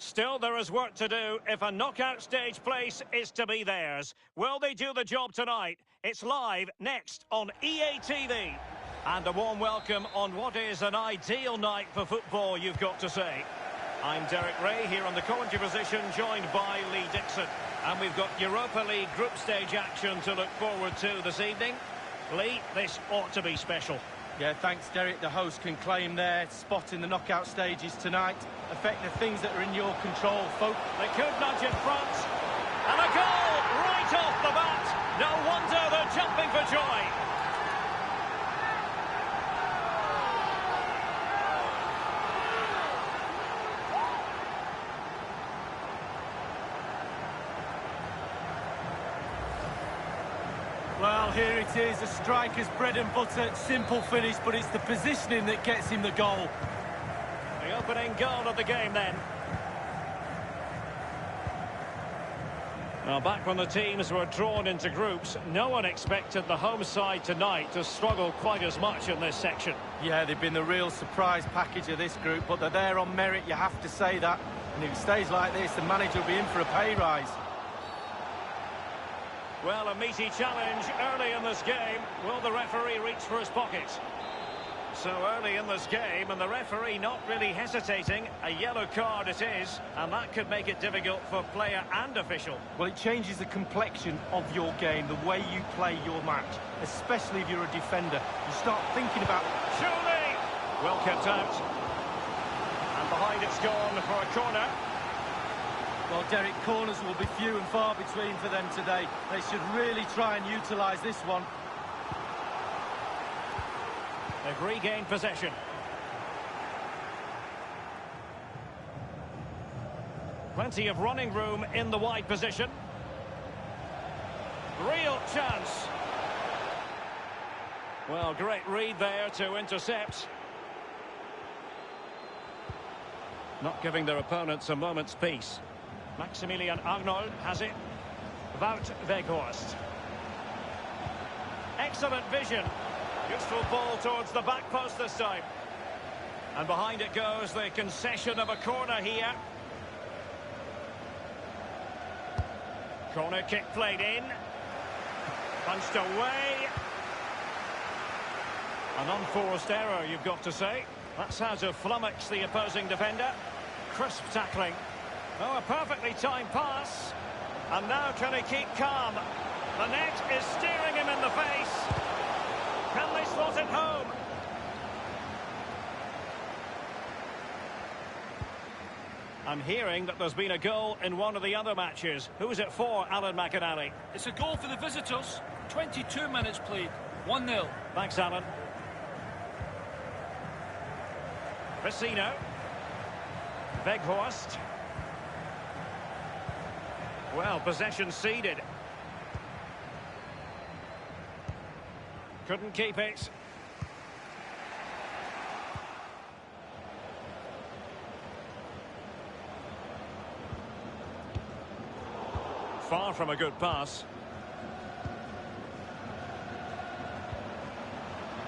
Still, there is work to do if a knockout stage place is to be theirs. Will they do the job tonight? It's live next on EA TV. And a warm welcome on what is an ideal night for football, you've got to say. I'm Derek Ray here on the commentary position, joined by Lee Dixon. And we've got Europa League group stage action to look forward to this evening. Lee, this ought to be special. Yeah, thanks, Derek. The host can claim their spot in the knockout stages tonight. Affect the things that are in your control, folks. They could nudge in front. And a goal right off the bat. No wonder they're jumping for joy. Well, here it is, a striker's bread and butter, simple finish, but it's the positioning that gets him the goal. The opening goal of the game then. Now back when the teams were drawn into groups, no one expected the home side tonight to struggle quite as much in this section. Yeah, they've been the real surprise package of this group, but they're there on merit, you have to say that. And if it stays like this, the manager will be in for a pay rise. Well, a meaty challenge early in this game. Will the referee reach for his pocket? So early in this game, and the referee not really hesitating. A yellow card it is, and that could make it difficult for player and official. Well, it changes the complexion of your game, the way you play your match, especially if you're a defender. You start thinking about... Surely! Well kept out. And behind it's gone for a corner. Well, Derek, corners will be few and far between for them today. They should really try and utilise this one. They've regained possession. Plenty of running room in the wide position. Real chance. Well, great read there to intercept. Not giving their opponents a moment's peace. Maximilian Arnold has it. Wout Weghorst. Excellent vision. Useful ball towards the back post this time. And behind it goes the concession of a corner here. Corner kick played in. Punched away. An unforced error, you've got to say. That's how to flummox the opposing defender. Crisp tackling. Oh, a perfectly timed pass. And now can he keep calm? The net is staring him in the face. Can they slot it home? I'm hearing that there's been a goal in one of the other matches. Who's it for, Alan McInally? It's a goal for the visitors. 22 minutes played. 1-0. Thanks, Alan. Vecino. Weghorst. Well, possession ceded. Couldn't keep it. Far from a good pass.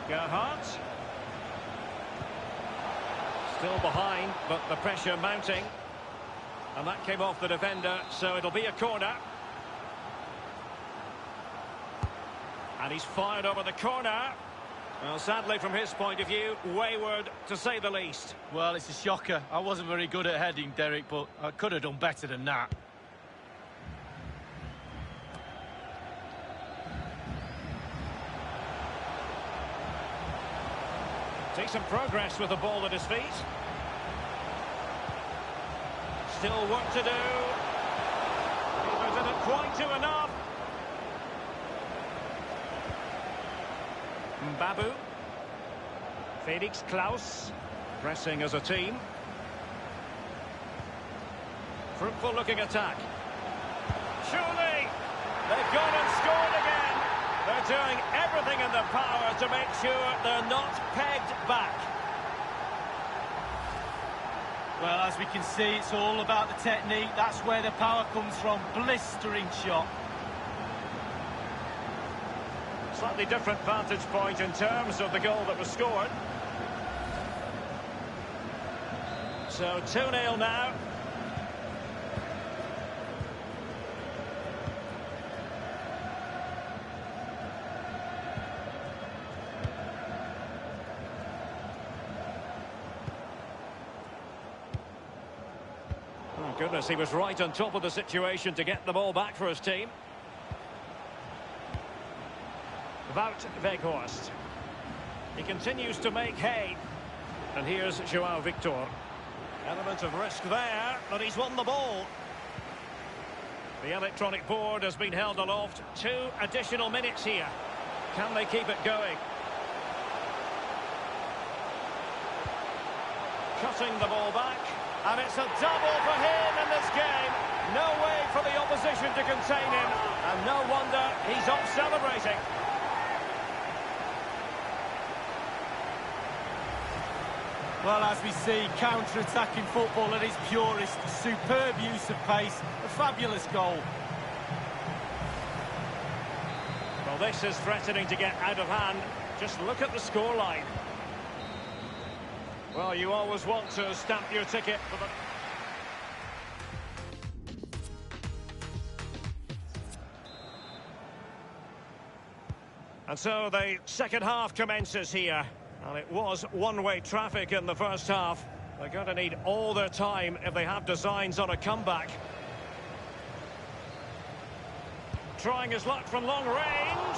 Gerhardt. Still behind, but the pressure mounting. And that came off the defender, so it'll be a corner. And he's fired over the corner. Well, sadly, from his point of view, wayward, to say the least. Well, it's a shocker. I wasn't very good at heading, Derek, but I could have done better than that. Decent progress with the ball at his feet. Still work to do. He didn't quite do enough. Mbabu. Felix Klaus. Pressing as a team. Fruitful looking attack. Surely they've gone and scored again. They're doing everything in their power to make sure they're not pegged back. Well, as we can see, it's all about the technique. That's where the power comes from. Blistering shot. Slightly different vantage point in terms of the goal that was scored. So 2-0 now. Goodness, he was right on top of the situation to get the ball back for his team. Wout Weghorst. He continues to make hay. And here's João Victor. Element of risk there, but he's won the ball. The electronic board has been held aloft. 2 additional minutes here. Can they keep it going? Cutting the ball back. And it's a double for him in this game. No way for the opposition to contain him. And no wonder he's off celebrating. Well, as we see, counter-attacking football at its purest. Superb use of pace. A fabulous goal. Well, this is threatening to get out of hand. Just look at the scoreline. Well, you always want to stamp your ticket for the... And so the second half commences here. And it was one-way traffic in the first half. They're going to need all their time if they have designs on a comeback. Trying his luck from long range.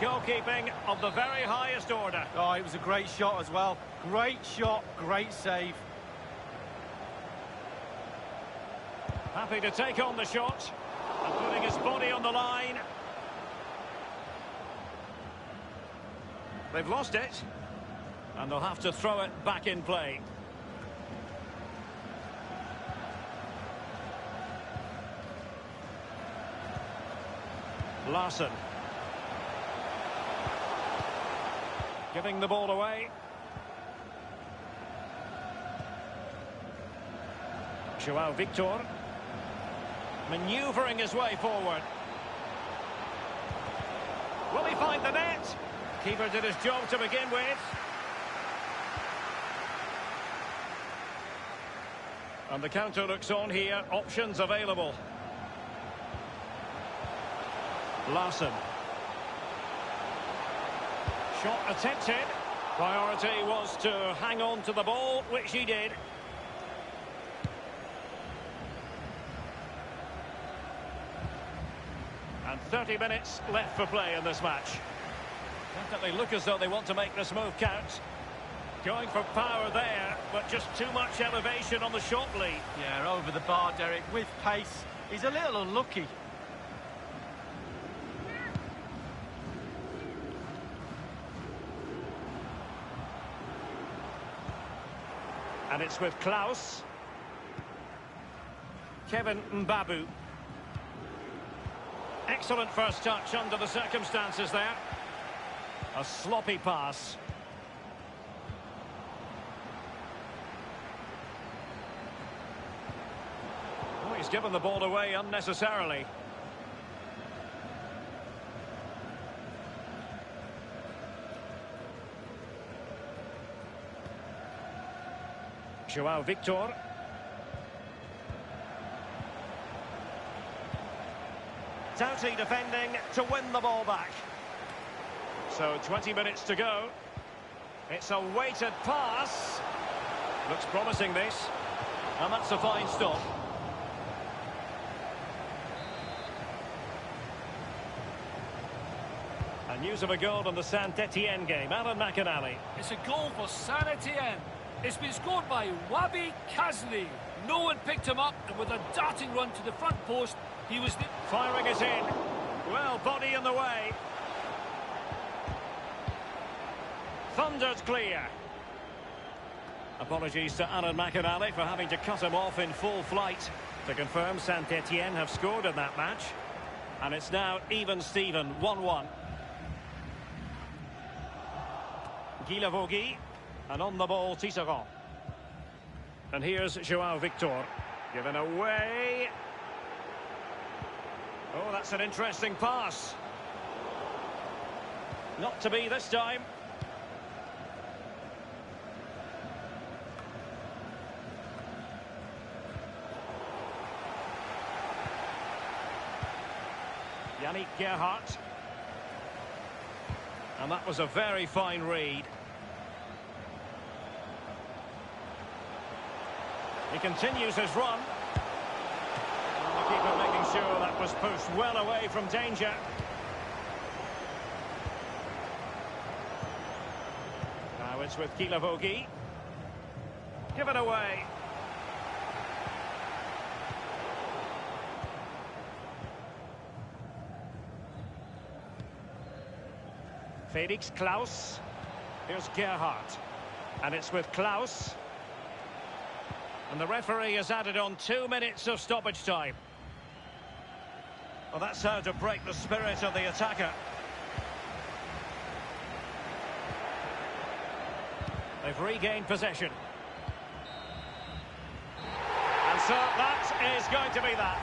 Goalkeeping of the very highest order. Oh, it was a great shot as well. Great shot, great save. Happy to take on the shot. And putting his body on the line. They've lost it. And they'll have to throw it back in play. Larson. Giving the ball away. João Victor. Manoeuvring his way forward. Will he find the net? Keeper did his job to begin with. And the counter looks on here. Options available. Larson. Shot attempted. Priority was to hang on to the ball, which he did. And 30 minutes left for play in this match. Definitely look as though they want to make this move count. Going for power there, but just too much elevation on the short lead. Yeah, over the bar, Derek, with pace. He's a little unlucky. And it's with Klaus. Kevin Mbabu. Excellent first touch under the circumstances there. A sloppy pass. Oh, he's given the ball away unnecessarily. João Victor. Doughty defending to win the ball back. So 20 minutes to go. It's a weighted pass. Looks promising, this. And that's a fine stop. And news of a goal in the Saint-Etienne game. Alan McInally. It's a goal for Saint-Etienne. It's been scored by Wabi Kazli. No one picked him up, and with a darting run to the front post, he was firing it in. Well, body in the way. Thundered clear. Apologies to Alan McInally for having to cut him off in full flight. To confirm, Saint-Etienne have scored in that match. And it's now even Steven, 1-1. Guilavogui. And on the ball, Tisserand. And here's João Victor. Given away. Oh, that's an interesting pass. Not to be this time. Yannick Gerhardt. And that was a very fine read. He continues his run. sure that was pushed well away from danger. Now it's with Kilavogi. Give it away. Felix Klaus. Here's Gerhardt. And it's with Klaus. And the referee has added on 2 minutes of stoppage time. Well, that's how to break the spirit of the attacker. They've regained possession. And so that is going to be that.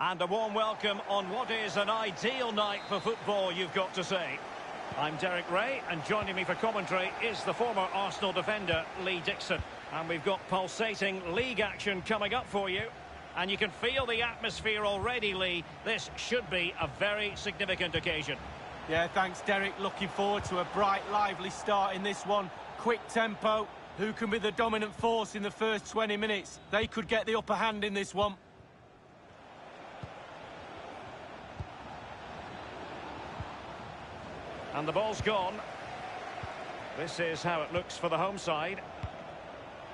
And a warm welcome on what is an ideal night for football, you've got to say. I'm Derek Ray, and joining me for commentary is the former Arsenal defender, Lee Dixon. And we've got pulsating league action coming up for you. And you can feel the atmosphere already, Lee. This should be a very significant occasion. Yeah, thanks, Derek. Looking forward to a bright, lively start in this one. Quick tempo. Who can be the dominant force in the first 20 minutes? They could get the upper hand in this one. And the ball's gone. This is how it looks for the home side.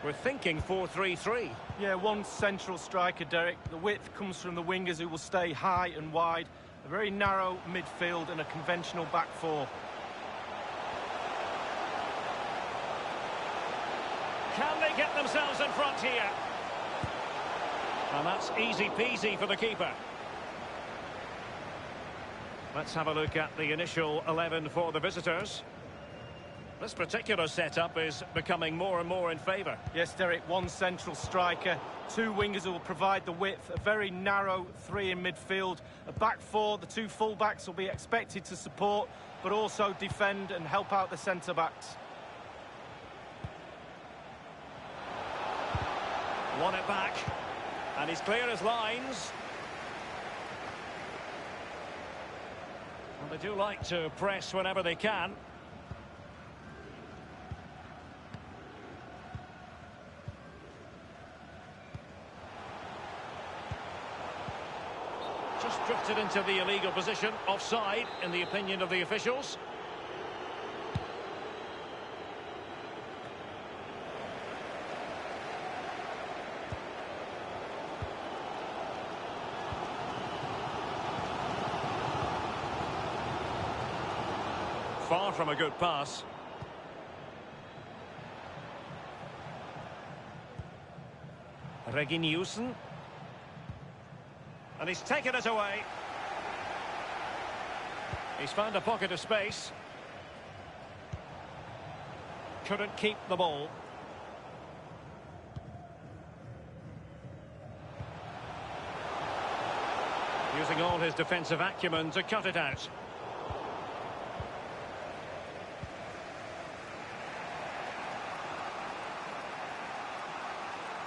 We're thinking 4-3-3. Yeah, one central striker, Derek. The width comes from the wingers who will stay high and wide. A very narrow midfield and a conventional back four. Can they get themselves in front here? And that's easy peasy for the keeper. Let's have a look at the initial 11 for the visitors. This particular setup is becoming more and more in favour. Yes, Derek, one central striker, two wingers who will provide the width, a very narrow three in midfield, a back four. The two full-backs will be expected to support, but also defend and help out the centre-backs. Won it back, and he's clear as lines. Well, they do like to press whenever they can. Just drifted into the illegal position, offside, in the opinion of the officials. Far from a good pass. Reginiussen. And he's taken it away. He's found a pocket of space. Couldn't keep the ball. Using all his defensive acumen to cut it out.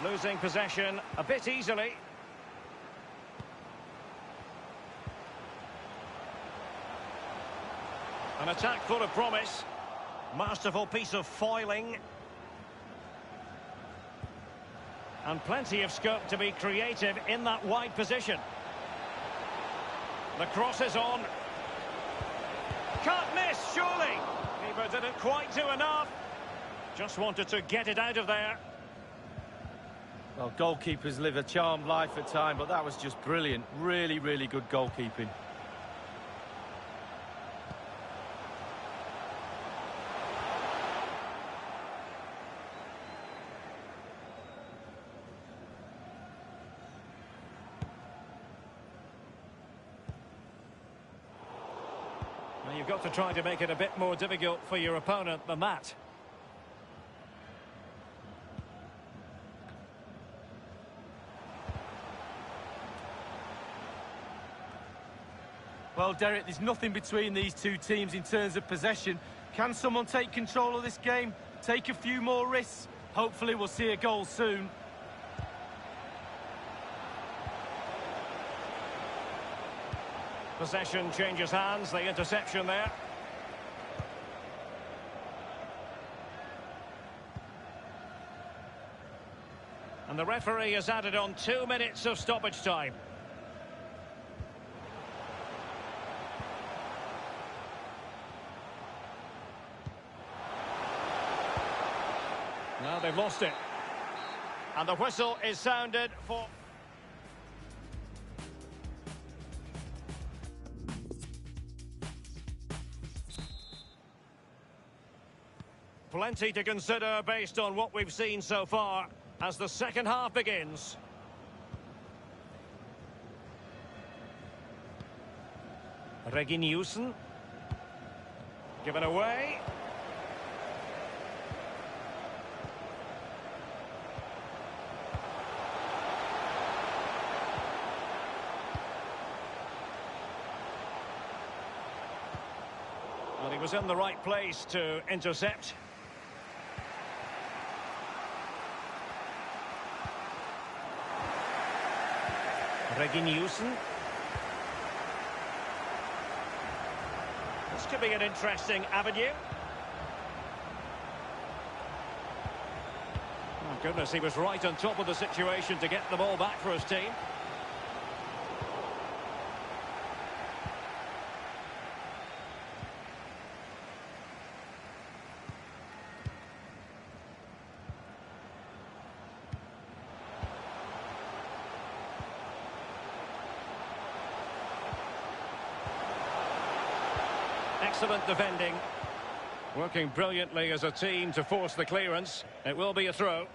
Losing possession a bit easily. An attack full of promise. Masterful piece of foiling. And plenty of scope to be creative in that wide position. The cross is on. Can't miss, surely. Keeper didn't quite do enough. Just wanted to get it out of there. Well, goalkeepers live a charmed life at times, but that was just brilliant. Really, really good goalkeeping. Well, you've got to try to make it a bit more difficult for your opponent than that. Well, Derek, there's nothing between these two teams in terms of possession. Can someone take control of this game? Take a few more risks? Hopefully we'll see a goal soon. Possession changes hands, the interception there. And the referee has added on 2 minutes of stoppage time. Now they've lost it. And the whistle is sounded for... Plenty to consider based on what we've seen so far as the second half begins. Reguilón. Given away. Well, he was in the right place to intercept. Reguilón. This could be an interesting avenue. Oh, goodness, he was right on top of the situation to get the ball back for his team. Excellent defending. Working brilliantly as a team to force the clearance. It will be a throw.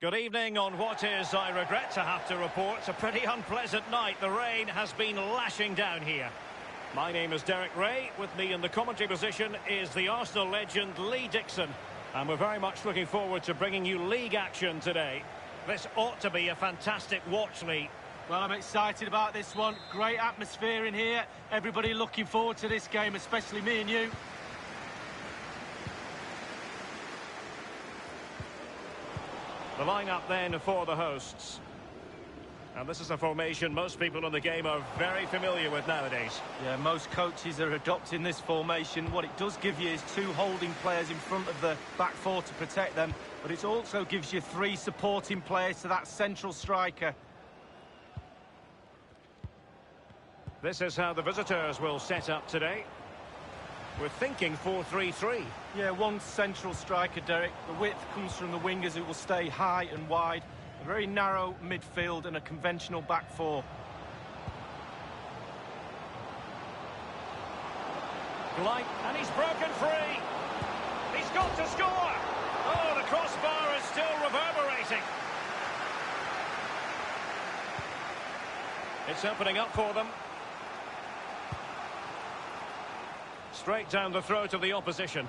Good evening on what is, I regret to have to report, a pretty unpleasant night. The rain has been lashing down here. My name is Derek Ray. With me in the commentary position is the Arsenal legend Lee Dixon. And we're very much looking forward to bringing you league action today. This ought to be a fantastic watch, Lee. Well, I'm excited about this one. Great atmosphere in here. Everybody looking forward to this game, especially me and you. The lineup then for the hosts. And this is a formation most people in the game are very familiar with nowadays. Yeah, most coaches are adopting this formation. What it does give you is 2 holding players in front of the back 4 to protect them, but it also gives you 3 supporting players to that central striker. This is how the visitors will set up today. We're thinking 4-3-3. Yeah, 1 central striker, Derek. The width comes from the wingers who will stay high and wide. A very narrow midfield and a conventional back 4. Glide, and he's broken free. He's got to score. Oh, the crossbar is still reverberating. It's opening up for them. Straight down the throat of the opposition.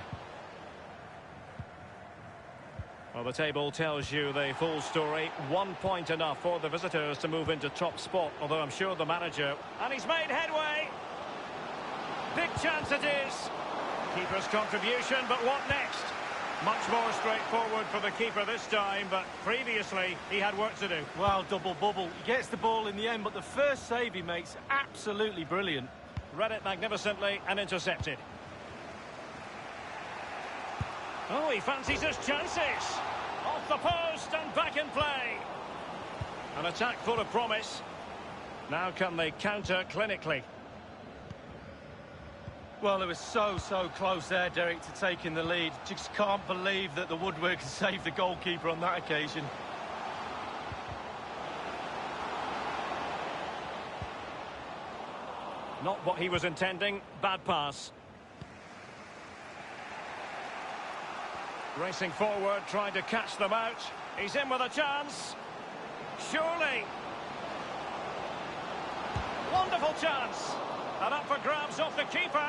Well, the table tells you the full story. 1 point enough for the visitors to move into top spot, although I'm sure the manager... And he's made headway! Big chance it is! Keeper's contribution, but what next? Much more straightforward for the keeper this time, but previously he had work to do. Well, double bubble. He gets the ball in the end, but the first save he makes, absolutely brilliant. Read it magnificently and intercepted. Oh, he fancies his chances. Off the post and back in play. An attack full of promise. Now can they counter clinically? Well, it was so close there, Derek, to taking the lead. Just can't believe that the woodwork has saved the goalkeeper on that occasion. Not what he was intending. Bad pass. Racing forward, trying to catch them out. He's in with a chance. Surely. Wonderful chance. And up for grabs off the keeper.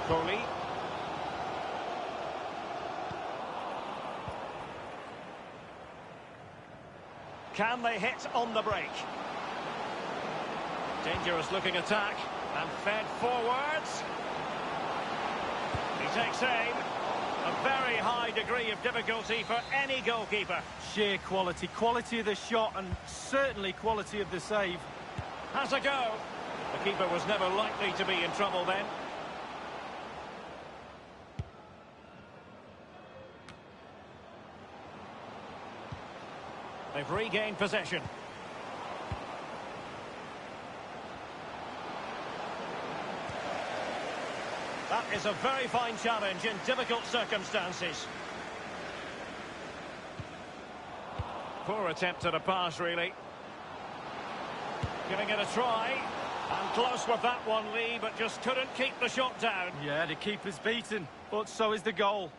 Foley. Can they hit on the break? Dangerous looking attack and fed forwards. He takes aim. A very high degree of difficulty for any goalkeeper. Sheer quality. Quality of the shot and certainly quality of the save. Has a go. The keeper was never likely to be in trouble then. They've regained possession. That is a very fine challenge in difficult circumstances. Poor attempt at a pass, really. Giving it a try. And close with that one, Lee, but just couldn't keep the shot down. Yeah, the keeper's beaten, but so is the goal.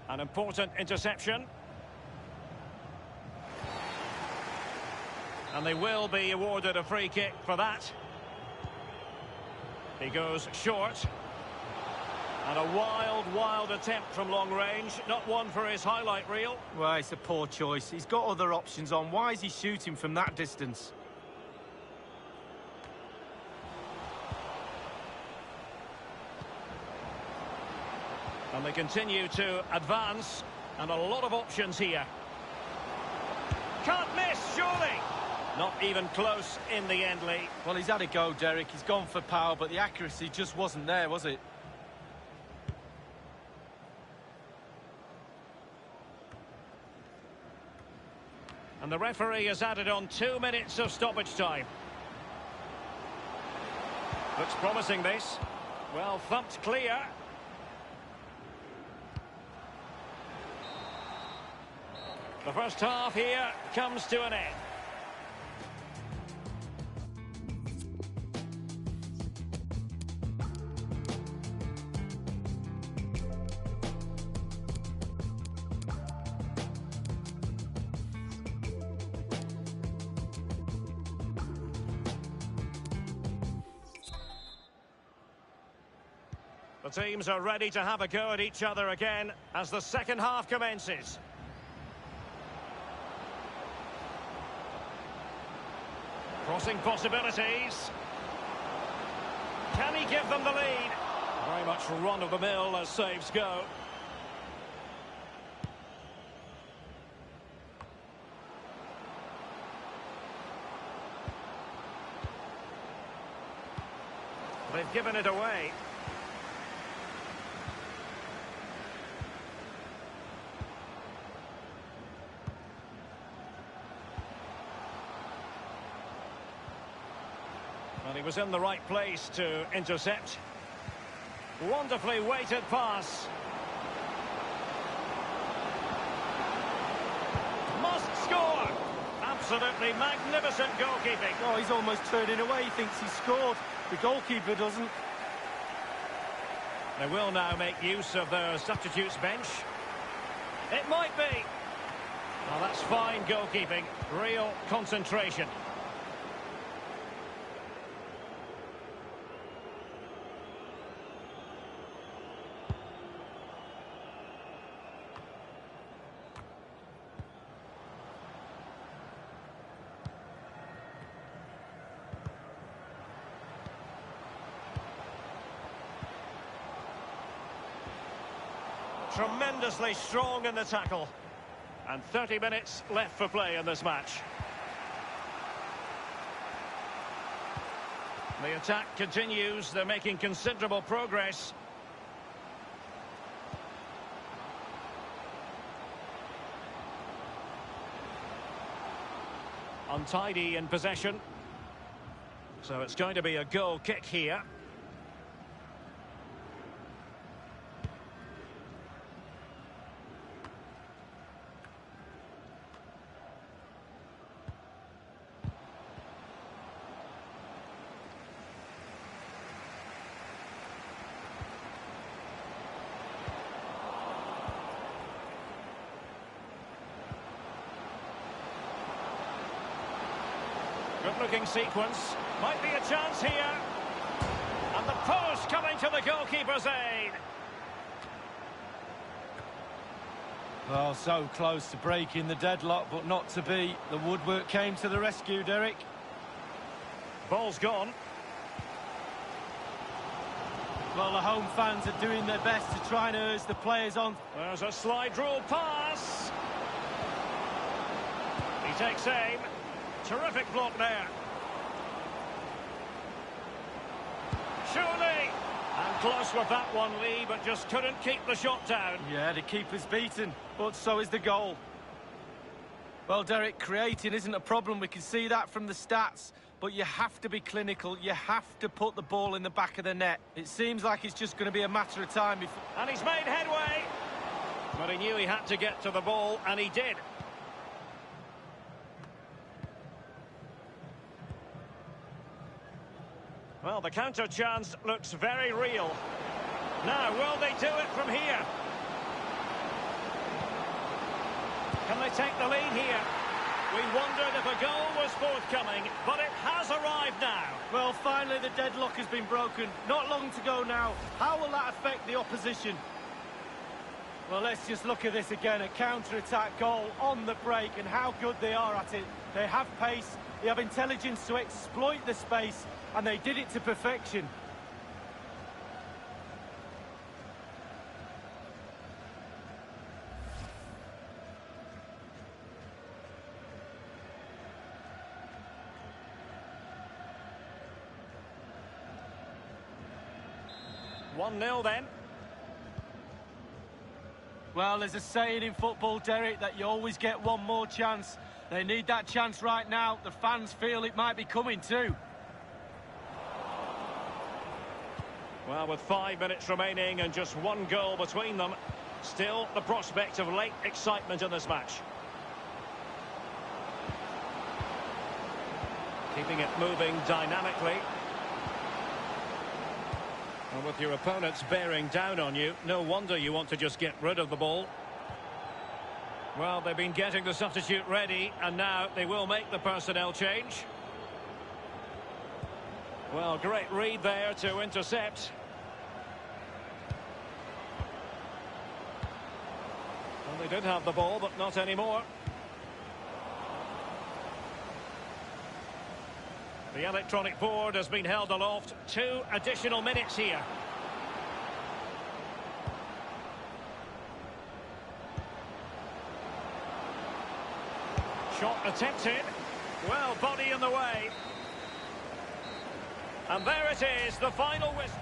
An important interception. And they will be awarded a free kick for that. He goes short. And a wild attempt from long range. Not one for his highlight reel. Well, it's a poor choice. He's got other options on. Why is he shooting from that distance? And they continue to advance. And a lot of options here. Can't miss, surely. Not even close in the end, Lee. Well, he's had a go, Derek. He's gone for power, but the accuracy just wasn't there, was it? And the referee has added on 2 minutes of stoppage time. Looks promising, this. Well, thumped clear. The first half here comes to an end. The teams are ready to have a go at each other again as the second half commences. Crossing possibilities. Can he give them the lead? Very much run-of-the-mill as saves go. They've given it away. And he was in the right place to intercept. Wonderfully weighted pass. Must score! Absolutely magnificent goalkeeping. Oh, he's almost turning away. He thinks he scored. The goalkeeper doesn't. They will now make use of their substitutes bench. It might be. Well, that's fine goalkeeping. Real concentration. Tremendously strong in the tackle. And 30 minutes left for play in this match. The attack continues. They're making considerable progress. Untidy in possession. So it's going to be a goal kick here. Good-looking sequence. Might be a chance here. And the post coming to the goalkeeper's aid. Oh, so close to breaking the deadlock, but not to be. The woodwork came to the rescue, Derek. Ball's gone. Well, the home fans are doing their best to try and urge the players on. There's a slide rule pass. He takes aim. Terrific block there. Surely. And close with that one, Lee, but just couldn't keep the shot down. Yeah, the keeper's beaten, but so is the goal. Well, Derek, creating isn't a problem. We can see that from the stats. But you have to be clinical. You have to put the ball in the back of the net. It seems like it's just going to be a matter of time before... And he's made headway. But he knew he had to get to the ball, and he did. Well, the counter chance looks very real. Now, will they do it from here? Can they take the lead here? We wondered if a goal was forthcoming, but it has arrived now. Well, finally the deadlock has been broken. Not long to go now. How will that affect the opposition? Well, let's just look at this again. A counter-attack goal on the break, and how good they are at it. They have pace, they have intelligence to exploit the space, and they did it to perfection. One 1-0 then. Well, there's a saying in football, Derek, that you always get one more chance. They need that chance right now. The fans feel it might be coming too. Well, with 5 minutes remaining and just one goal between them, still the prospect of late excitement in this match. Keeping it moving dynamically. And with your opponents bearing down on you, no wonder you want to just get rid of the ball. Well, they've been getting the substitute ready, and now they will make the personnel change. Well, great read there to intercept. Well, they did have the ball, but not anymore. The electronic board has been held aloft. 2 additional minutes here. Shot attempted. Well, body in the way. And there it is, the final whistle.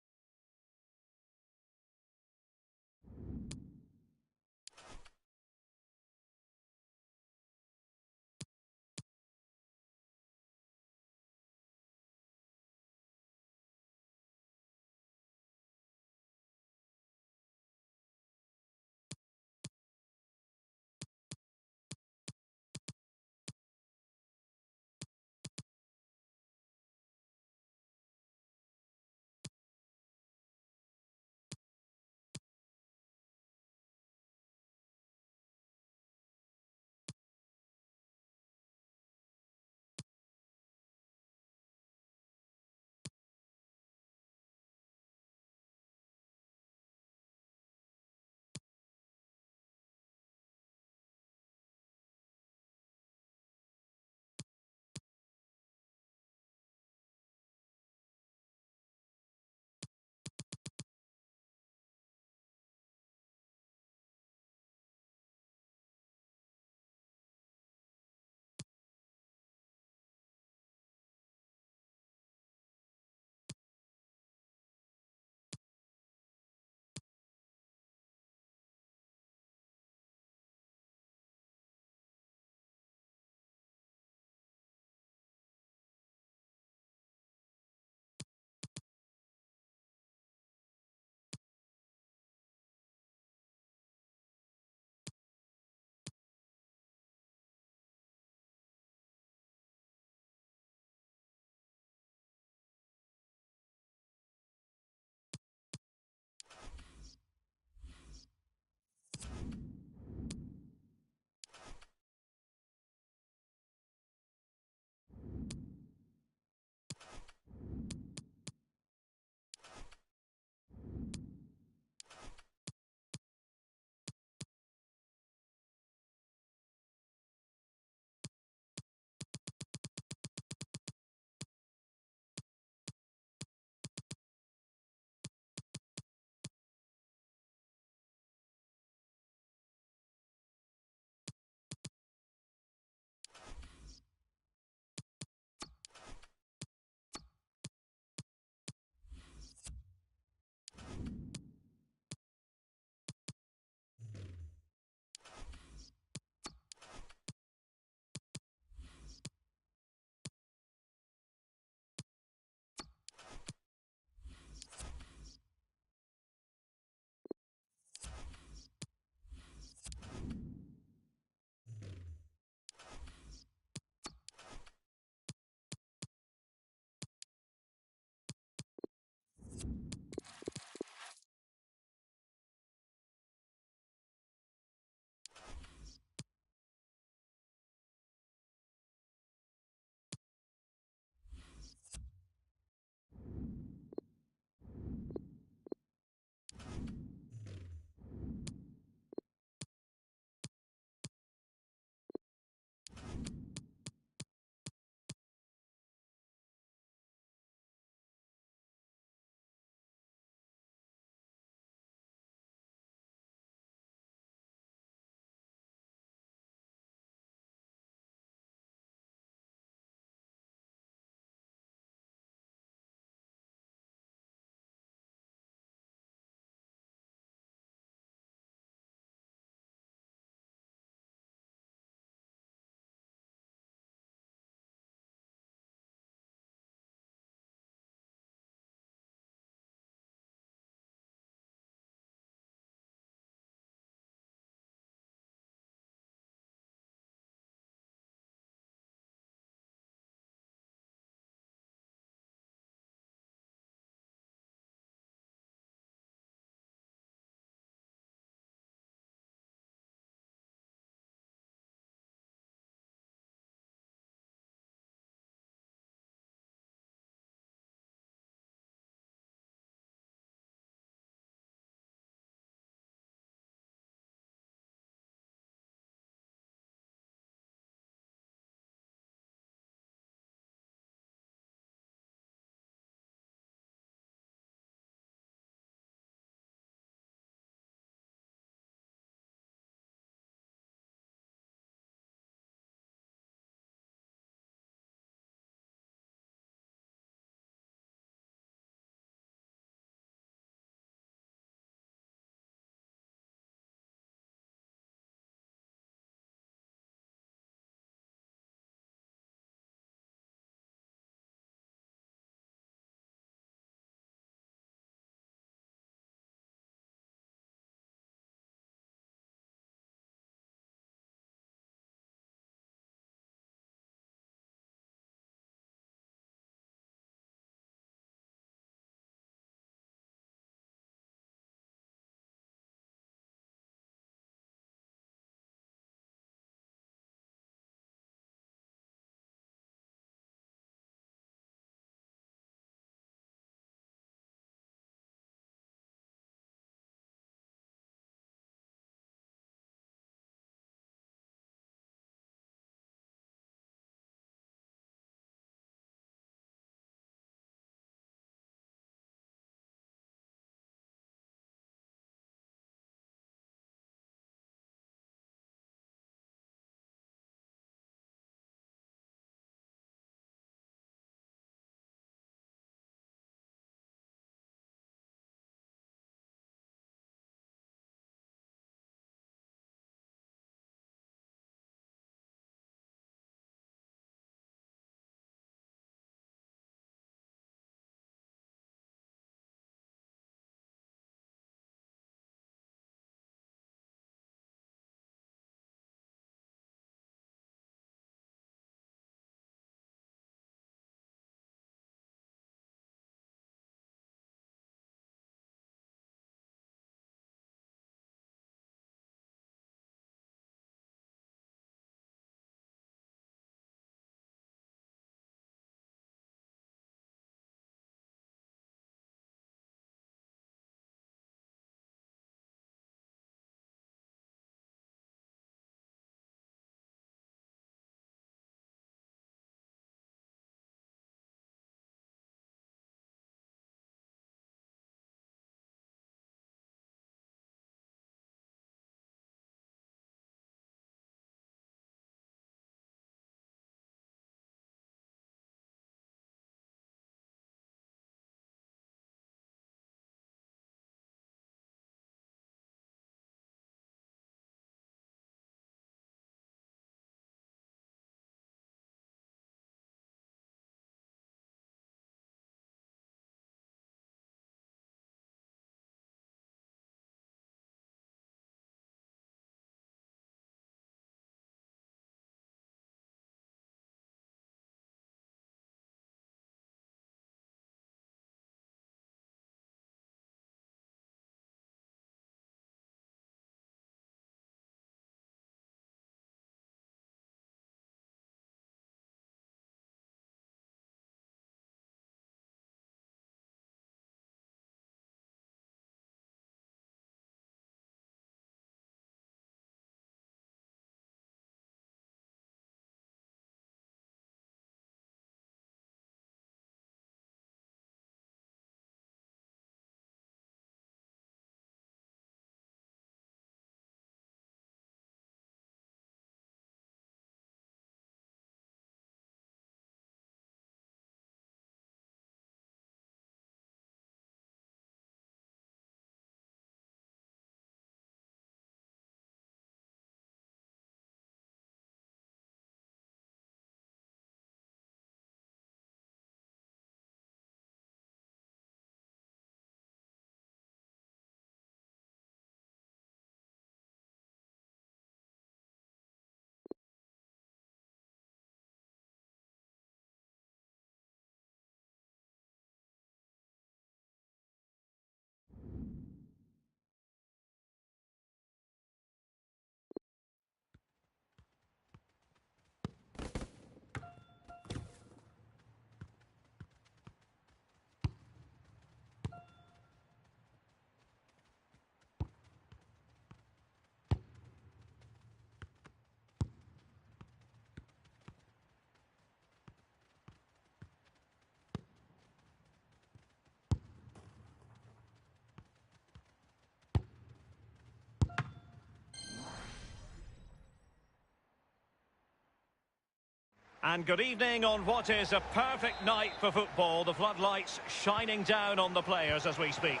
And good evening on what is a perfect night for football. The floodlights shining down on the players as we speak.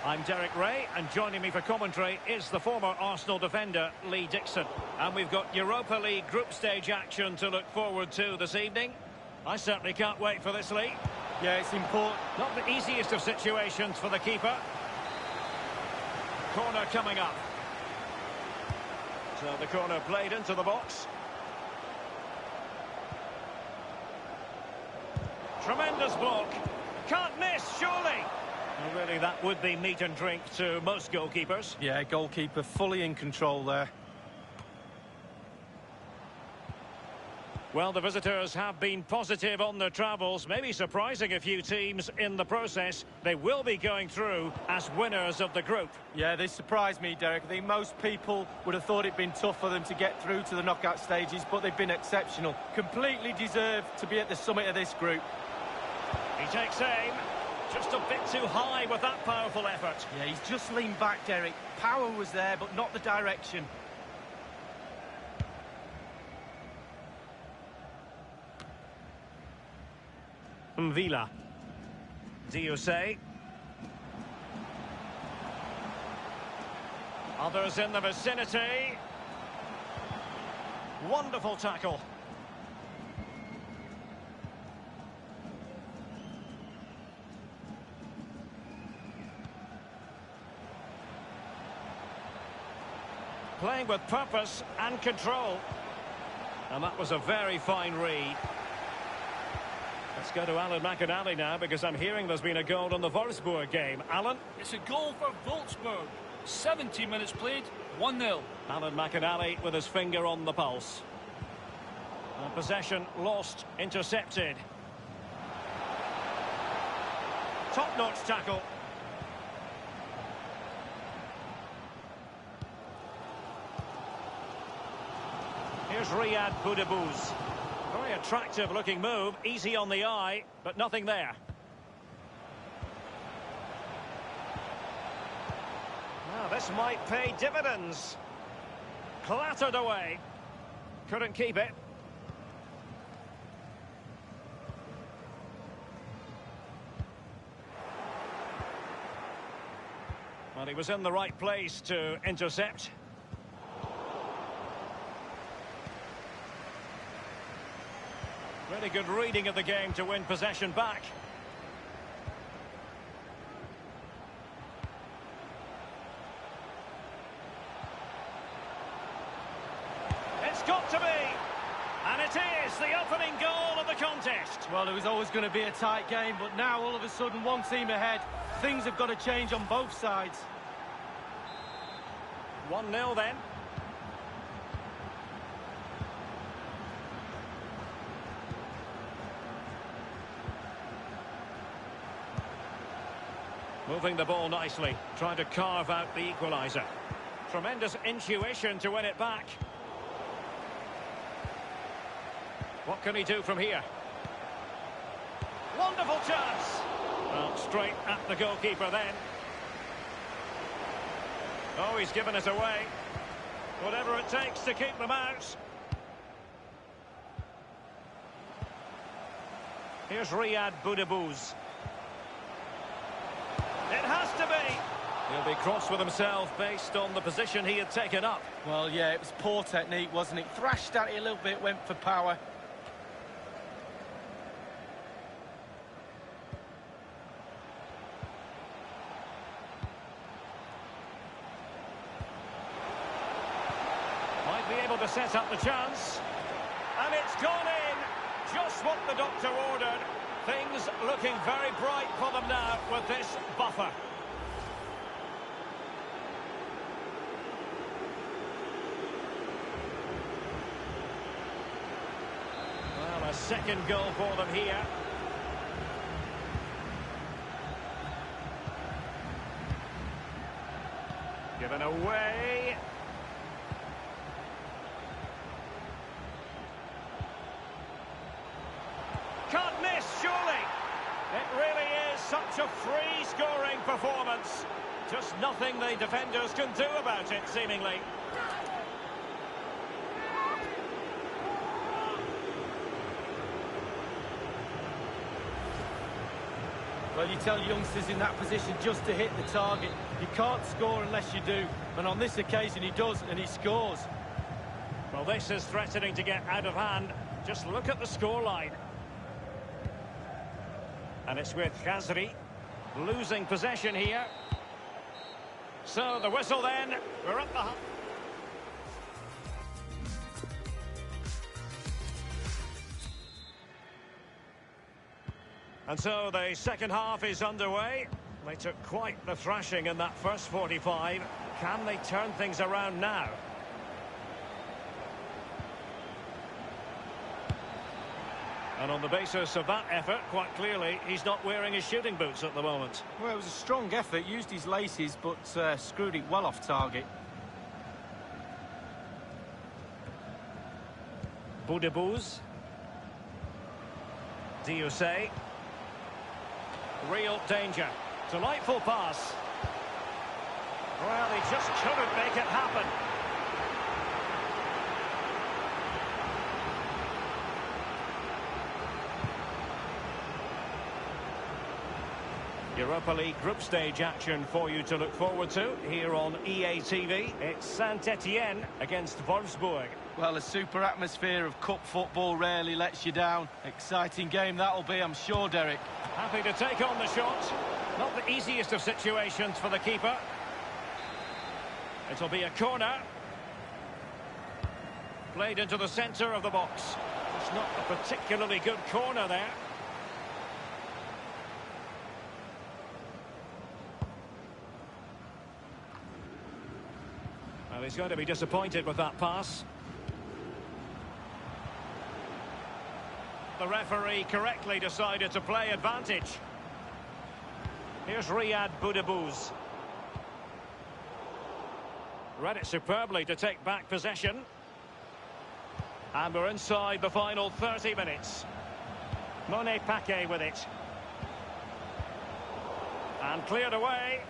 I'm Derek Ray, and joining me for commentary is the former Arsenal defender, Lee Dixon. And we've got Europa League group stage action to look forward to this evening. I certainly can't wait for this, Lee. Yeah, it's important. Not the easiest of situations for the keeper. Corner coming up. So the corner played into the box. Tremendous block. Can't miss, surely. Well, really, that would be meat and drink to most goalkeepers. Yeah, goalkeeper fully in control there. Well, the visitors have been positive on their travels, maybe surprising a few teams in the process. They will be going through as winners of the group. Yeah, they surprised me, Derek. I think most people would have thought it'd been tough for them to get through to the knockout stages, but they've been exceptional. Completely deserved to be at the summit of this group. He takes aim. Just a bit too high with that powerful effort. Yeah, he's just leaned back, Derek. Power was there, but not the direction. Villa. Diosé. Others in the vicinity. Wonderful tackle. Playing with purpose and control. And that was a very fine read. Let's go to Alan McInally now, because I'm hearing there's been a goal in the Wolfsburg game. Alan? It's a goal for Wolfsburg. 70 minutes played, 1-0. Alan McInally with his finger on the pulse. And possession lost, intercepted. Top-notch tackle. Here's Riyad Boudebouz. Very attractive looking move, easy on the eye, but nothing there. Now this might pay dividends. Clattered away. Couldn't keep it. Well, he was in the right place to intercept. Really good reading of the game to win possession back. It's got to be! And it is the opening goal of the contest. Well, it was always going to be a tight game, but now all of a sudden one team ahead. Things have got to change on both sides. 1-0 then. Moving the ball nicely, trying to carve out the equaliser. Tremendous intuition to win it back. What can he do from here? Wonderful chance! Well, straight at the goalkeeper then. Oh, he's given it away. Whatever it takes to keep them out. Here's Riyad Boudebouz. It has to be. He'll be cross with himself based on the position he had taken up. Well, yeah, it was poor technique, wasn't it? Thrashed at it a little bit, went for power. Might be able to set up the chance. And it's gone in. Just what the doctor ordered. Things looking very bright for them now with this buffer. Well, a second goal for them here. Given away. Can't miss, surely. It really is such a free-scoring performance. Just nothing the defenders can do about it, seemingly. Well, you tell youngsters in that position just to hit the target. You can't score unless you do. And on this occasion, he does, and he scores. Well, this is threatening to get out of hand. Just look at the scoreline. And it's with Khazri losing possession here. So the whistle then. We're at the... And so the second half is underway. They took quite the thrashing in that first 45. Can they turn things around now? And on the basis of that effort, quite clearly, he's not wearing his shooting boots at the moment. Well, it was a strong effort, used his laces, but screwed it well off target. Boudebouz. Diusé. Real danger. Delightful pass. Well, he just couldn't make it happen. Europa League group stage action for you to look forward to here on EA TV. It's Saint-Etienne against Wolfsburg. Well, a super atmosphere of cup football rarely lets you down. Exciting game that'll be, I'm sure, Derek. Happy to take on the shot. Not the easiest of situations for the keeper. It'll be a corner. Played into the centre of the box. It's not a particularly good corner there. Well, he's going to be disappointed with that pass. The referee correctly decided to play advantage. Here's Riyad Boudebouz. Read it superbly to take back possession. And we're inside the final 30 minutes. Monet Paquet with it. And cleared away.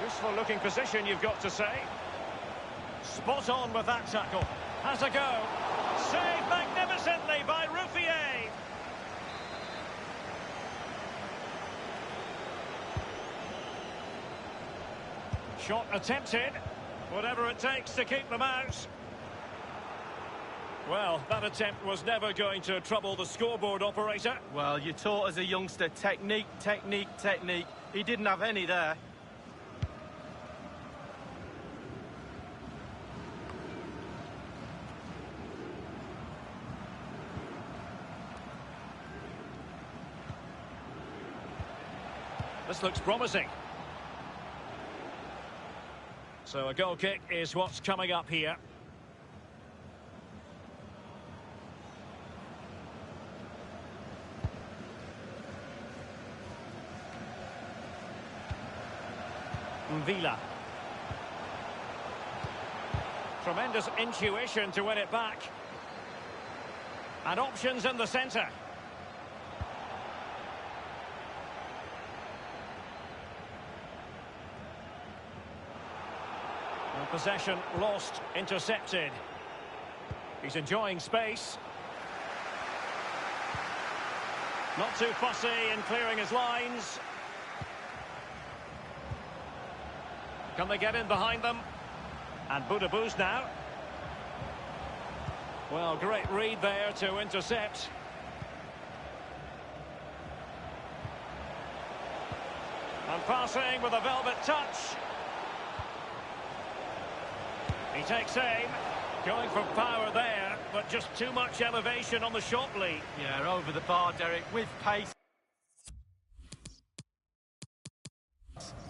Useful looking position, you've got to say. Spot on with that tackle. Has a go. Saved magnificently by Ruffier. Shot attempted. Whatever it takes to keep them out. Well, that attempt was never going to trouble the scoreboard operator. Well, you're taught as a youngster, technique, technique, technique. He didn't have any there. This looks promising. So a goal kick is what's coming up here. Villa. Tremendous intuition to win it back. And options in the centre. And possession lost, intercepted. He's enjoying space. Not too fussy in clearing his lines. Can they get in behind them? And Boudebouz now. Well, great read there to intercept. And passing with a velvet touch. He takes aim. Going for power there, but just too much elevation on the shot lead. Yeah, over the bar, Derek, with pace.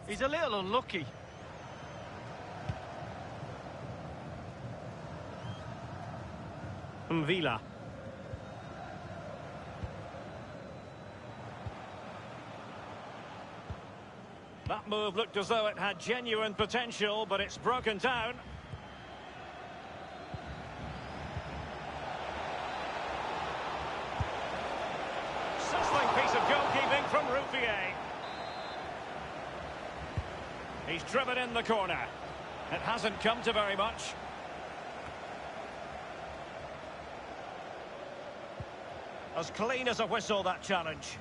He's a little unlucky. Villa. That move looked as though it had genuine potential, but it's broken down. Sizzling piece of goalkeeping from Ruffier. He's driven in the corner. It hasn't come to very much. As clean as a whistle, that challenge.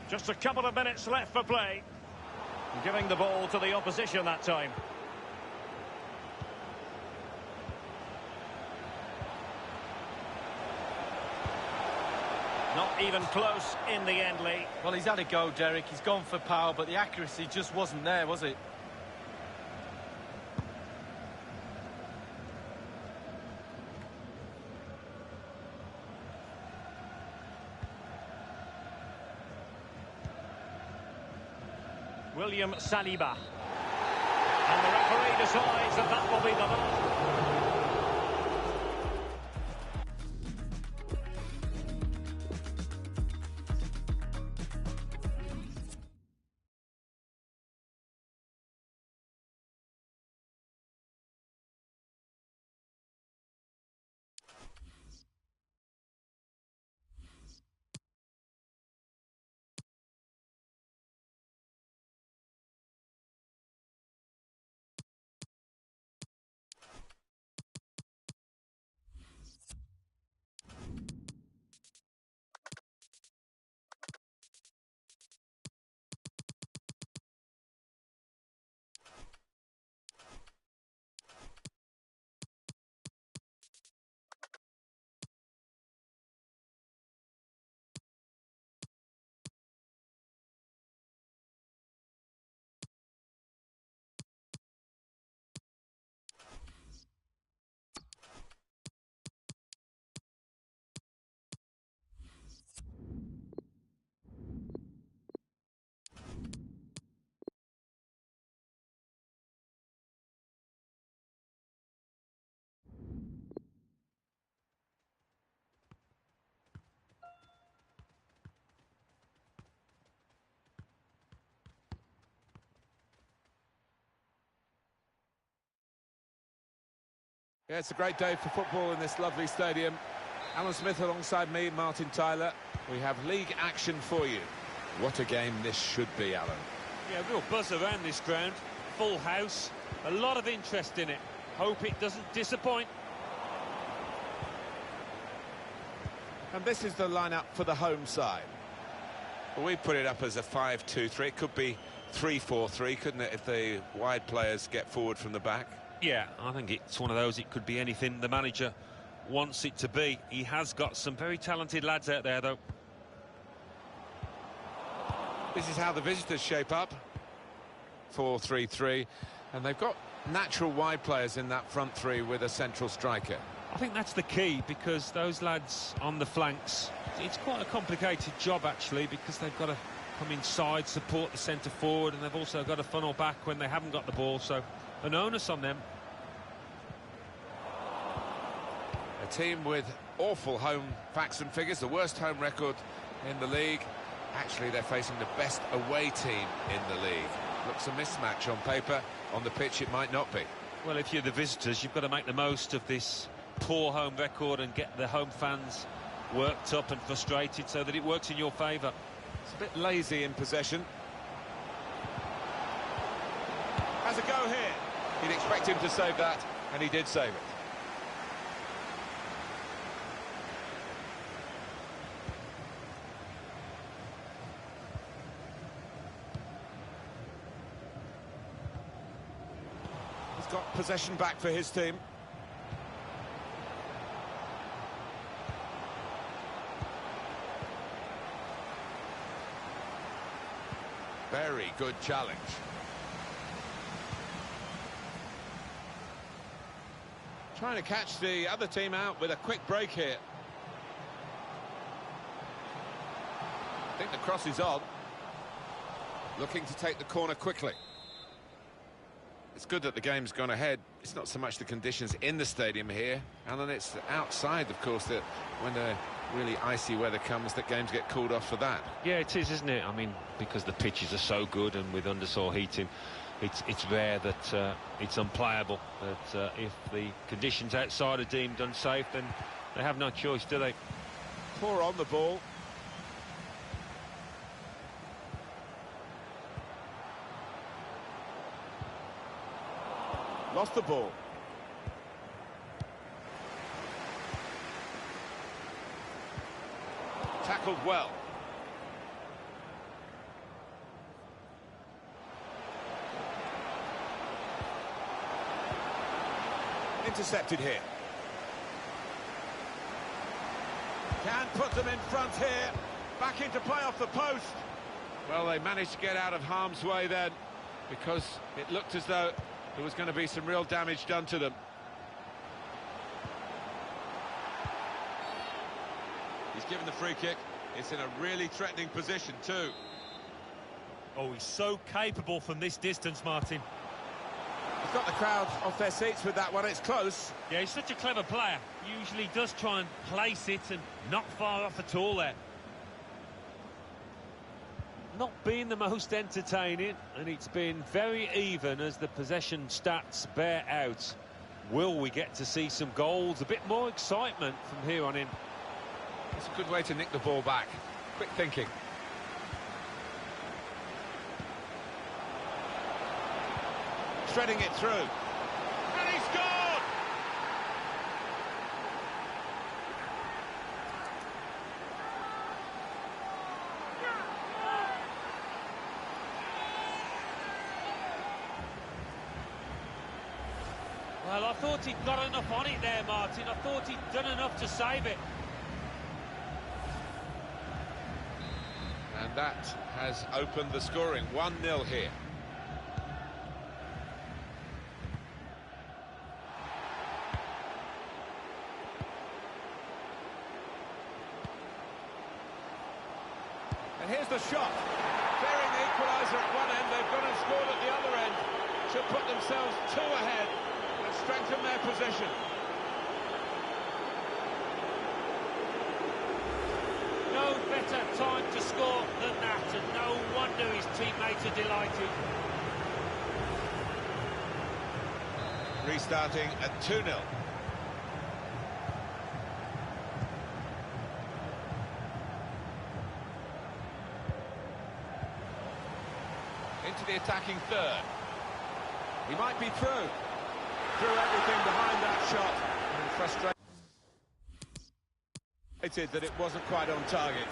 Just a couple of minutes left for play. Giving the ball to the opposition that time. Not even close in the end, Lee. Well, he's had a go, Derek. He's gone for power, but the accuracy just wasn't there, was it? William Saliba. And the referee decides that that will be the last. Yeah, it's a great day for football in this lovely stadium. Alan Smith alongside me, Martin Tyler. We have league action for you. What a game this should be, Alan. Yeah, real buzz around this ground. Full house. A lot of interest in it. Hope it doesn't disappoint. And this is the lineup for the home side. Well, we put it up as a 5-2-3. It could be 3-4-3, couldn't it, if the wide players get forward from the back? Yeah, I think it's one of those. It could be anything the manager wants it to be. He has got some very talented lads out there, though. This is how the visitors shape up. 4-3-3. And they've got natural wide players in that front three with a central striker. I think that's the key, because those lads on the flanks, it's quite a complicated job, actually, because they've got to come inside, support the centre forward, and they've also got to funnel back when they haven't got the ball, so an onus on them. A team with awful home facts and figures, the worst home record in the league. Actually, they're facing the best away team in the league. Looks a mismatch on paper. On the pitch, it might not be. Well, if you're the visitors, you've got to make the most of this poor home record and get the home fans worked up and frustrated so that it works in your favour. It's a bit lazy in possession. Has a go here. You'd expect him to save that, and he did save it. He's got possession back for his team. Very good challenge. Trying to catch the other team out with a quick break here. I think the cross is on. Looking to take the corner quickly. It's good that the game's gone ahead. It's not so much the conditions in the stadium here, and then it's outside, of course, that when the really icy weather comes, that games get called off for that. Yeah, it is, isn't it? I mean, because the pitches are so good, and with undersaw heating, it's rare that it's unplayable. But if the conditions outside are deemed unsafe, then they have no choice, do they? Poor on the ball. Lost the ball. Tackled well. Intercepted here. Can put them in front here. Back into play off the post. Well, they managed to get out of harm's way then, because it looked as though there was going to be some real damage done to them. He's given the free kick. It's in a really threatening position too. Oh, he's so capable from this distance, Martin. He's got the crowd off their seats with that one. It's close. Yeah, he's such a clever player. Usually does try and place it and not far off at all there. Not being the most entertaining, and it's been very even as the possession stats bear out. Will we get to see some goals, a bit more excitement from here on in? It's a good way to nick the ball back. Quick thinking. Threading it through. And he scored! Well, I thought he'd got enough on it there, Martin. I thought he'd done enough to save it. And that has opened the scoring. 1-0 here. And here's the shot. Fearing the equaliser at one end, they've gone and scored at the other end to put themselves 2 ahead and strengthen their position. No better time to score than that, and no wonder his teammates are delighted. Restarting at 2-0. Into the attacking third. He might be through. Threw everything behind that shot. And frustrated that it wasn't quite on target.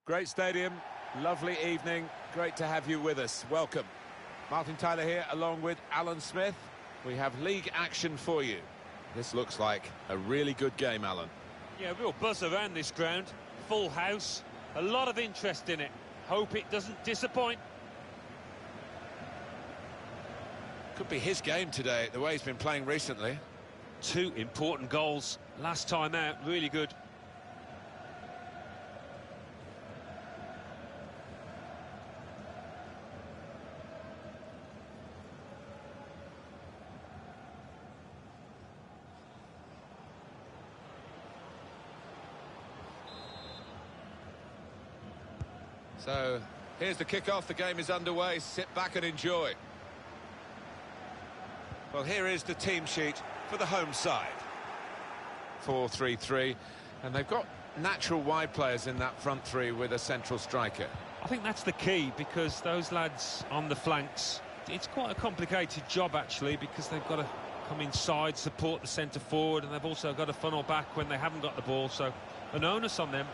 Great stadium, lovely evening, great to have you with us. Welcome. Martin Tyler here along with Alan Smith. We have league action for you. This looks like a really good game, Alan. Yeah, real buzz around this ground. Full house, a lot of interest in it. Hope it doesn't disappoint. Could be his game today, the way he's been playing recently. 2 important goals last time out, really good. So, here's the kick-off, the game is underway, sit back and enjoy. Well, here is the team sheet for the home side. 4-3-3, and they've got natural wide players in that front three with a central striker. I think that's the key, because those lads on the flanks, it's quite a complicated job actually, because they've got to come inside, support the centre forward, and they've also got to funnel back when they haven't got the ball, so an onus on them.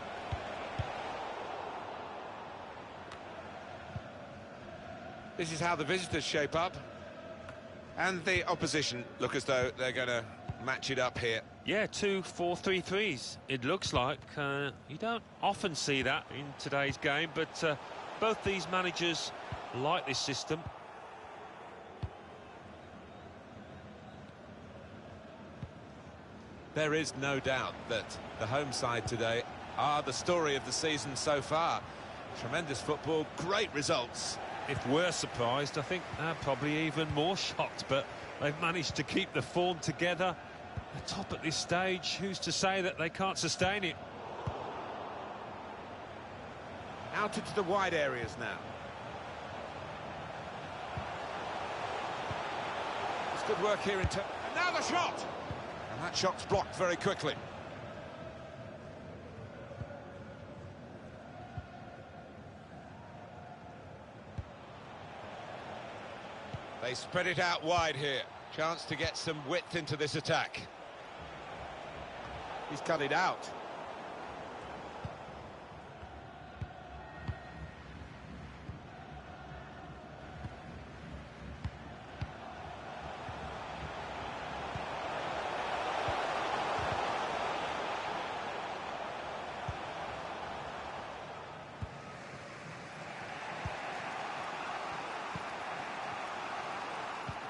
This is how the visitors shape up. And the opposition look as though they're going to match it up here. Yeah, 2 4-3-3s, it looks like. You don't often see that in today's game, but both these managers like this system. There is no doubt that the home side today are the story of the season so far. Tremendous football, great results. If we're surprised, I think they're probably even more shocked, but they've managed to keep the form together. They're top at this stage. Who's to say that they can't sustain it? Out into the wide areas now. It's good work here and now the shot! And that shot's blocked very quickly. They spread it out wide here. Chance to get some width into this attack. He's cut it out.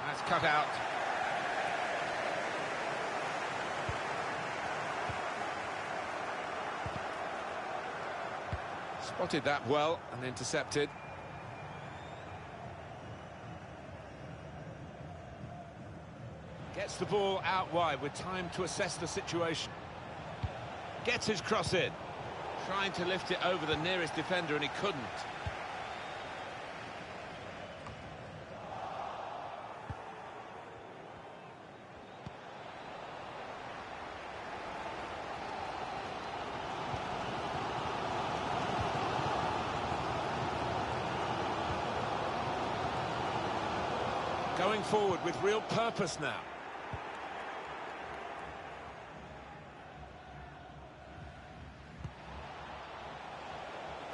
That's cut out. Spotted that well and intercepted. Gets the ball out wide with time to assess the situation. Gets his cross in. Trying to lift it over the nearest defender and he couldn't. Going forward with real purpose now.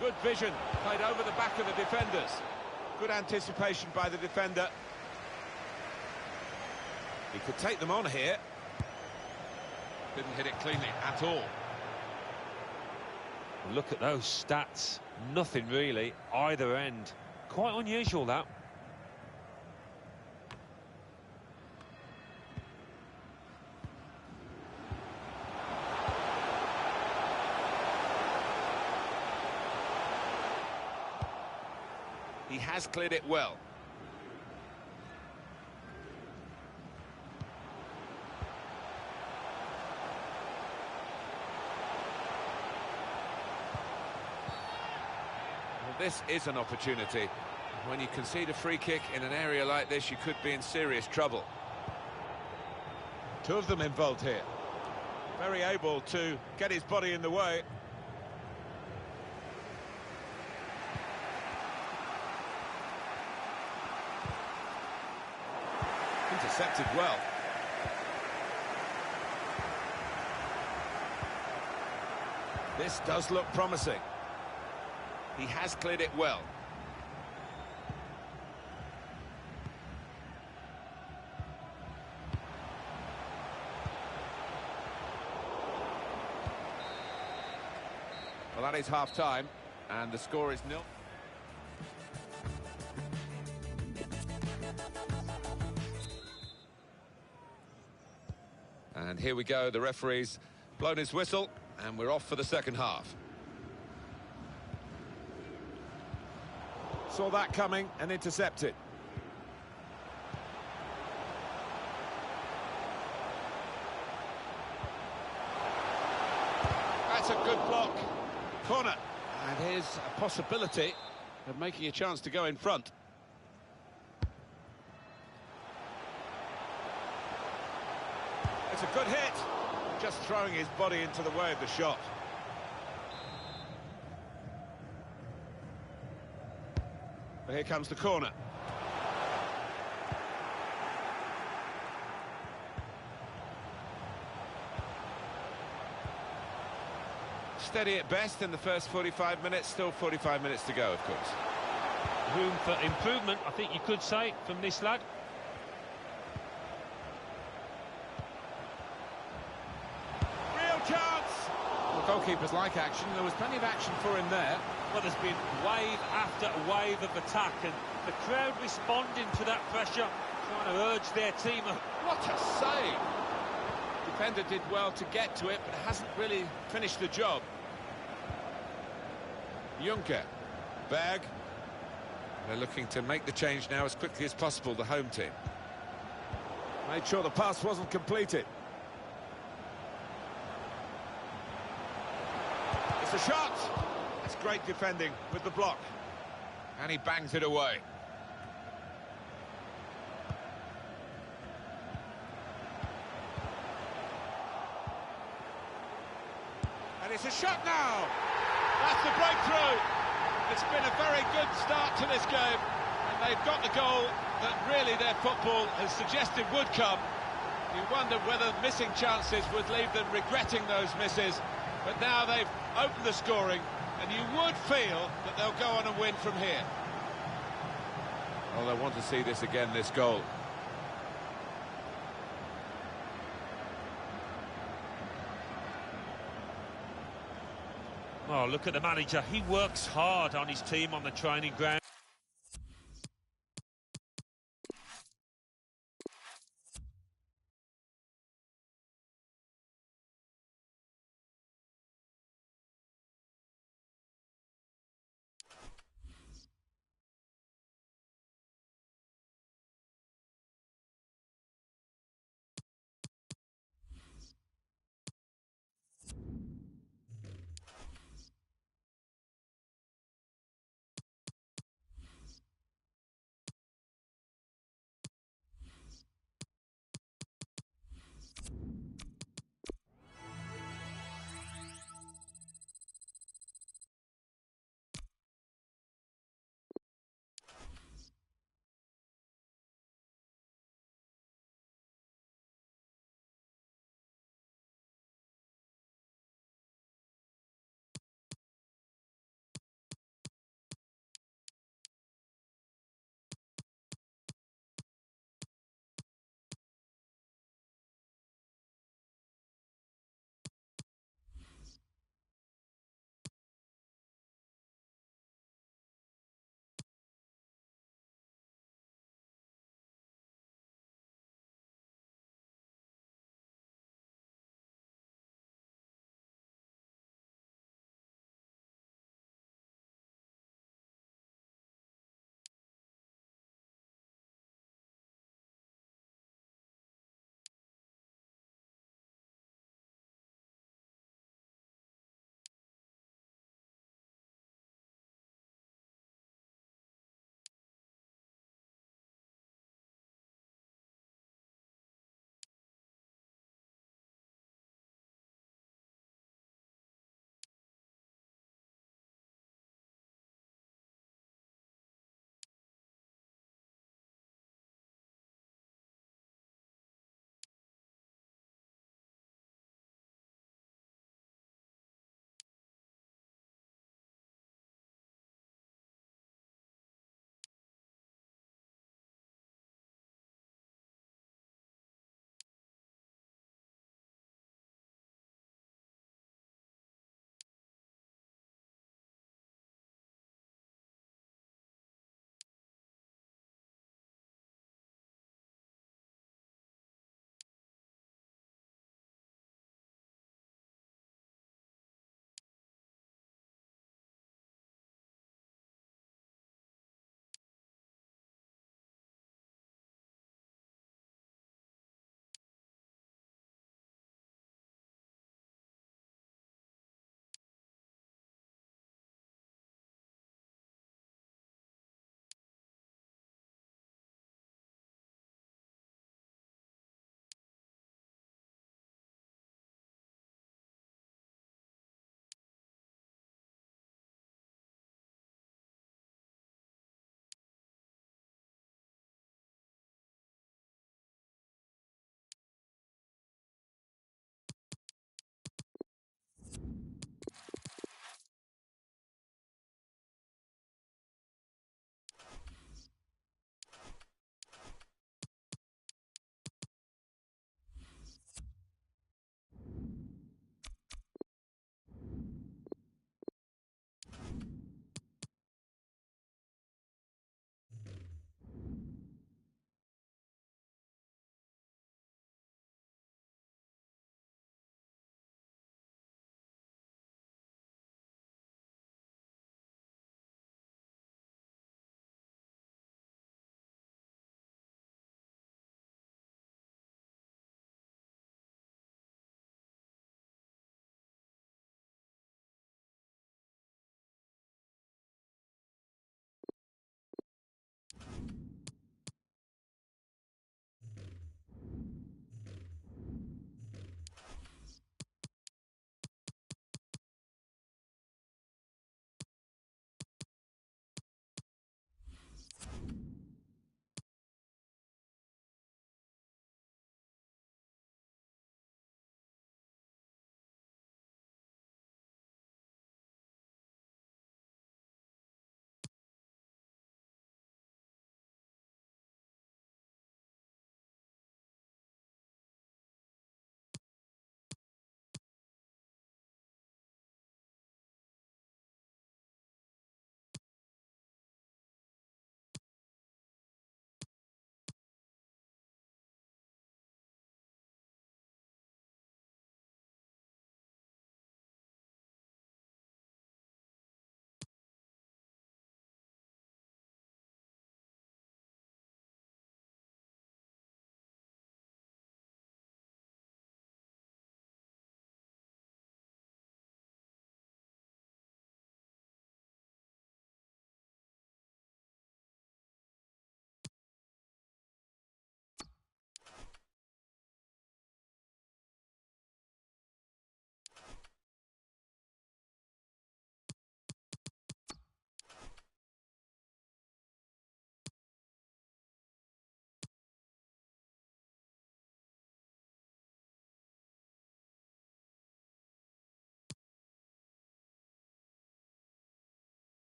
Good vision, played over the back of the defenders. Good anticipation by the defender. He could take them on here. Didn't hit it cleanly at all. Look at those stats. Nothing really, either end. Quite unusual, that. He has cleared it well. Well, this is an opportunity. When you concede a free kick in an area like this, you could be in serious trouble. Two of them involved here. Very able to get his body in the way. Intercepted well. This does look promising. He has cleared it well. Well, that is half-time, and the score is 0. And here we go, the referee's blown his whistle, and we're off for the second half. Saw that coming and intercepted. That's a good block. Corner. And here's a possibility of making a chance to go in front. It's a good hit. Just throwing his body into the way of the shot. But here comes the corner. Steady at best in the first 45 minutes, still 45 minutes to go, of course. Room for improvement, I think you could say, from this lad. Real chance! Well, goalkeepers like action. There was plenty of action for him there. Well, there's been wave after wave of attack, and the crowd responding to that pressure, trying to urge their team. What a save! Defender did well to get to it, but hasn't really finished the job. Juncker, Berg. They're looking to make the change now as quickly as possible, the home team. Made sure the pass wasn't completed. It's a shot! That's great defending with the block. And he bangs it away. And it's a shot now! That's the breakthrough! It's been a very good start to this game, and they've got the goal that really their football has suggested would come. You wondered whether missing chances would leave them regretting those misses, but now they've opened the scoring, and you would feel that they'll go on and win from here. Well, I want to see this again, this goal. Oh, look at the manager. He works hard on his team on the training ground.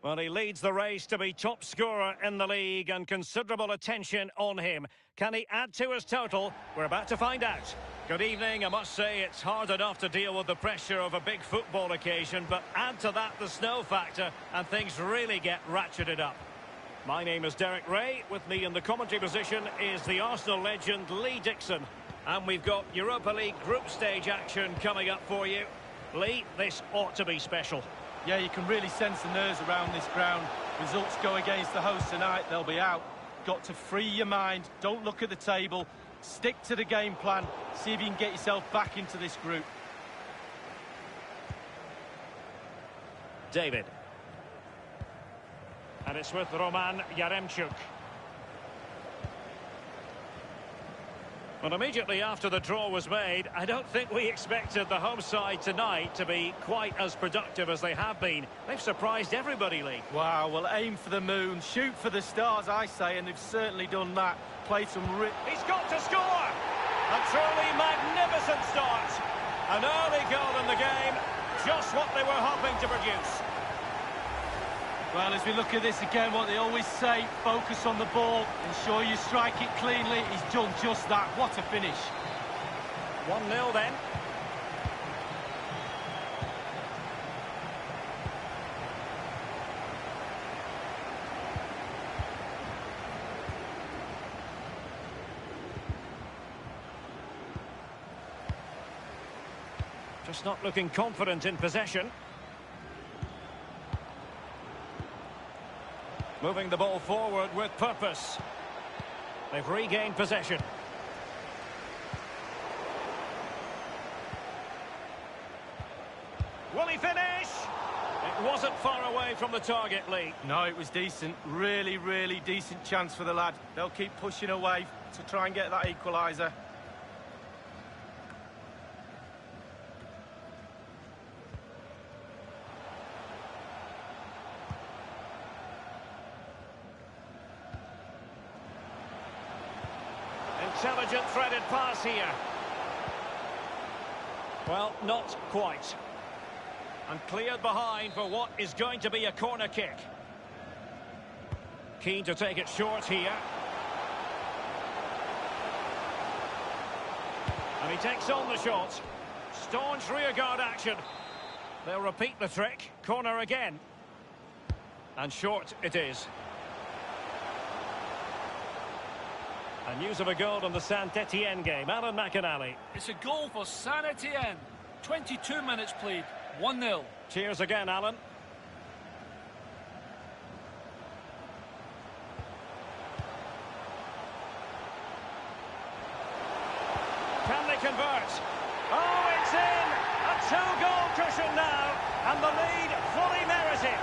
Well, he leads the race to be top scorer in the league and considerable attention on him. Can he add to his total? We're about to find out. Good evening. I must say it's hard enough to deal with the pressure of a big football occasion, but add to that the snow factor and things really get ratcheted up. My name is Derek Ray. With me in the commentary position is the Arsenal legend Lee Dixon. And we've got Europa League group stage action coming up for you. Lee, this ought to be special. Yeah, you can really sense the nerves around this ground. Results go against the hosts tonight, they'll be out. Got to free your mind, don't look at the table, stick to the game plan, see if you can get yourself back into this group. David. And it's with Roman Yaremchuk. Well, immediately after the draw was made, I don't think we expected the home side tonight to be quite as productive as they have been. They've surprised everybody, Lee. Wow, well, aim for the moon, shoot for the stars, I say, and they've certainly done that. Played some He's got to score! A truly magnificent start. An early goal in the game, just what they were hoping to produce. Well, as we look at this again, what they always say, focus on the ball, ensure you strike it cleanly. He's done just that. What a finish. 1-0 then. Just not looking confident in possession. Moving the ball forward with purpose. They've regained possession. Will he finish? It wasn't far away from the target, Lee. No, it was decent. Really, really decent chance for the lad. They'll keep pushing away to try and get that equaliser. Intelligent threaded pass here. Well, not quite. And cleared behind for what is going to be a corner kick. Keen to take it short here. And he takes on the shot. Staunch rearguard action. They'll repeat the trick. Corner again. And short it is. And news of a goal in the Saint-Etienne game. Alan McInally. It's a goal for Saint Etienne. 22 minutes played. 1-0. Cheers again, Alan. Can they convert? Oh, it's in! A two-goal cushion now, and the lead fully merited.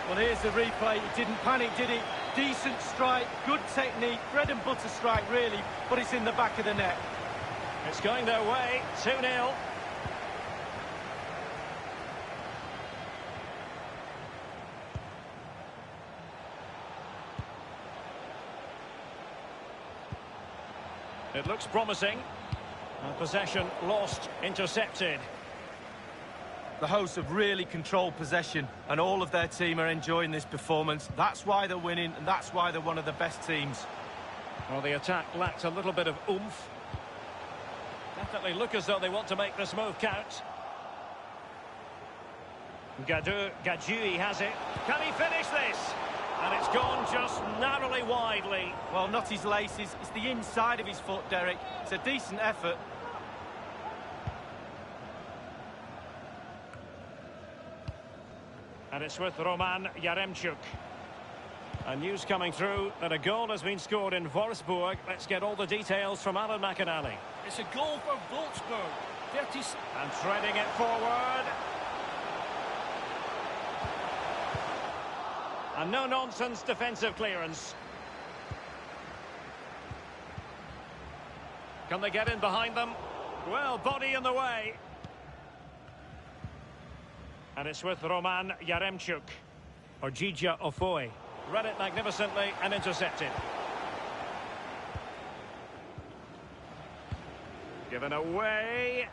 Well, here's the replay. He didn't panic, did he? Decent strike, good technique, bread and butter strike, really, but it's in the back of the net. It's going their way, 2-0. It looks promising. And possession lost, intercepted. The hosts have really controlled possession, and all of their team are enjoying this performance. That's why they're winning, and that's why they're one of the best teams. Well, the attack lacked a little bit of oomph. Definitely look as though they want to make this move count. Gadjui has it. Can he finish this? And it's gone just narrowly widely. Well, not his laces, it's the inside of his foot, Derek. It's a decent effort. And it's with Roman Yaremchuk. And news coming through that a goal has been scored in Wolfsburg. Let's get all the details from Alan McInally. It's a goal for Wolfsburg. 30. And threading it forward. And no-nonsense defensive clearance. Can they get in behind them? Well, body in the way. And it's with Roman Yaremchuk. Or Jija Ofoe. Read it magnificently and intercepted. Given away.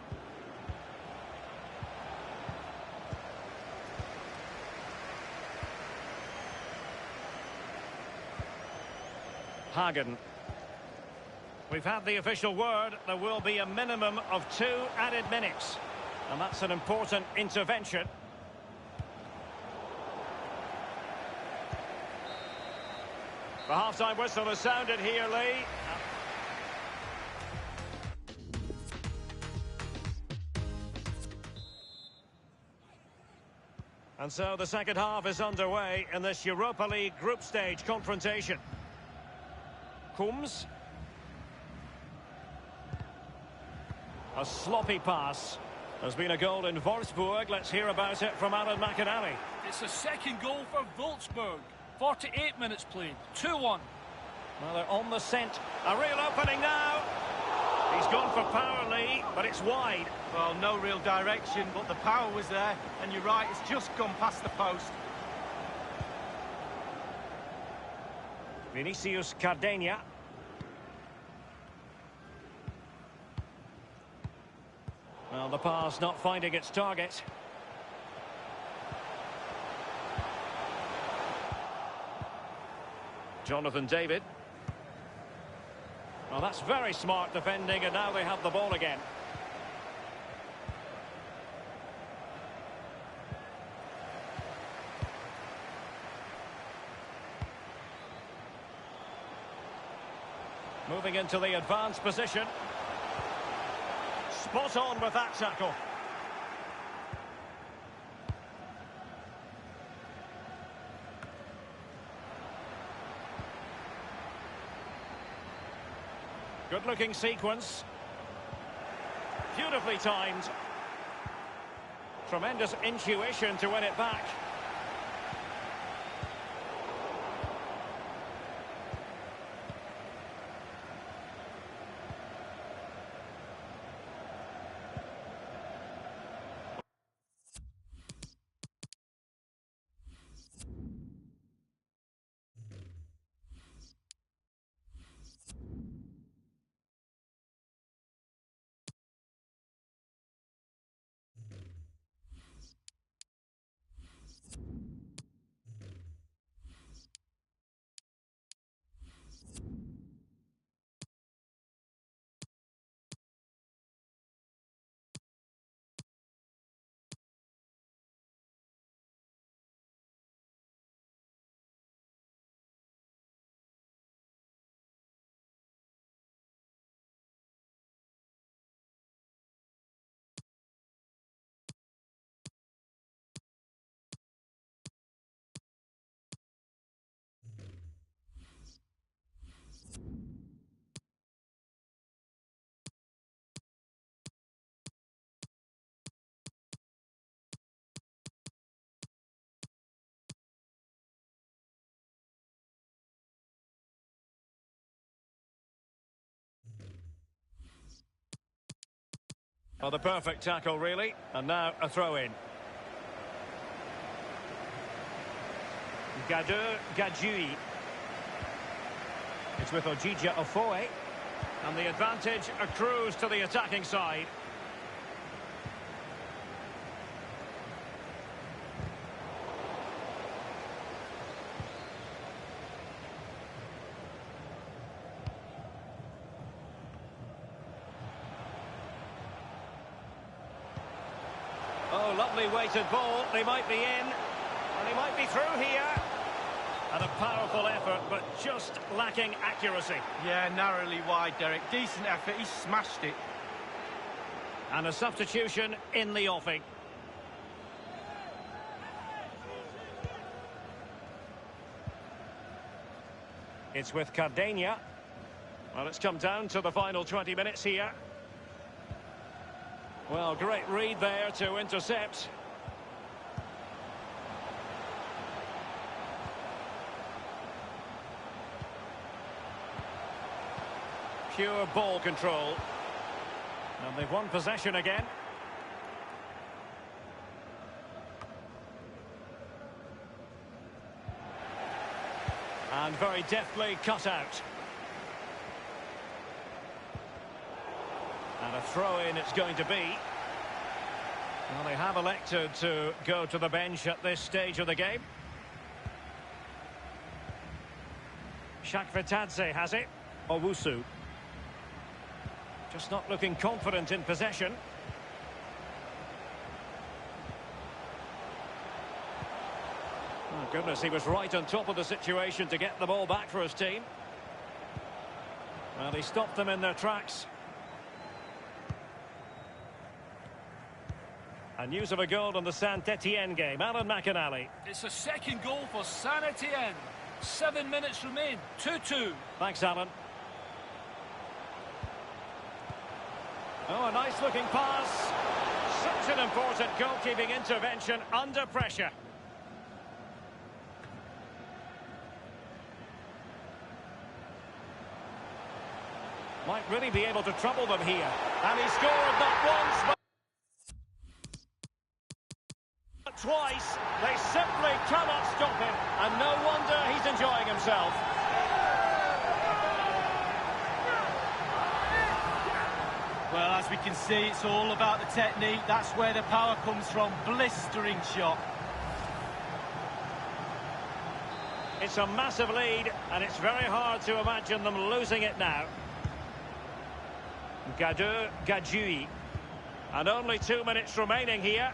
Hagen. We've had the official word. There will be a minimum of 2 added minutes. And that's an important intervention. The half-time whistle has sounded here, Lee. And so the second half is underway in this Europa League group stage confrontation. Combs. A sloppy pass. There's been a goal in Wolfsburg. Let's hear about it from Alan McInally. It's the second goal for Wolfsburg. 48 minutes played. 2-1. Well, they're on the scent. A real opening now. He's gone for power, Lee, but it's wide. Well, no real direction, but the power was there. And you're right, it's just gone past the post. Vinicius Cardenia. Well, the pass not finding its target. Jonathan David. Well, that's very smart defending, and now they have the ball again. Moving into the advanced position. Spot on with that tackle. Good-looking sequence. Beautifully timed. Tremendous intuition to win it back. Well, the perfect tackle, really. And now a throw-in. Gadjui. It's with Ojija Ofoe. And the advantage accrues to the attacking side. Oh, lovely weighted ball. They might be in. And they might be through here. And a powerful effort, but just lacking accuracy. Yeah, narrowly wide, Derek. Decent effort. He smashed it. And a substitution in the offing. It's with Cardenia. Well, it's come down to the final 20 minutes here. Well, great read there to intercept. Pure ball control. And they've won possession again. And very deftly cut out. And a throw-in it's going to be. Well, they have elected to go to the bench at this stage of the game. Shakvetadze has it. Owusu. Just not looking confident in possession. Oh, goodness, he was right on top of the situation to get the ball back for his team. Well, he stopped them in their tracks. And news of a goal in the Saint-Etienne game. Alan McInally. It's a second goal for Saint-Etienne. 7 minutes remain. 2-2. Thanks, Alan. Oh, a nice-looking pass. Such an important goalkeeping intervention under pressure. Might really be able to trouble them here. And he scored not once, but twice. They simply cannot stop him. And no wonder he's enjoying himself. Well, as we can see, it's all about the technique. That's where the power comes from. Blistering shot. It's a massive lead, and it's very hard to imagine them losing it now. Gadjui. And only 2 minutes remaining here.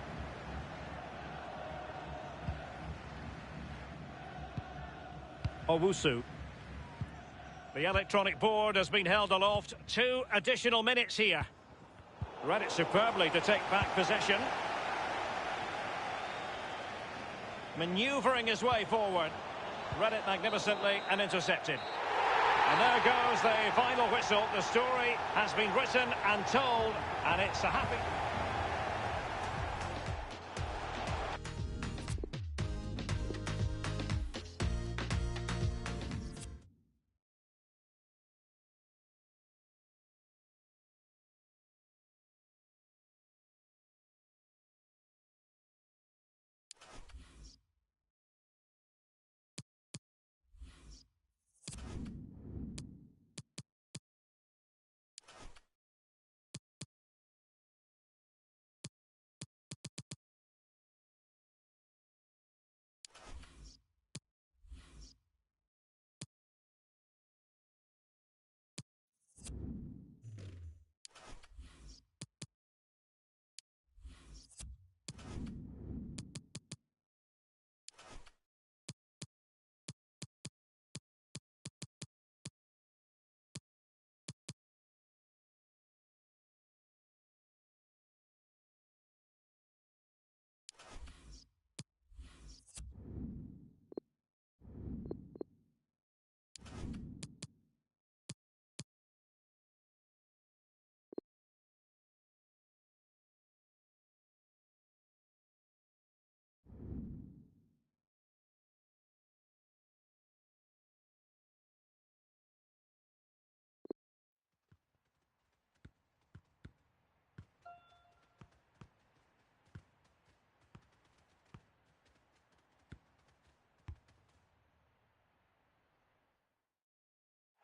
Owusu. The electronic board has been held aloft. 2 additional minutes here. Read it superbly to take back possession. Manoeuvring his way forward. Read it magnificently and intercepted. And there goes the final whistle. The story has been written and told, and it's a happy...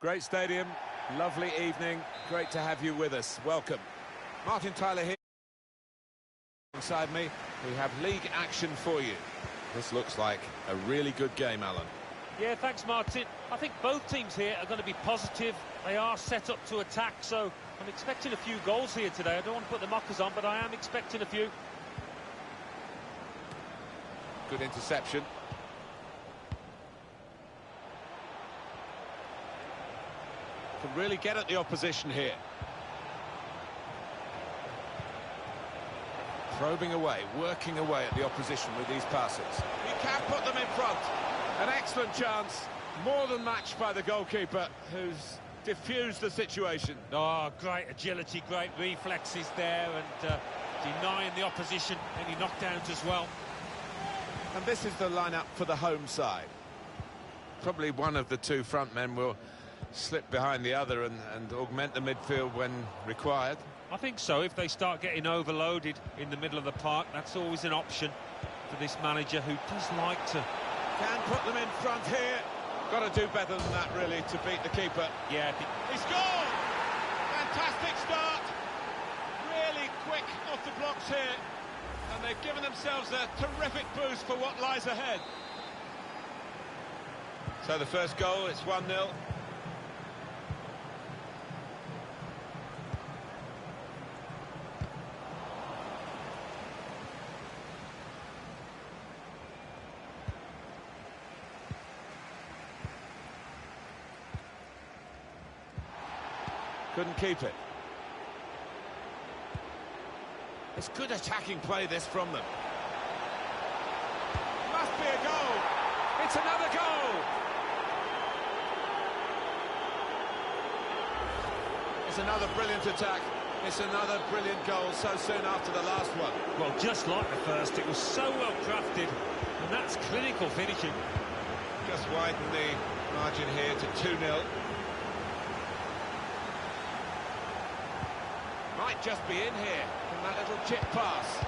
Great stadium, lovely evening, great to have you with us. Welcome. Martin Tyler here. Inside me, we have league action for you. This looks like a really good game, Alan. Yeah, thanks, Martin. I think both teams here are going to be positive. They are set up to attack, so I'm expecting a few goals here today. I don't want to put the knockers on, but I am expecting a few. Good interception. Can really get at the opposition here. Probing away, working away at the opposition with these passes. He can put them in front. An excellent chance, more than matched by the goalkeeper, who's diffused the situation. Oh, great agility, great reflexes there, and denying the opposition any knockdowns as well. And this is the lineup for the home side. Probably one of the two front men will slip behind the other and augment the midfield when required. I think so. If they start getting overloaded in the middle of the park, that's always an option for this manager, who does like to... Can put them in front here. Got to do better than that, really, to beat the keeper. Yeah. He scored! Fantastic start! quick off the blocks here, and they've given themselves a terrific boost for what lies ahead. So the first goal, it's 1-0. Couldn't keep it. It's good attacking play, this, from them. Must be a goal. It's another goal. It's another brilliant attack. It's another brilliant goal so soon after the last one. Well, just like the first, it was so well crafted, and that's clinical finishing. Just widen the margin here to 2-0. Might just be in here from that little chip pass.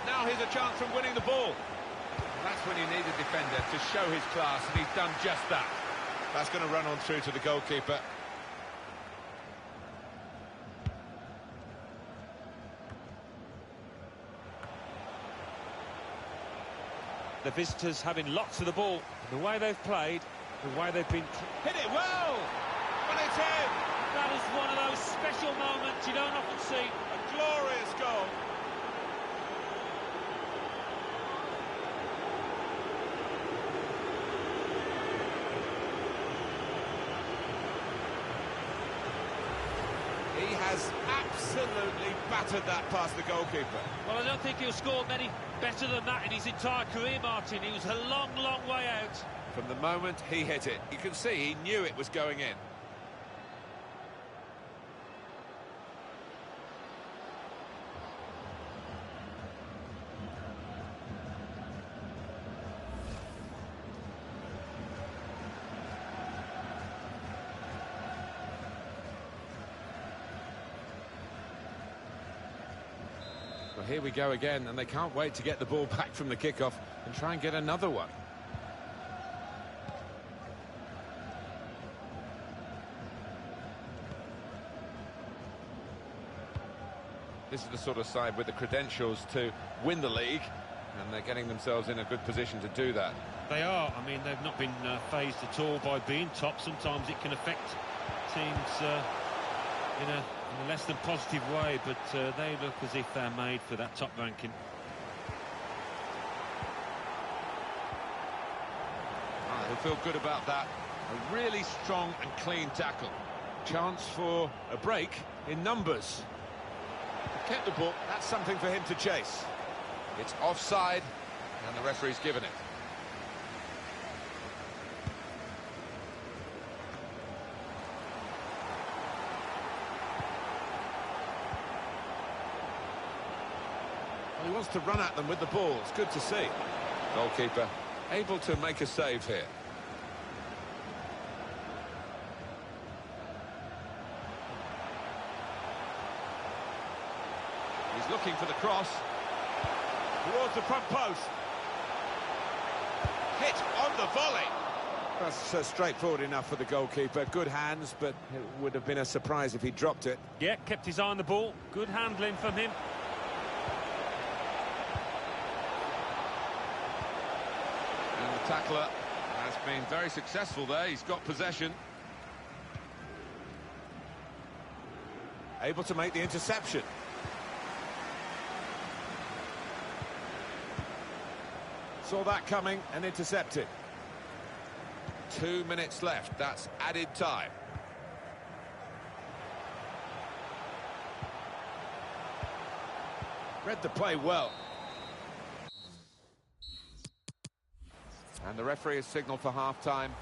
Now here's a chance from winning the ball. And that's when you need a defender to show his class, and he's done just that. That's going to run on through to the goalkeeper. The visitors having lots of the ball. The way they've played, the way they've been... Hit it well! And it's in! That is one of those special moments you don't often see. A glorious goal. He has absolutely battered that past the goalkeeper. Well, I don't think he'll score many better than that in his entire career, Martin. He was a long, long way out. From the moment he hit it, you can see he knew it was going in. Well, here we go again, and they can't wait to get the ball back from the kickoff and try and get another one. This is the sort of side with the credentials to win the league, and they're getting themselves in a good position to do that. They are. I mean, they've not been fazed at all by being top. Sometimes it can affect teams in a less than positive way, but they look as if they're made for that top ranking. He'll feel good about that. A really strong and clean tackle. Chance for a break in numbers. Kept the ball. That's something for him to chase. It's offside, and the referee's given it. Well, he wants to run at them with the ball. It's good to see. Goalkeeper able to make a save here. He's looking for the cross. Towards the front post. Hit on the volley. That's straightforward enough for the goalkeeper. Good hands, but it would have been a surprise if he dropped it. Yeah, kept his eye on the ball. Good handling from him. And the tackler has been very successful there. He's got possession. Able to make the interception. Saw that coming and intercepted. 2 minutes left. That's added time. Read the play well. And the referee has signalled for half-time.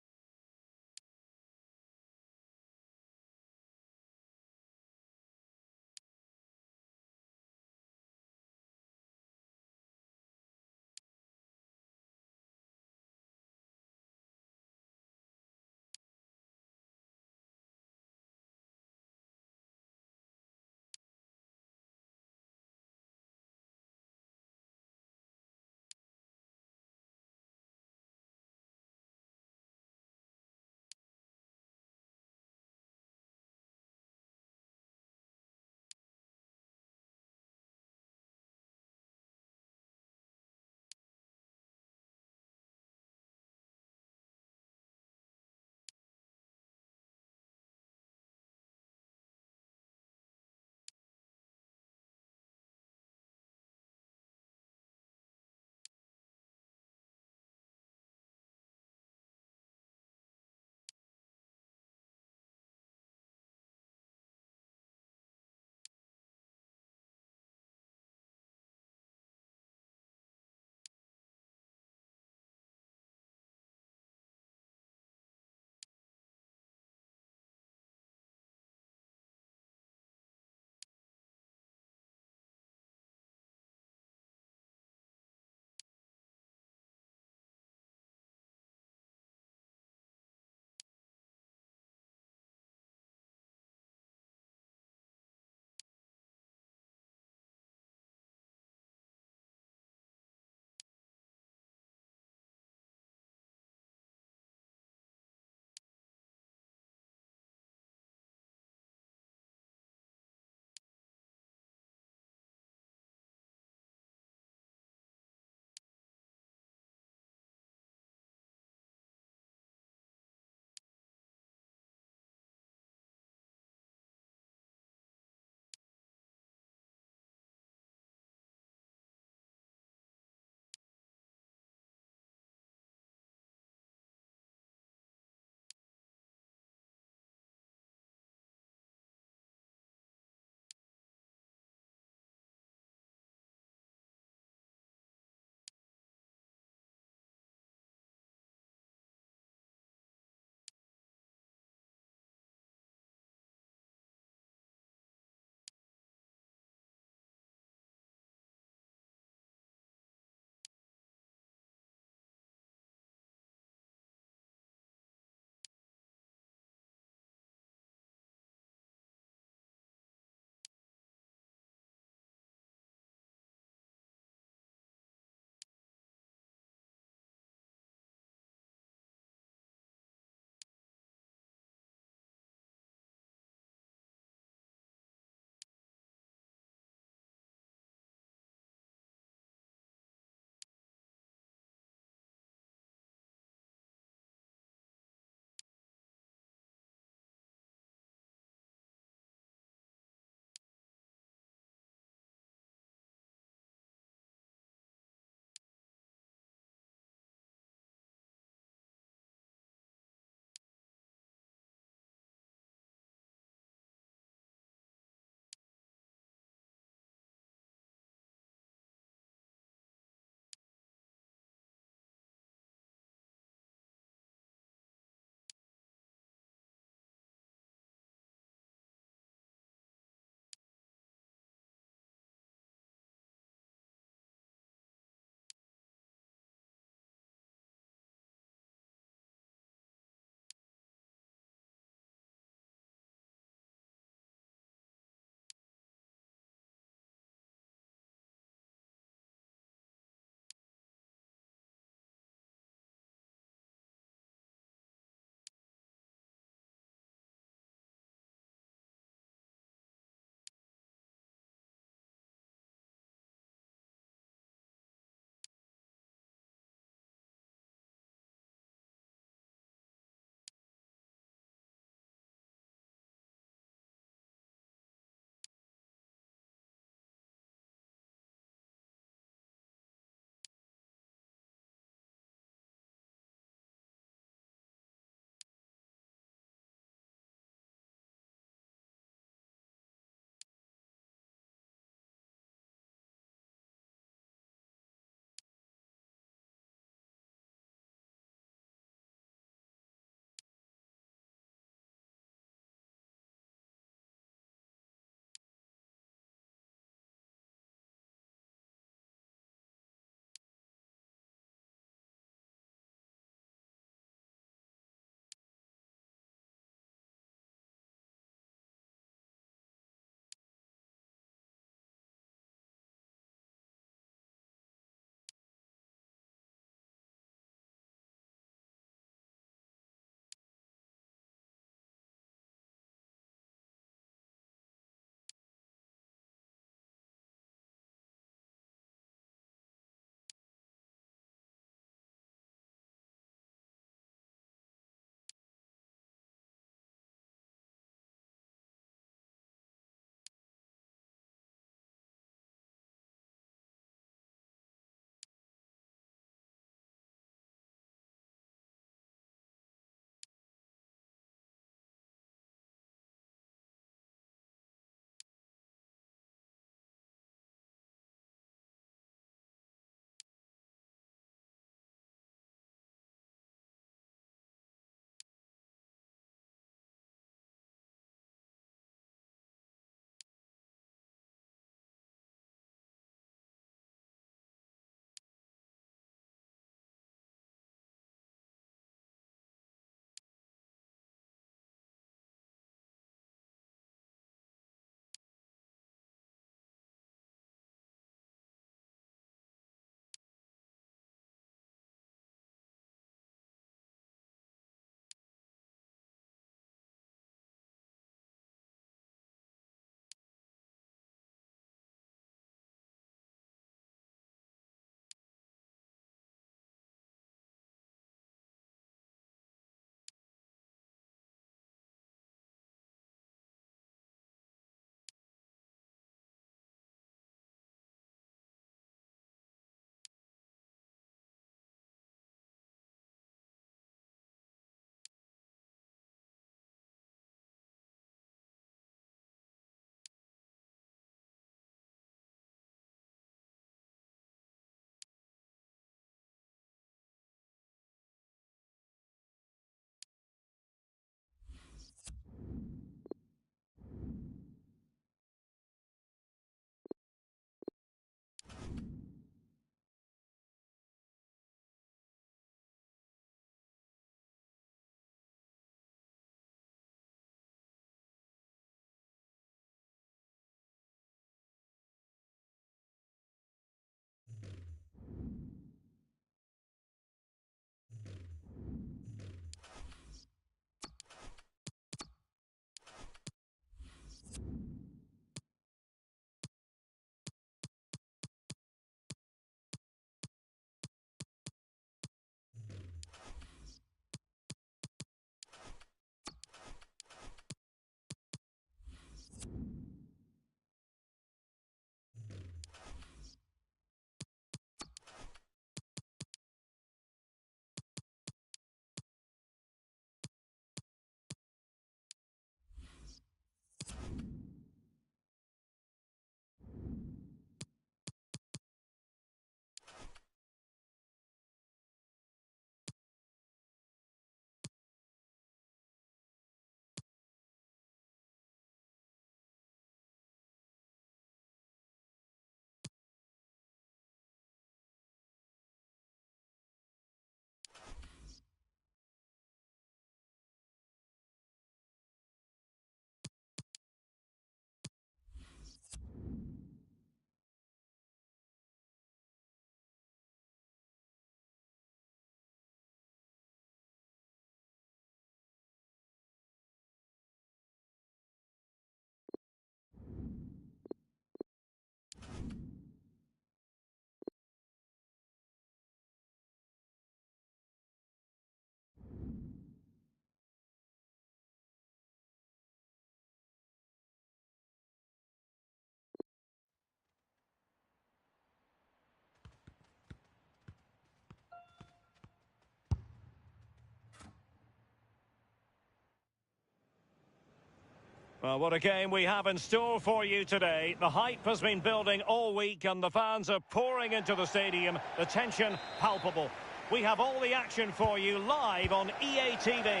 Well, what a game we have in store for you today. The hype has been building all week and the fans are pouring into the stadium. The tension palpable. We have all the action for you live on EA TV.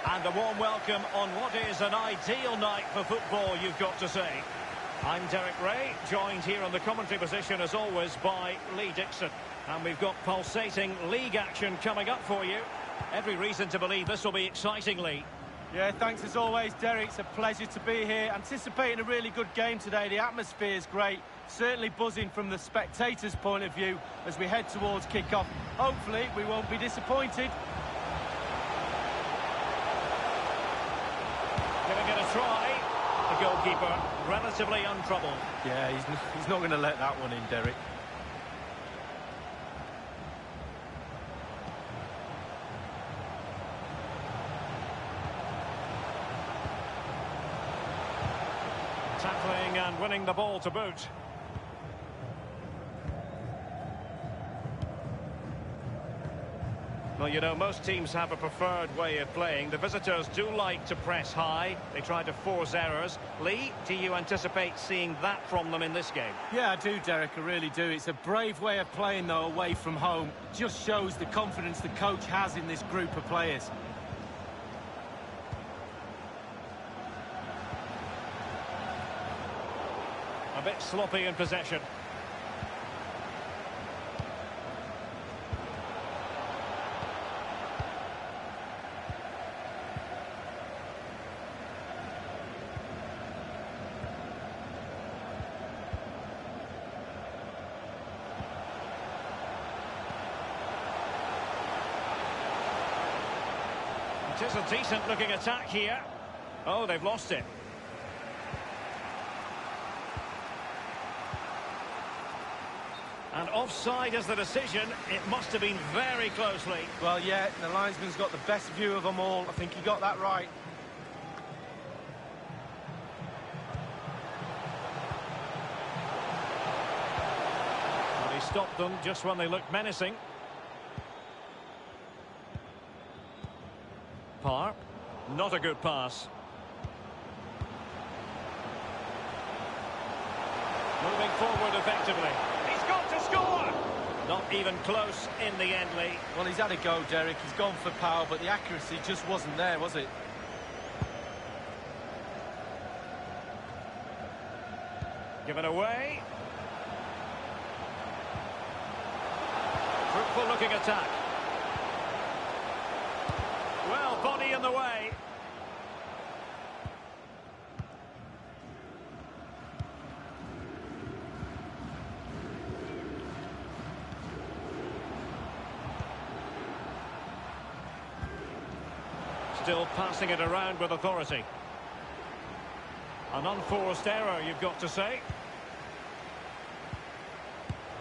And a warm welcome on what is an ideal night for football, you've got to say. I'm Derek Ray, joined here on the commentary position as always by Lee Dixon. And we've got pulsating league action coming up for you. Every reason to believe this will be exciting, Lee. Yeah, thanks as always, Derek. It's a pleasure to be here. Anticipating a really good game today. The atmosphere is great. Certainly buzzing from the spectators' point of view as we head towards kick-off. Hopefully, we won't be disappointed. Giving it a try. The goalkeeper relatively untroubled. Yeah, he's not going to let that one in, Derek. Tackling and winning the ball to boot. Well, you know, most teams have a preferred way of playing. The visitors do like to press high. They try to force errors. Lee, do you anticipate seeing that from them in this game? Yeah, I do, Derek. I really do. It's a brave way of playing, though, away from home. It just shows the confidence the coach has in this group of players. A bit sloppy in possession. It is a decent-looking attack here. Oh, they've lost it. And offside is the decision. It must have been very closely. Well, yeah, the linesman's got the best view of them all. I think he got that right. Well, he stopped them just when they looked menacing. Parr, not a good pass. Moving forward effectively. He's got to score! Not even close in the end, Lee. Well, he's had a go, Derek. He's gone for power, but the accuracy just wasn't there, was it? Given away. Fruitful looking attack. Well, body in the way. Still passing it around with authority. An unforced error, you've got to say.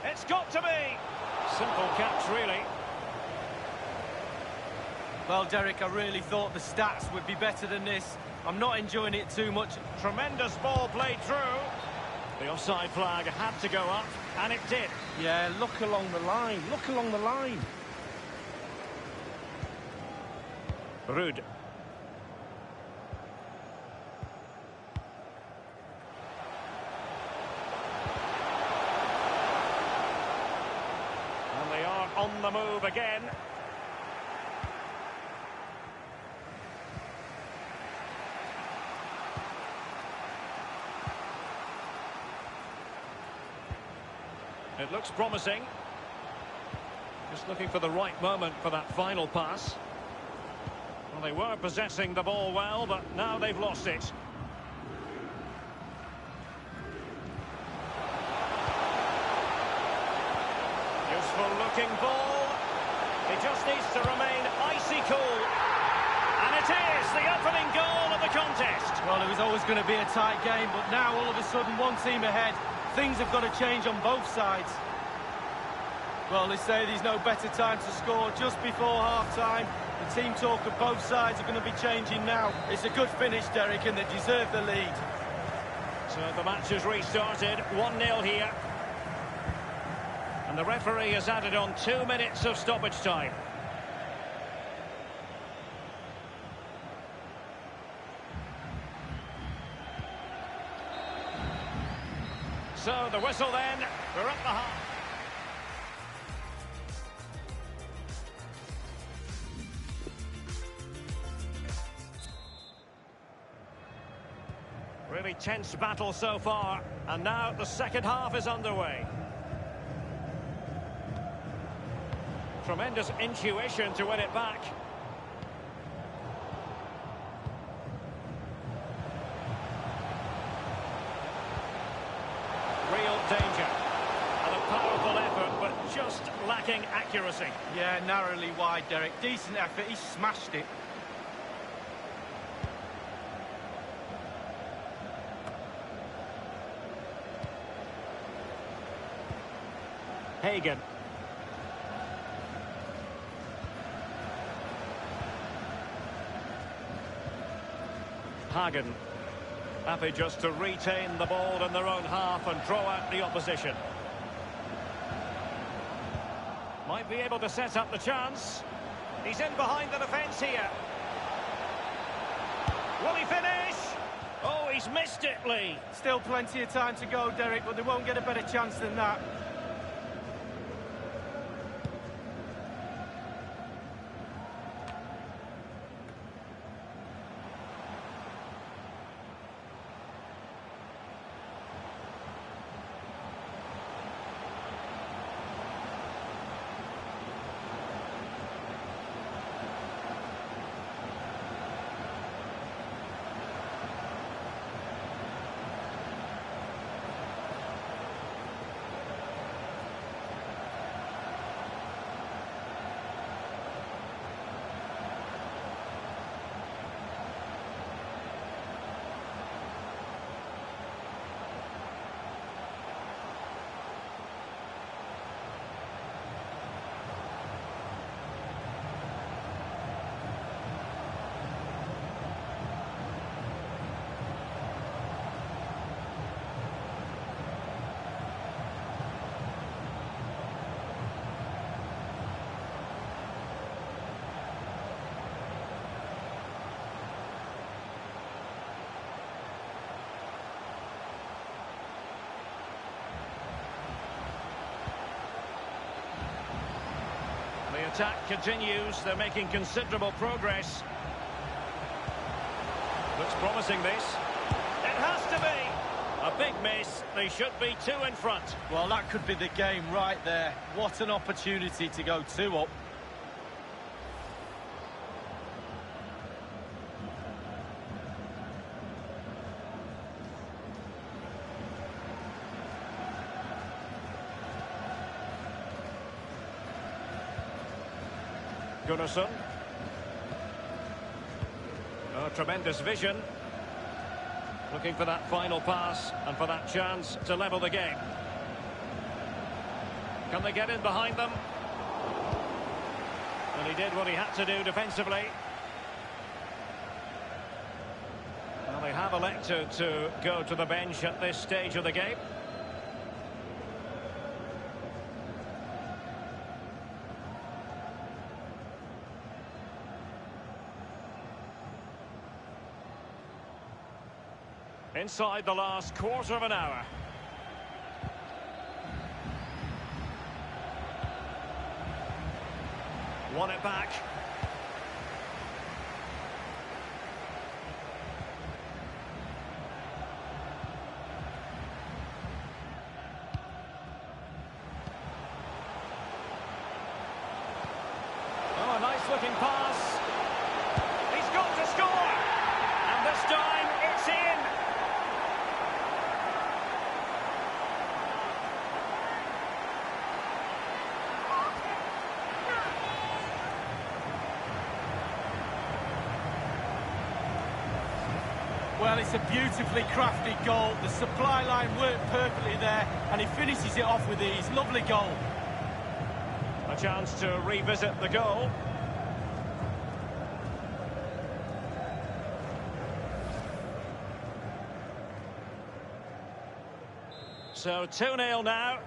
It's got to be! Simple catch, really. Well, Derek, I really thought the stats would be better than this. I'm not enjoying it too much. Tremendous ball played through. The offside flag had to go up, and it did. Yeah, look along the line. Look along the line. Rude. And they are on the move again. It looks promising. Just looking for the right moment for that final pass. Well, they were possessing the ball well, but now they've lost it. Useful looking ball. He just needs to remain icy cool. And it is the opening goal of the contest. Well, it was always going to be a tight game, but now all of a sudden one team ahead. Things have got to change on both sides. Well, they say there's no better time to score just before half-time. The team talk of both sides are going to be changing now. It's a good finish, Derek, and they deserve the lead. So the match has restarted, 1-0 here. And the referee has added on 2 minutes of stoppage time. So the whistle then, we're at the half. Really tense battle so far, and now the second half is underway. Tremendous intuition to win it back. Real danger. And a powerful effort, but just lacking accuracy. Yeah, narrowly wide, Derek. Decent effort, he smashed it. Hagen. Hagen. Happy just to retain the ball in their own half and draw out the opposition. Might be able to set up the chance. He's in behind the defence here. Will he finish? Oh, he's missed it, Lee. Still plenty of time to go, Derek, but they won't get a better chance than that. The attack continues. They're making considerable progress. Looks promising, this. It has to be. A big miss. They should be 2 in front. Well, that could be the game right there. What an opportunity to go 2 up. Gunnarsson. Oh, tremendous vision. Looking for that final pass and for that chance to level the game. Can they get in behind them? And he did what he had to do defensively. Well, they have elected to go to the bench at this stage of the game. Inside the last quarter of an hour. Won it back. Oh, a nice looking pass. He's got to score. And this time it's in. Well, it's a beautifully crafted goal. The supply line worked perfectly there, and he finishes it off with ease. Lovely goal. A chance to revisit the goal. So 2-0 now.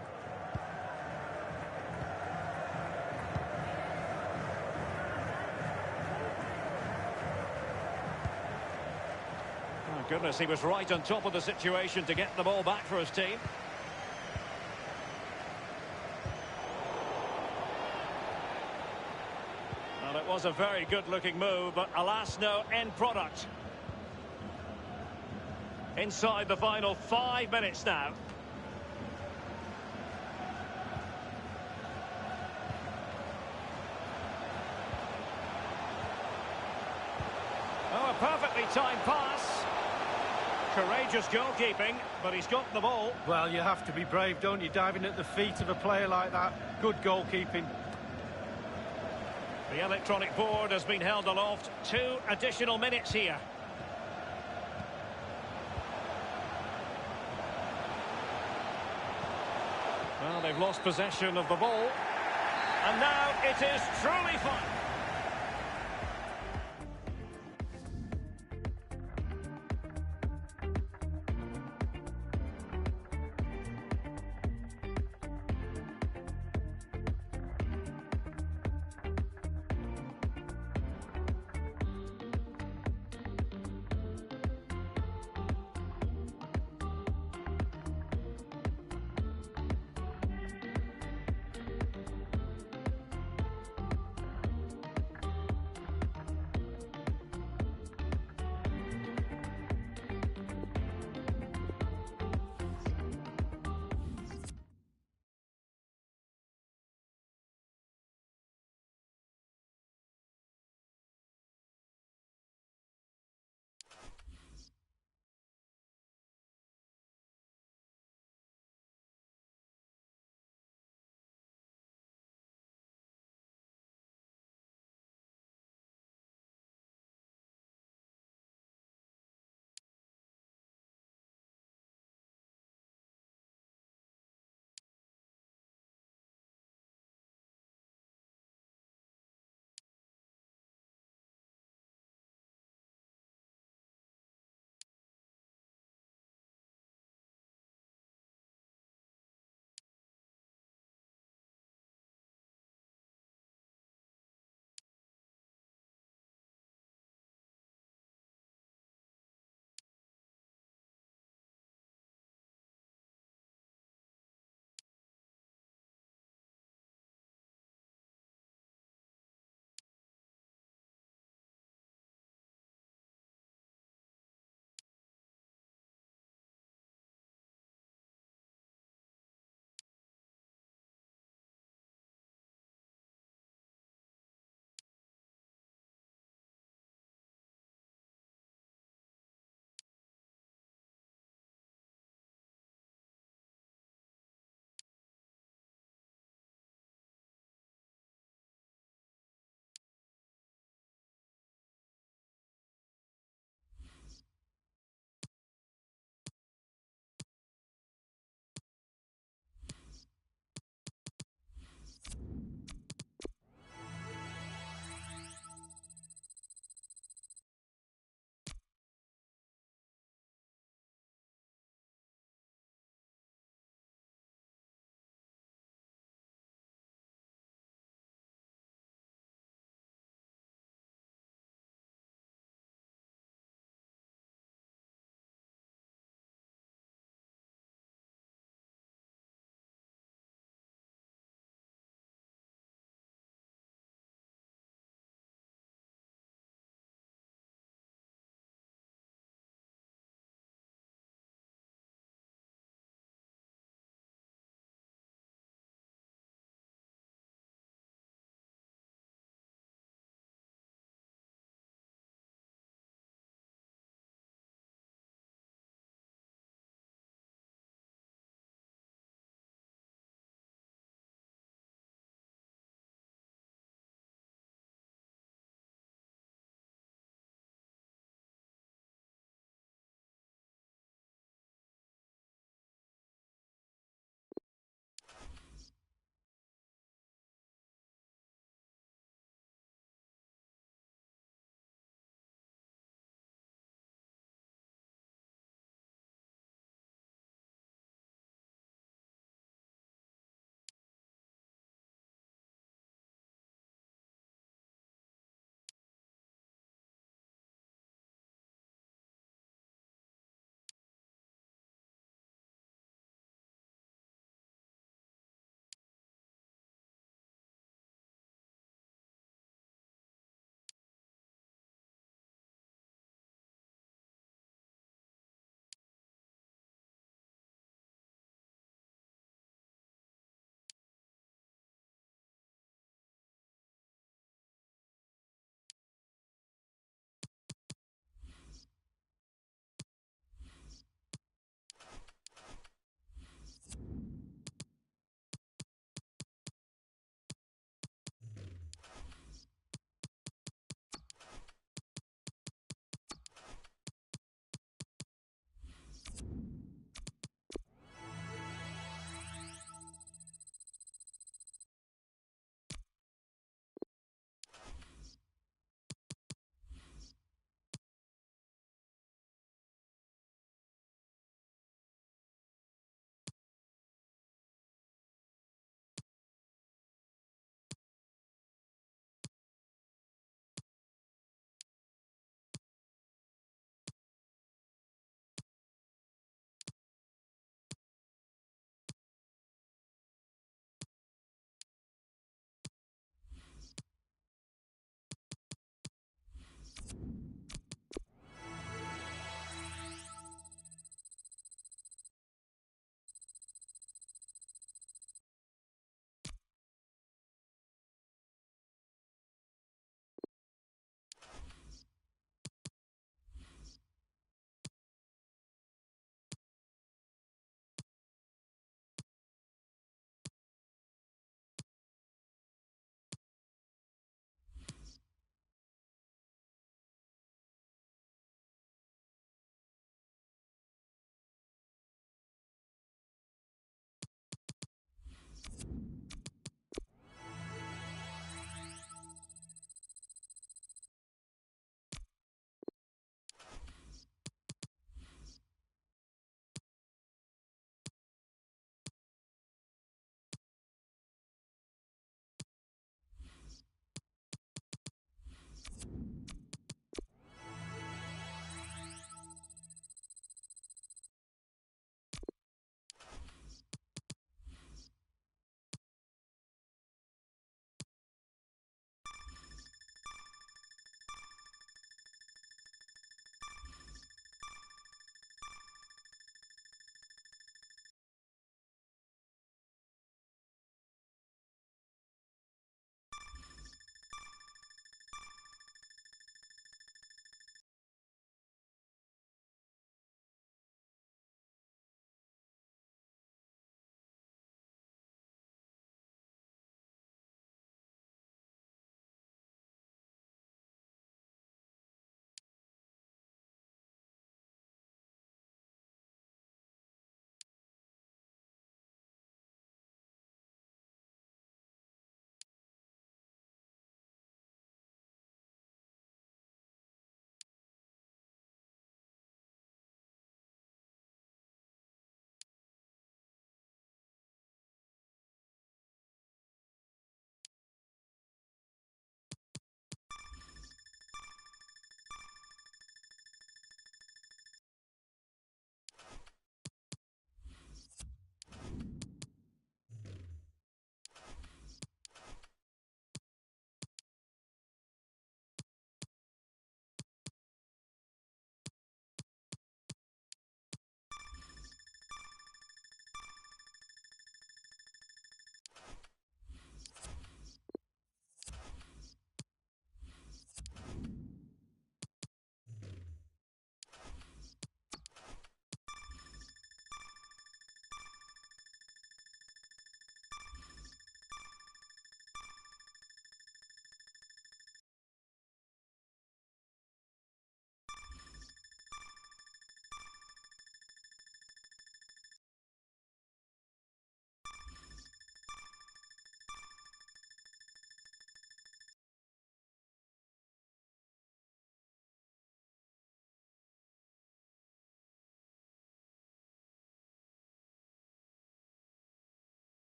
Oh, goodness, he was right on top of the situation to get the ball back for his team. Well, it was a very good-looking move, but alas, no end product. Inside the final 5 minutes now. Oh, a perfectly timed pass. Courageous goalkeeping, but he's got the ball. Well, you have to be brave, don't you, diving at the feet of a player like that. Good goalkeeping. The electronic board has been held aloft. 2 additional minutes here. Well, they've lost possession of the ball. And now it is truly fun.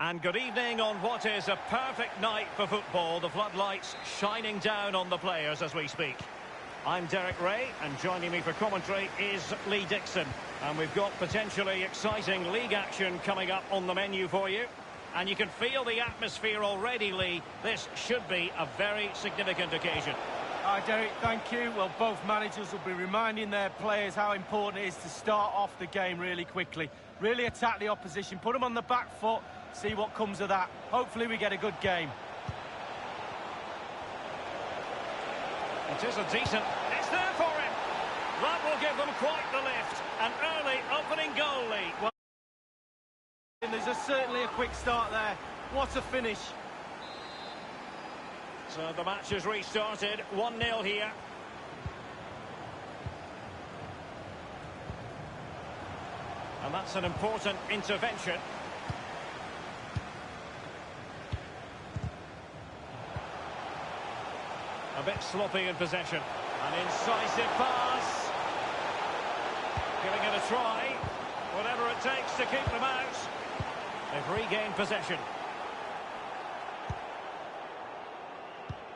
And good evening on what is a perfect night for football. The floodlights shining down on the players as we speak. I'm Derek Ray, and joining me for commentary is Lee Dixon. And we've got potentially exciting league action coming up on the menu for you. And you can feel the atmosphere already, Lee. This should be a very significant occasion. Hi, Derek, thank you. Well, both managers will be reminding their players how important it is to start off the game really quickly. Really attack the opposition, put them on the back foot, see what comes of that. Hopefully we get a good game. It is a decent... It's there for him! That will give them quite the lift. An early opening goal, Lee. Well, and there's certainly a quick start there. What a finish. So the match has restarted. 1-0 here. And that's an important intervention. A bit sloppy in possession. An incisive pass. Giving it a try. Whatever it takes to keep them out. They've regained possession.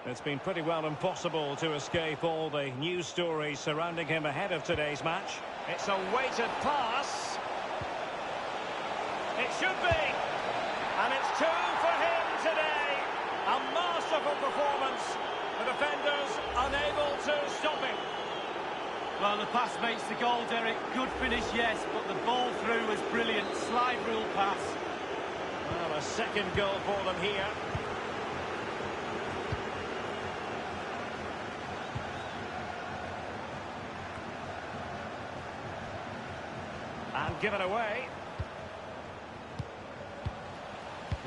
It's been pretty well impossible to escape all the news stories surrounding him ahead of today's match. It's a weighted pass. It should be. And it's 2 for him today. A masterful performance. The defenders unable to stop him. Well, the pass makes the goal, Derek. Good finish, yes, but the ball through was brilliant. Slide rule pass. Well, a second goal for them here. And given away.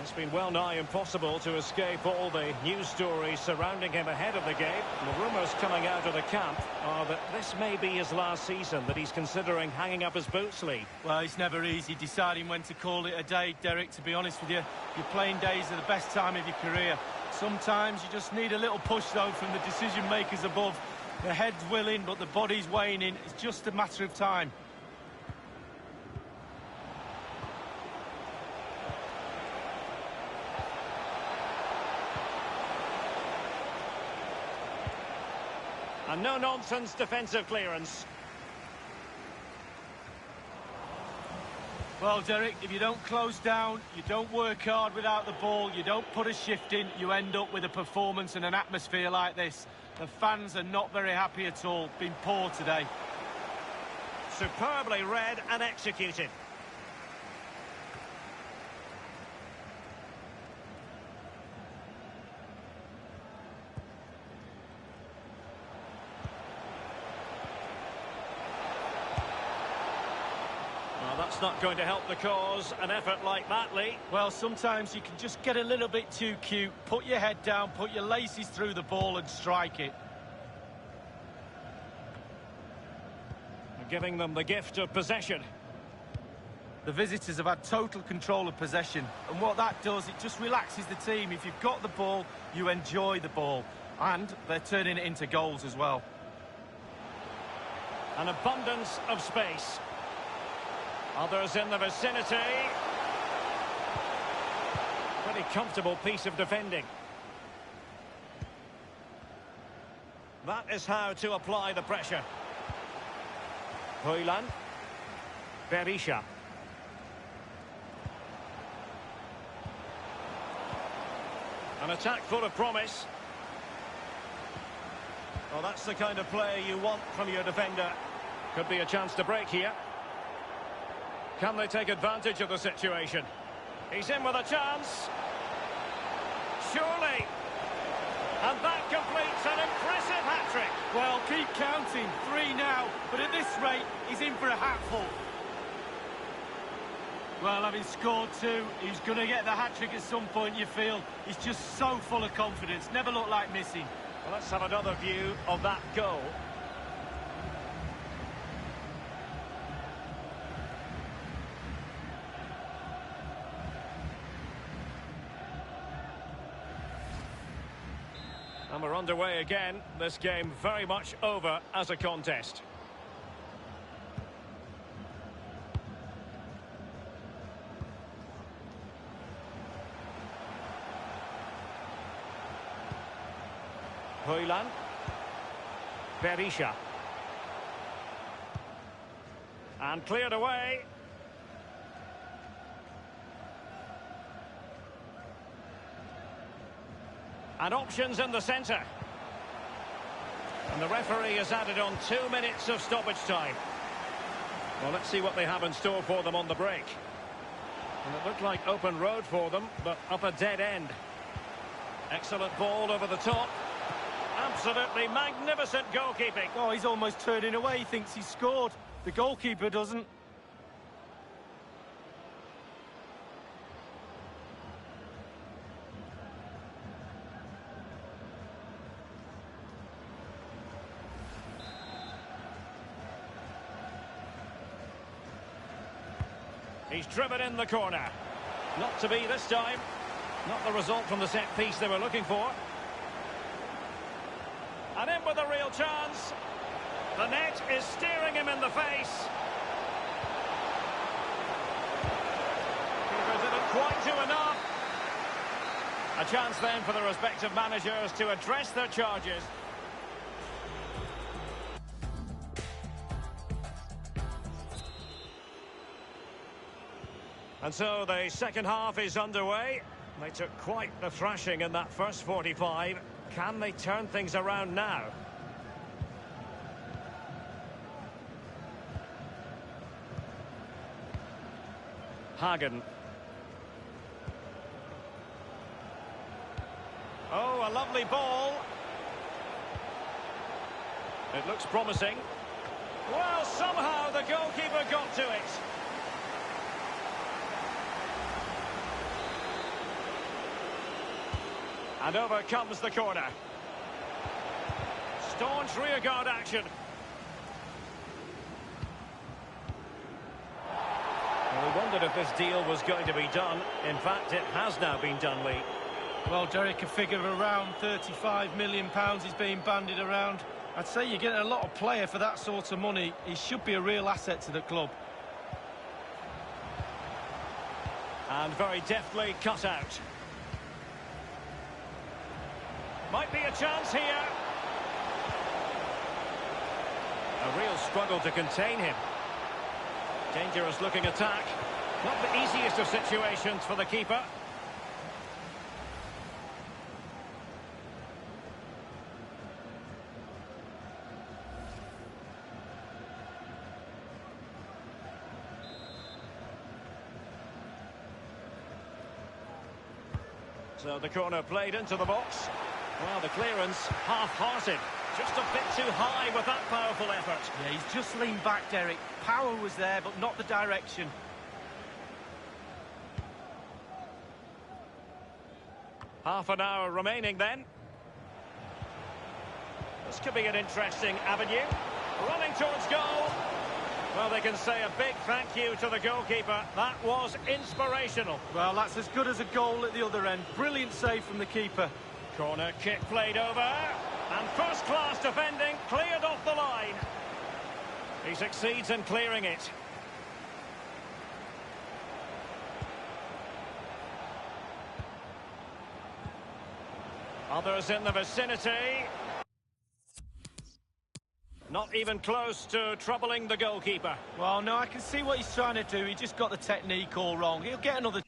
It's been well nigh impossible to escape all the news stories surrounding him ahead of the game. The rumours coming out of the camp are that this may be his last season, that he's considering hanging up his boots, Lee. Well, it's never easy deciding when to call it a day, Derek, to be honest with you. Your playing days are the best time of your career. Sometimes you just need a little push, though, from the decision-makers above. The head's willing, but the body's waning. It's just a matter of time. A no-nonsense defensive clearance. Well, Derek, if you don't close down, you don't work hard without the ball, you don't put a shift in, you end up with a performance and an atmosphere like this. The fans are not very happy at all. Been poor today. Superbly read and executed. That's not going to help the cause, an effort like that, Lee. Well, sometimes you can just get a little bit too cute, put your head down, put your laces through the ball and strike it. Giving them the gift of possession. The visitors have had total control of possession, and what that does, it just relaxes the team. If you've got the ball, you enjoy the ball, and they're turning it into goals as well. An abundance of space. Others in the vicinity. Pretty comfortable piece of defending. That is how to apply the pressure. Hoyland. Berisha. An attack full of promise. Well, that's the kind of play you want from your defender. Could be a chance to break here. Can they take advantage of the situation? He's in with a chance. Surely. And that completes an impressive hat-trick. Well, keep counting. 3 now. But at this rate, he's in for a hatful. Well, having scored 2, he's going to get the hat-trick at some point, you feel. He's just so full of confidence. Never looked like missing. Well, let's have another view of that goal. And we're underway again. This game very much over as a contest. Hoyland. Berisha. And cleared away. And options in the centre. And the referee has added on 2 minutes of stoppage time. Well, let's see what they have in store for them on the break. And it looked like open road for them, but up a dead end. Excellent ball over the top. Absolutely magnificent goalkeeping. Oh, he's almost turning away. He thinks he's scored. The goalkeeper doesn't. He's driven in the corner. Not to be this time. Not the result from the set piece they were looking for. And in with a real chance. The net is staring him in the face. Keeper didn't quite do enough. A chance then for the respective managers to address their charges. And so the second half is underway. They took quite the thrashing in that first 45. Can they turn things around now? Hagen. Oh, a lovely ball. It looks promising. Well, somehow the goalkeeper got to it. And over comes the corner. Staunch rearguard action. Well, we wondered if this deal was going to be done. In fact, it has now been done, Lee. Well, Derek, a figure of around £35 million is being bandied around. I'd say you're getting a lot of player for that sort of money. He should be a real asset to the club. And very deftly cut out. Might be a chance here. A real struggle to contain him. Dangerous looking attack. Not the easiest of situations for the keeper. So the corner played into the box. Well, the clearance half-hearted. Just a bit too high with that powerful effort. Yeah, he's just leaned back, Derek. Power was there, but not the direction. Half an hour remaining then. This could be an interesting avenue. Running towards goal. Well, they can say a big thank you to the goalkeeper. That was inspirational. Well, that's as good as a goal at the other end. Brilliant save from the keeper. Corner kick played over. And first-class defending cleared off the line. He succeeds in clearing it. Others in the vicinity. Not even close to troubling the goalkeeper. Well, no, I can see what he's trying to do. He just got the technique all wrong. He'll get another...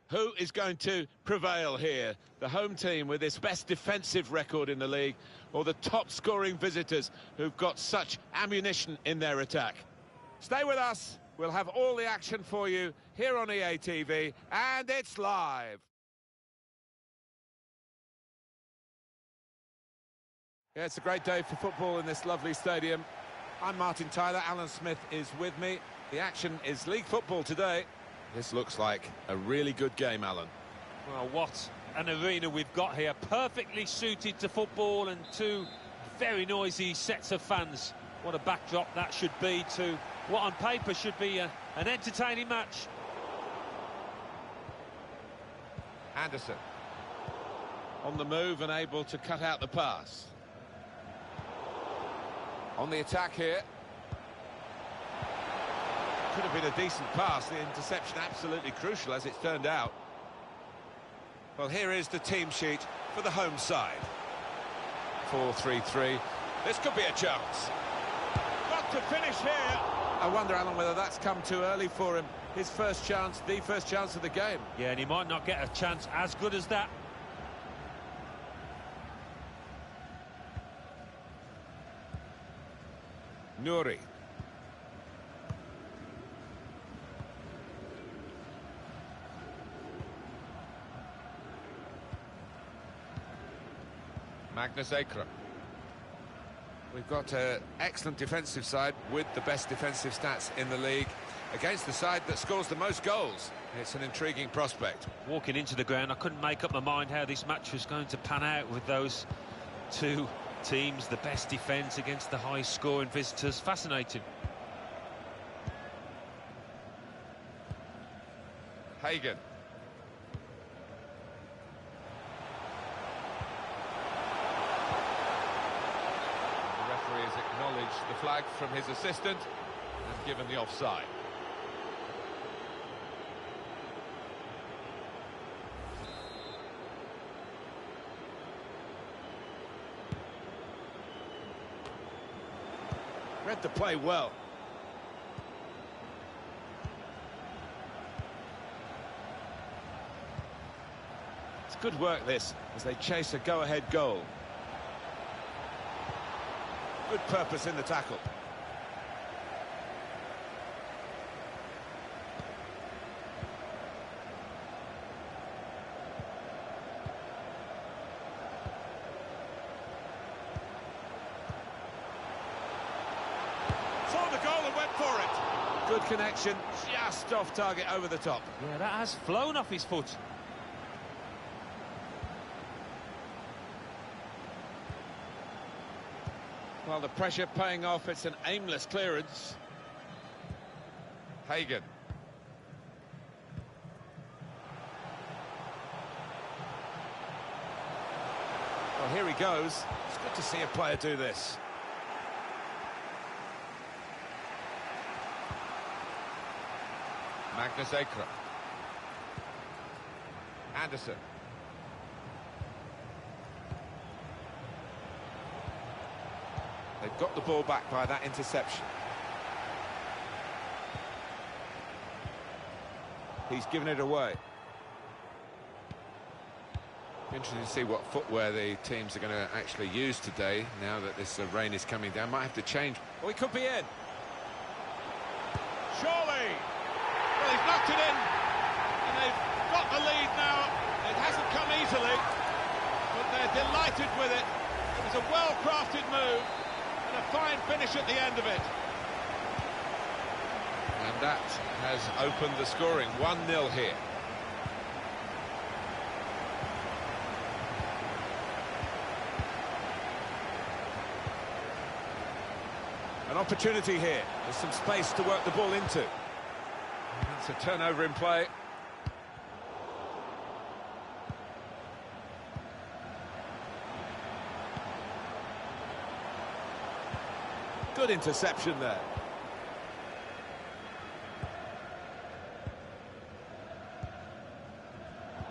Who is going to prevail here? The home team with its best defensive record in the league, or the top-scoring visitors who've got such ammunition in their attack? Stay with us. We'll have all the action for you here on EA TV, and it's live. Yeah, it's a great day for football in this lovely stadium. I'm Martin Tyler, Alan Smith is with me. The action is league football today. This looks like a really good game, Alan. Well, what an arena we've got here. Perfectly suited to football and two very noisy sets of fans. What a backdrop that should be to what on paper should be an entertaining match. Anderson. On the move and able to cut out the pass. On the attack here. Could have been a decent pass. The interception absolutely crucial as it's turned out. Well, here is the team sheet for the home side. 4-3-3. This could be a chance. Got to finish here. I wonder, Alan, whether that's come too early for him. His first chance, the first chance of the game. Yeah, and he might not get a chance as good as that. Nouri. Magnus Akra. We've got an excellent defensive side with the best defensive stats in the league against the side that scores the most goals. It's an intriguing prospect. Walking into the ground, I couldn't make up my mind how this match was going to pan out with those two teams, the best defence against the high-scoring visitors. Fascinating. Hagen. The referee has acknowledged the flag from his assistant and given the offside. Read the play well. It's good work, this, as they chase a go-ahead goal. Good purpose in the tackle. Saw the goal and went for it. Good connection, just off target over the top. Yeah, that has flown off his foot. Well, the pressure paying off, it's an aimless clearance. Hagen. Well, here he goes. It's good to see a player do this. Magnus Akra. Anderson. They've got the ball back by that interception. He's given it away. Interesting to see what footwear the teams are going to actually use today, now that this rain is coming down. Might have to change. Oh, he could be in. Surely! Well, he's knocked it in. And they've got the lead now. It hasn't come easily, but they're delighted with it. It was a well-crafted move. A fine finish at the end of it. And that has opened the scoring. 1-0 here. An opportunity here. There's some space to work the ball into. That's a turnover in play. Good interception there.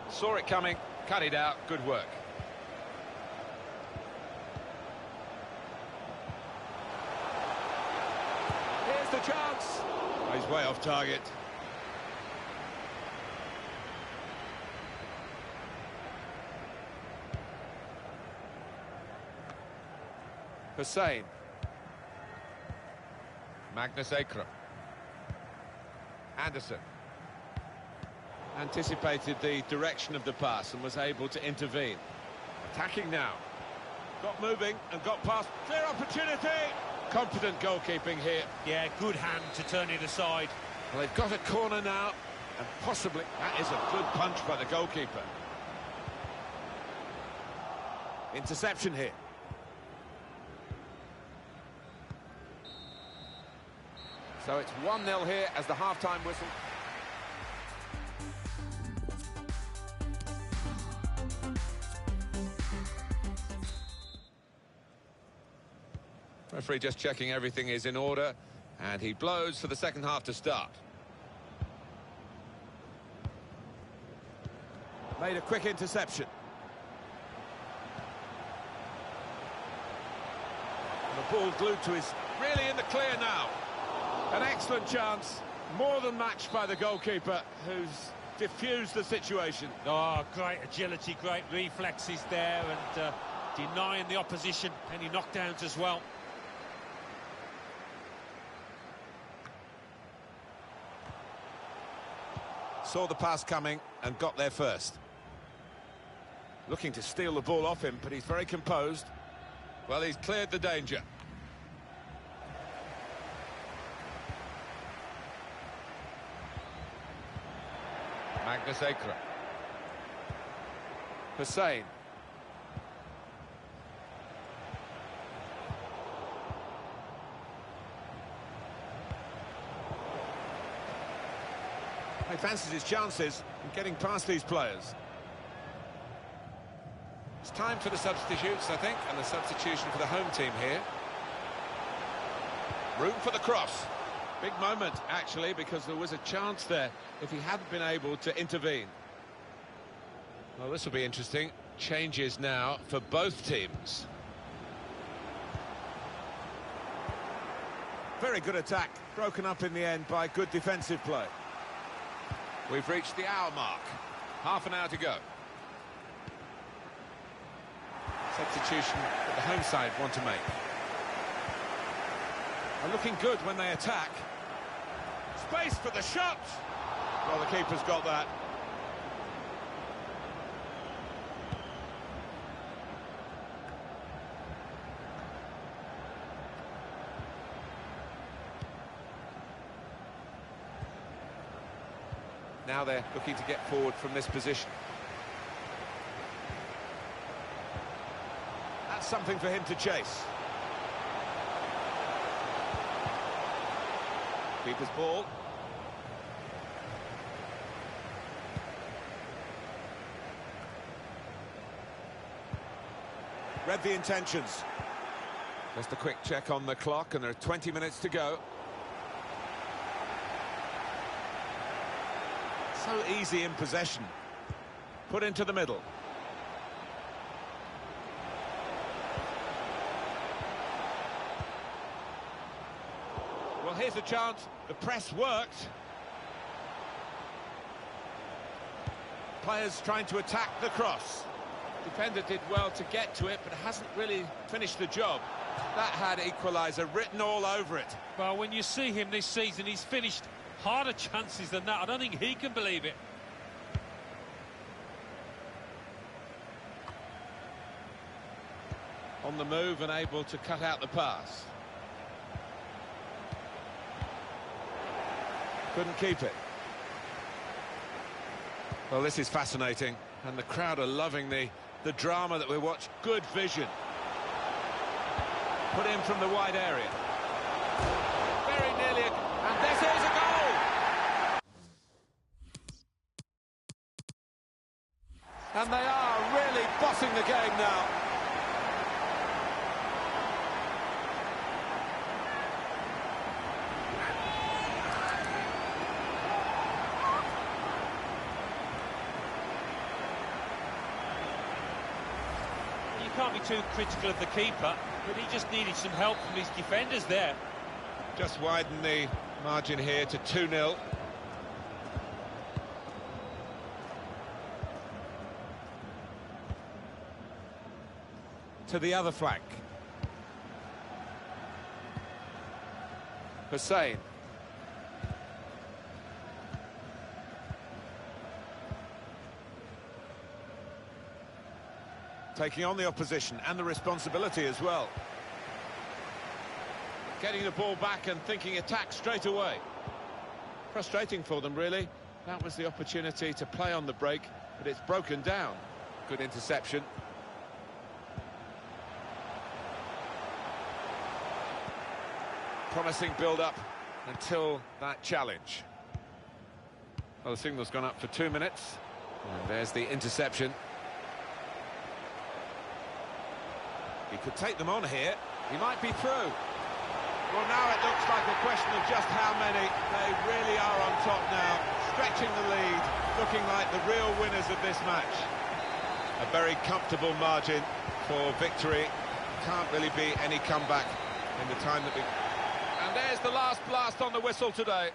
Saw it coming, cut it out, good work. Here's the chance. Oh, he's way off target. Hussein. Magnus Akram. Anderson. Anticipated the direction of the pass and was able to intervene. Attacking now. Got moving and got past. Clear opportunity! Confident goalkeeping here. Yeah, good hand to turn it aside. Well, they've got a corner now, and possibly that is a good punch by the goalkeeper. Interception here. So it's 1-0 here as the half-time whistle. Referee just checking everything is in order, and he blows for the second half to start. Made a quick interception. The ball glued to his... Really in the clear now. An excellent chance, more than matched by the goalkeeper, who's diffused the situation. Oh, great agility, great reflexes there, and denying the opposition any knockdowns as well. Saw the pass coming and got there first. Looking to steal the ball off him, but he's very composed. Well, he's cleared the danger. Magnus Akram. Hussein. He fancies his chances in getting past these players. It's time for the substitutes, I think, and the substitution for the home team here. Room for the cross. Big moment, actually, because there was a chance there if he hadn't been able to intervene. Well, this will be interesting. Changes now for both teams. Very good attack, broken up in the end by good defensive play. We've reached the hour mark. Half an hour to go. Substitution that the home side want to make. Are looking good when they attack. Space for the shot! Well, the keeper's got that. Now they're looking to get forward from this position. That's something for him to chase. Keeper's ball. Read the intentions. Just a quick check on the clock, and there are 20 minutes to go. So easy in possession. Put into the middle. Well, here's a chance. The press worked. Players trying to attack the cross. Defender did well to get to it, but hasn't really finished the job. That had equaliser written all over it. Well, when you see him this season, he's finished harder chances than that. I don't think he can believe it. On the move and able to cut out the pass. Couldn't keep it. Well, this is fascinating, and the crowd are loving the drama that we watch. Good vision. Put in from the wide area. Very nearly, and this is a goal! And they are really bossing the game now. You can't be too critical of the keeper, but he just needed some help from his defenders there. Just widen the margin here to 2-0. To the other flank. Hussein. Taking on the opposition and the responsibility as well. Getting the ball back and thinking attack straight away. Frustrating for them, really. That was the opportunity to play on the break, but it's broken down. Good interception. Promising build-up until that challenge. Well, the signal's gone up for 2 minutes. And there's the interception. He could take them on here. He might be through. Well, now it looks like a question of just how many. They really are on top now, stretching the lead, looking like the real winners of this match. A very comfortable margin for victory. Can't really be any comeback in the time that we... And there's the last blast on the whistle today.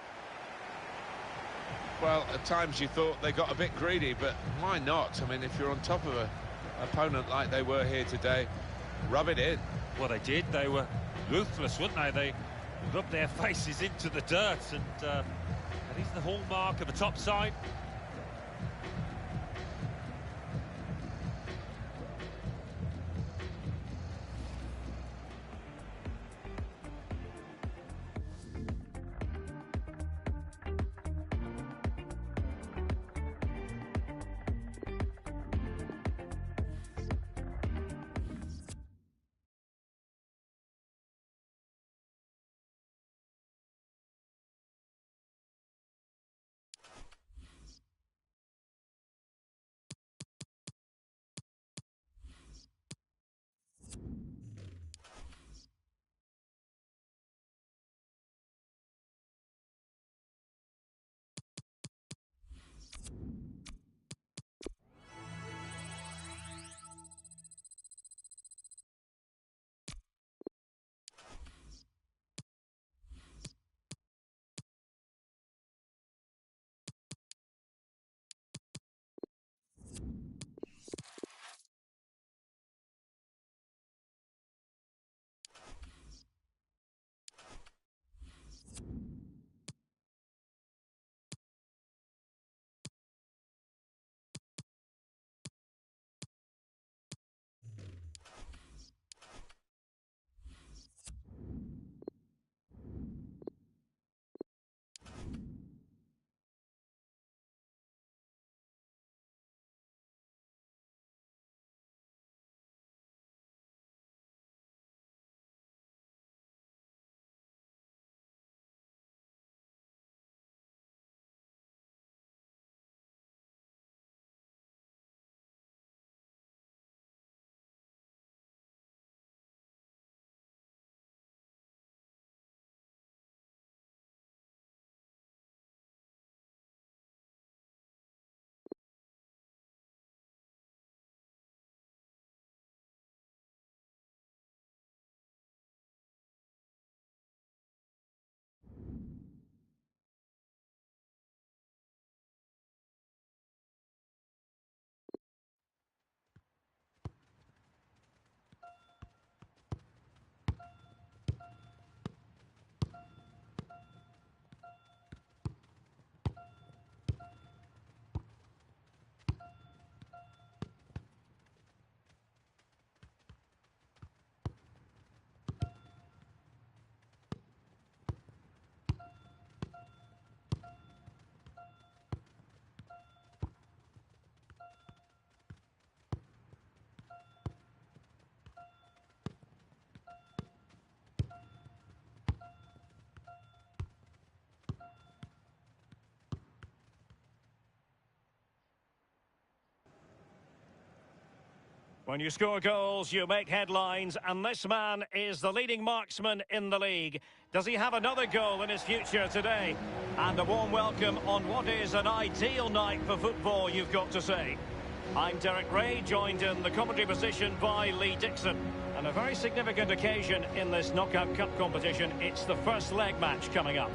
Well, at times you thought they got a bit greedy, but why not? I mean, if you're on top of an opponent like they were here today, rub it in. Well, they did. They were ruthless, weren't they? They rubbed their faces into the dirt, and that is the hallmark of a top side. When you score goals, you make headlines, and this man is the leading marksman in the league. Does he have another goal in his future today? And a warm welcome on what is an ideal night for football, you've got to say. I'm Derek Ray, joined in the commentary position by Lee Dixon. And a very significant occasion in this Knockout Cup competition. It's the first leg match coming up.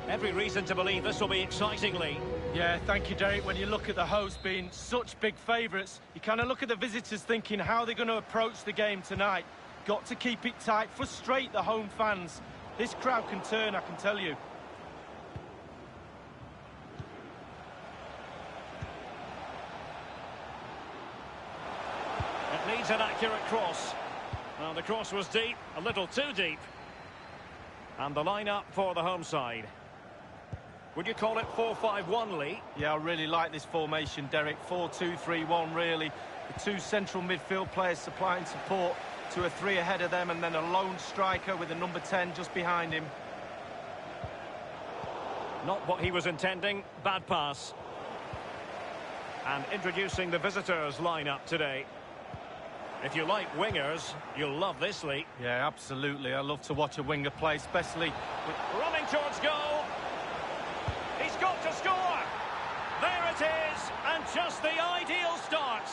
Every reason to believe this will be exciting, Lee. Yeah, thank you, Derek. When you look at the hosts being such big favourites, you kind of look at the visitors thinking how they're going to approach the game tonight. Got to keep it tight, frustrate the home fans. This crowd can turn, I can tell you. It needs an accurate cross. Well, the cross was deep, a little too deep. And the line-up for the home side. Would you call it 4-5-1, Lee? Yeah, I really like this formation, Derek. 4-2-3-1, really. The two central midfield players supplying support to a three ahead of them, and then a lone striker with a number 10 just behind him. Not what he was intending. Bad pass. And introducing the visitors' line-up today. If you like wingers, you'll love this, Lee. Yeah, absolutely. I love to watch a winger play, especially with... Running towards goal. He's got to score. There it is, and just the ideal start.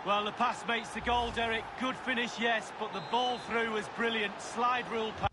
Well, the pass makes the goal, Derek. Good finish, yes, but the ball through was brilliant. Slide rule pass.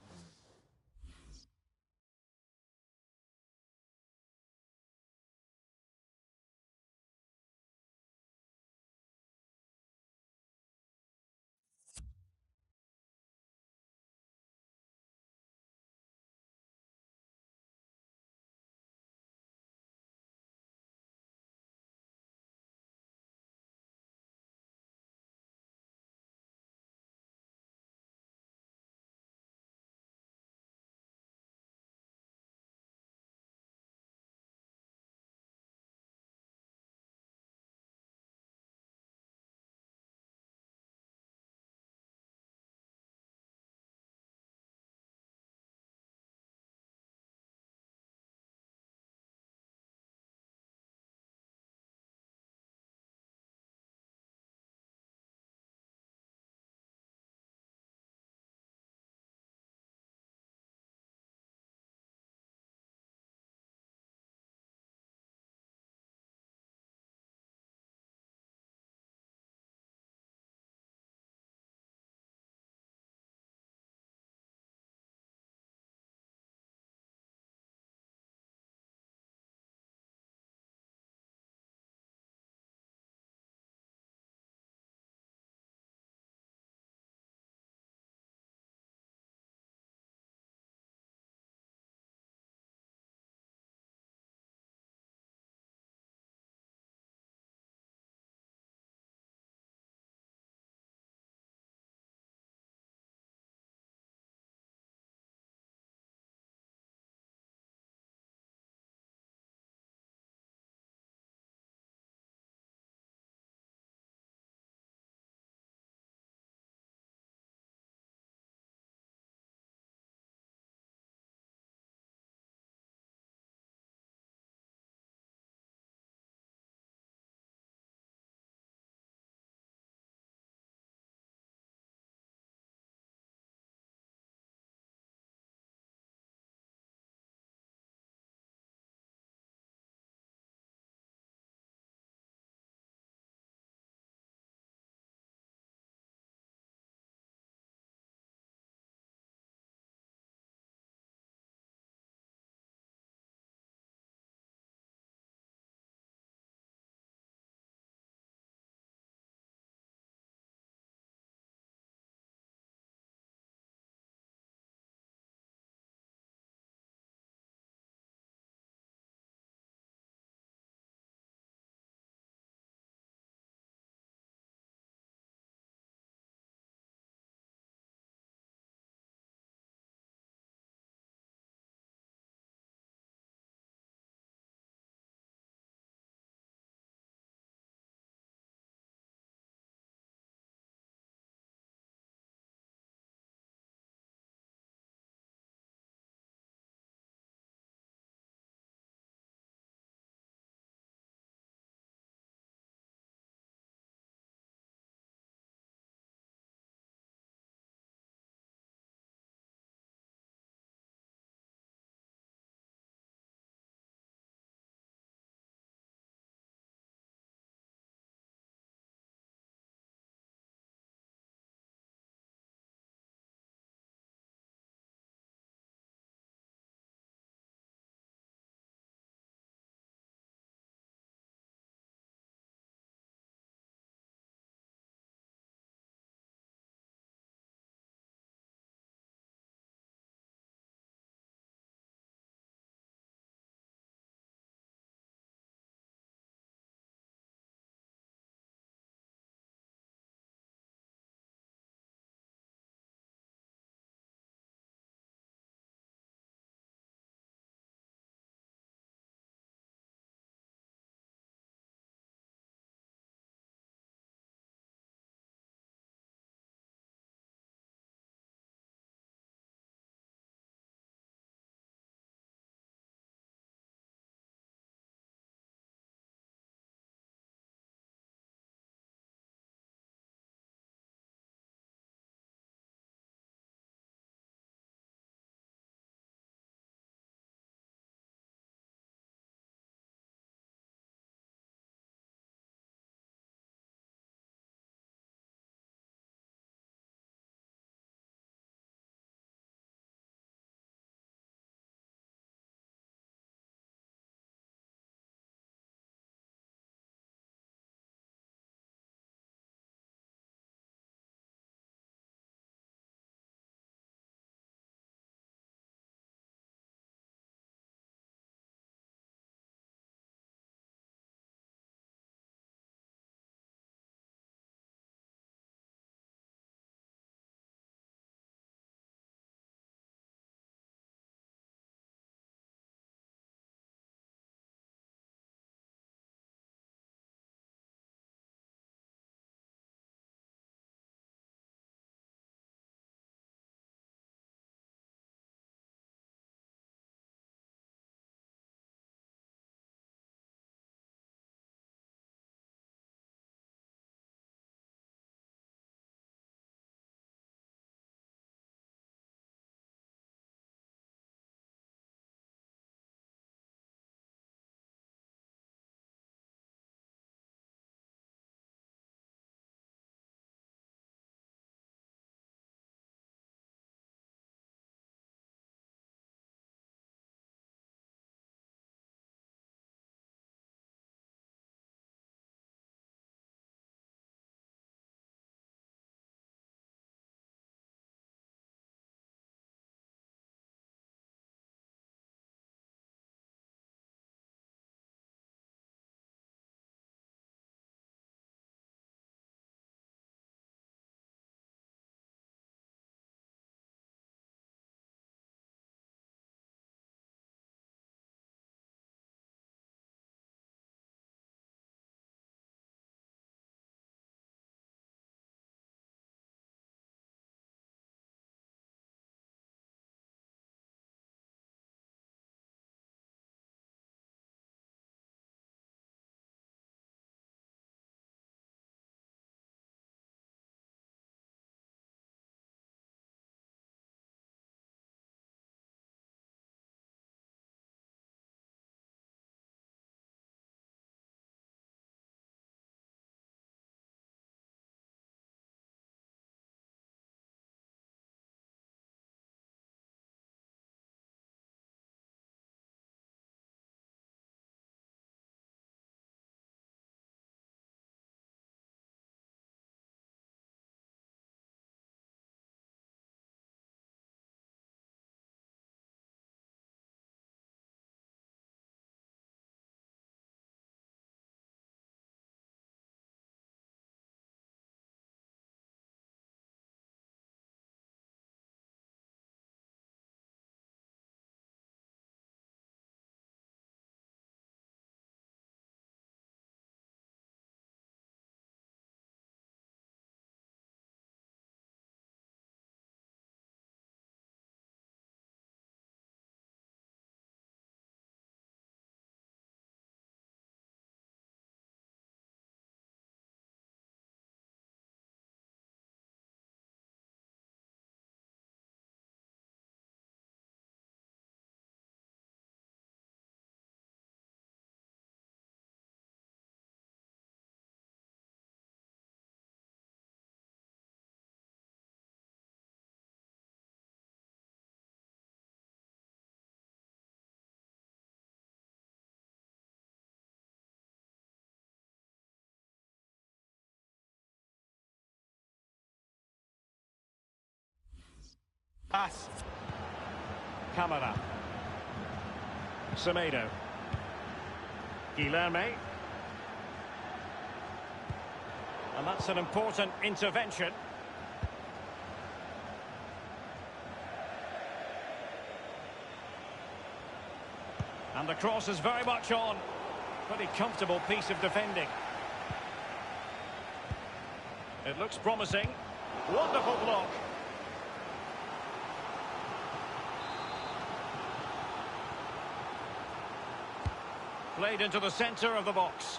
Pass. Camara. Semedo. Guilherme. And that's an important intervention. And the cross is very much on. Pretty comfortable piece of defending. It looks promising. Wonderful block. Played into the centre of the box.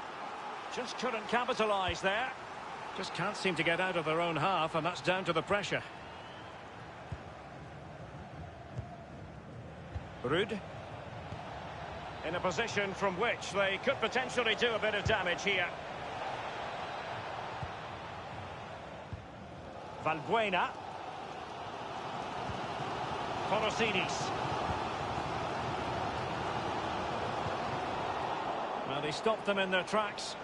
Just couldn't capitalise there. Just can't seem to get out of their own half, and that's down to the pressure. Ruud. In a position from which they could potentially do a bit of damage here. Valbuena. Porosides. Well, they stopped them in their tracks.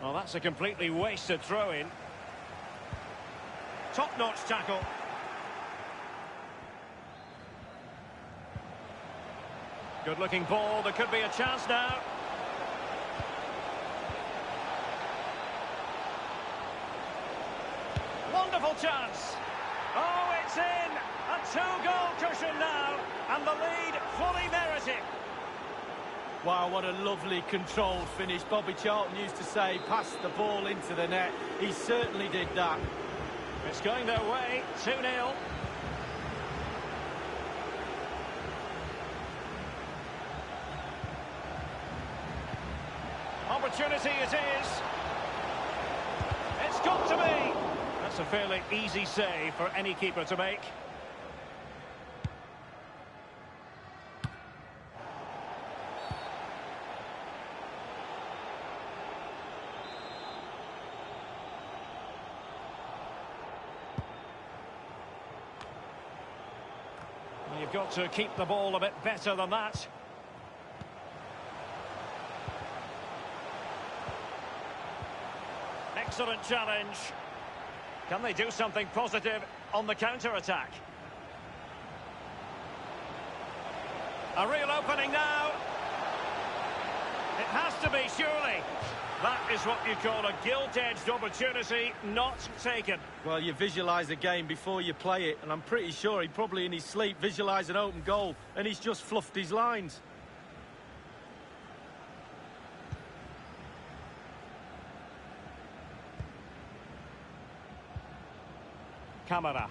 Well, that's a completely wasted throw-in. Top-notch tackle. Good-looking ball. There could be a chance now. Wonderful chance. Oh, it's in. A two-goal cushion now. And the lead fully merited. Wow, what a lovely controlled finish. Bobby Charlton used to say, pass the ball into the net. He certainly did that. It's going their way. 2-0. Opportunity it is. It's got to be. That's a fairly easy save for any keeper to make. Well, you've got to keep the ball a bit better than that. Excellent challenge. Can they do something positive on the counter-attack? A real opening now. It has to be, surely. That is what you call a gilt-edged opportunity not taken. Well, you visualise a game before you play it, and I'm pretty sure he probably in his sleep visualised an open goal, and he's just fluffed his lines. Camara.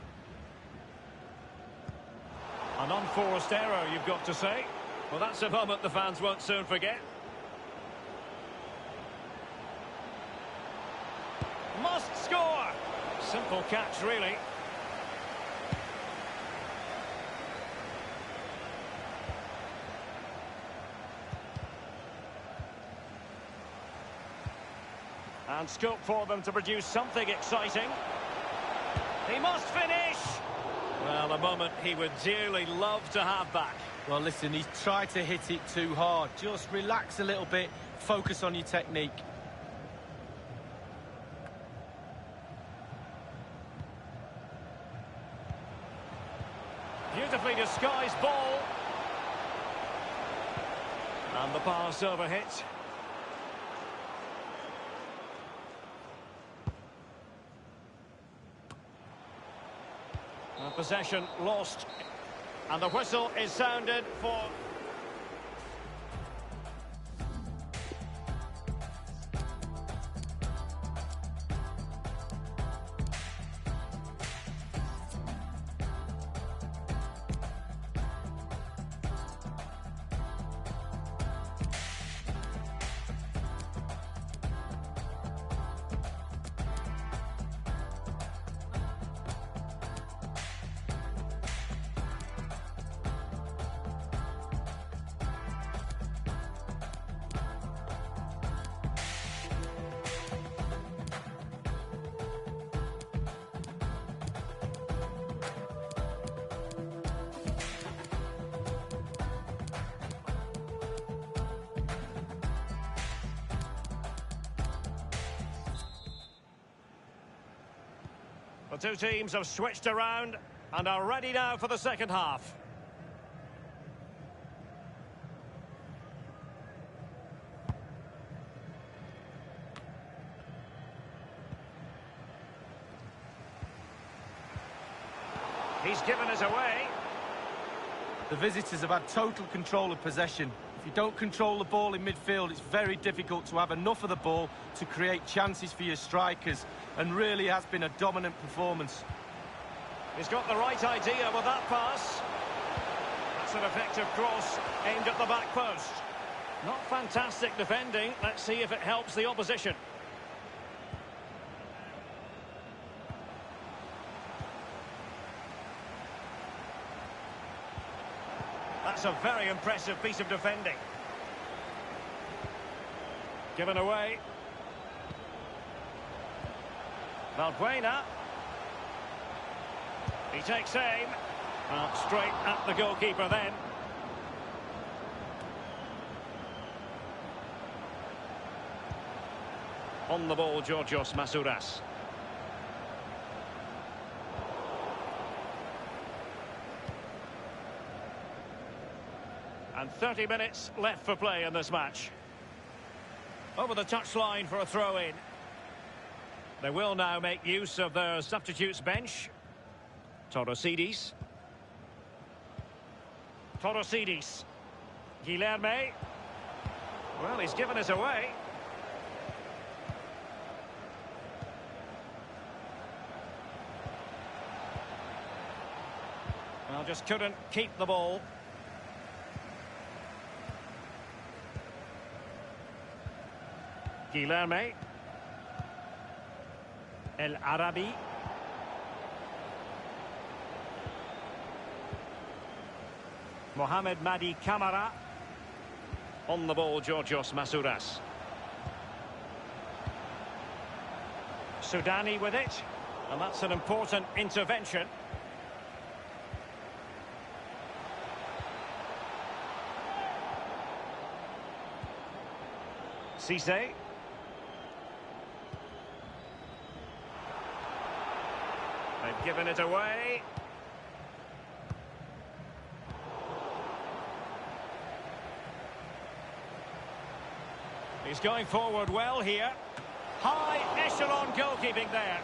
An unforced error, you've got to say. Well, that's a moment the fans won't soon forget. Must score! Simple catch, really. And scope for them to produce something exciting. He must finish! Well, a moment he would dearly love to have back. Well, listen, he's tried to hit it too hard. Just relax a little bit, focus on your technique. Beautifully disguised ball. And the pass over hit. Possession lost, and the whistle is sounded for The two teams have switched around and are ready now for the second half. He's given us away. The visitors have had total control of possession. If you don't control the ball in midfield, it's very difficult to have enough of the ball to create chances for your strikers, and really has been a dominant performance. He's got the right idea with that pass. That's an effective cross aimed at the back post. Not fantastic defending. Let's see if it helps the opposition. That's a very impressive piece of defending. Given away. Valbuena. He takes aim. Straight at the goalkeeper then. On the ball, Georgios Masouras. And 30 minutes left for play in this match. Over the touchline for a throw-in. They will now make use of their substitutes bench. Torosidis. Torosidis. Guilherme. Well, he's given us away. Well, just couldn't keep the ball. Guilherme. El Arabi. Mohamed Madi Camara. On the ball, Georgios Masouras. Sudani with it. And that's an important intervention. Cisse. They've given it away. He's going forward well here. High echelon goalkeeping there.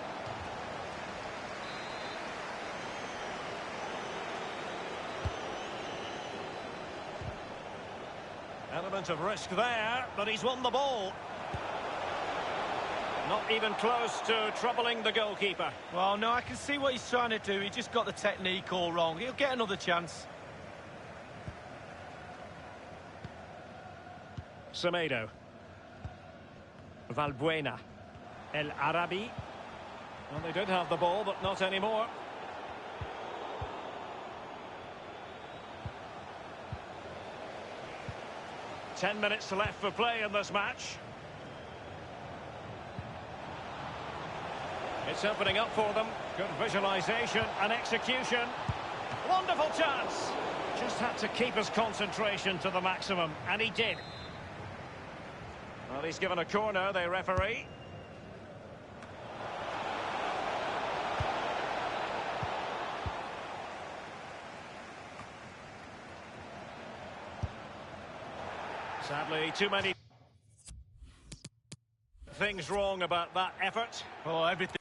Element of risk there, but he's won the ball. Not even close to troubling the goalkeeper. Well, no, I can see what he's trying to do. He just got the technique all wrong. He'll get another chance. Semedo. Valbuena. El Arabi. Well, they did have the ball, but not anymore. Ten minutes left for play in this match. It's opening up for them. Good visualisation and execution. Wonderful chance. Just had to keep his concentration to the maximum, and he did. Well, he's given a corner, the referee. Sadly, too many things wrong about that effort. Oh, everything.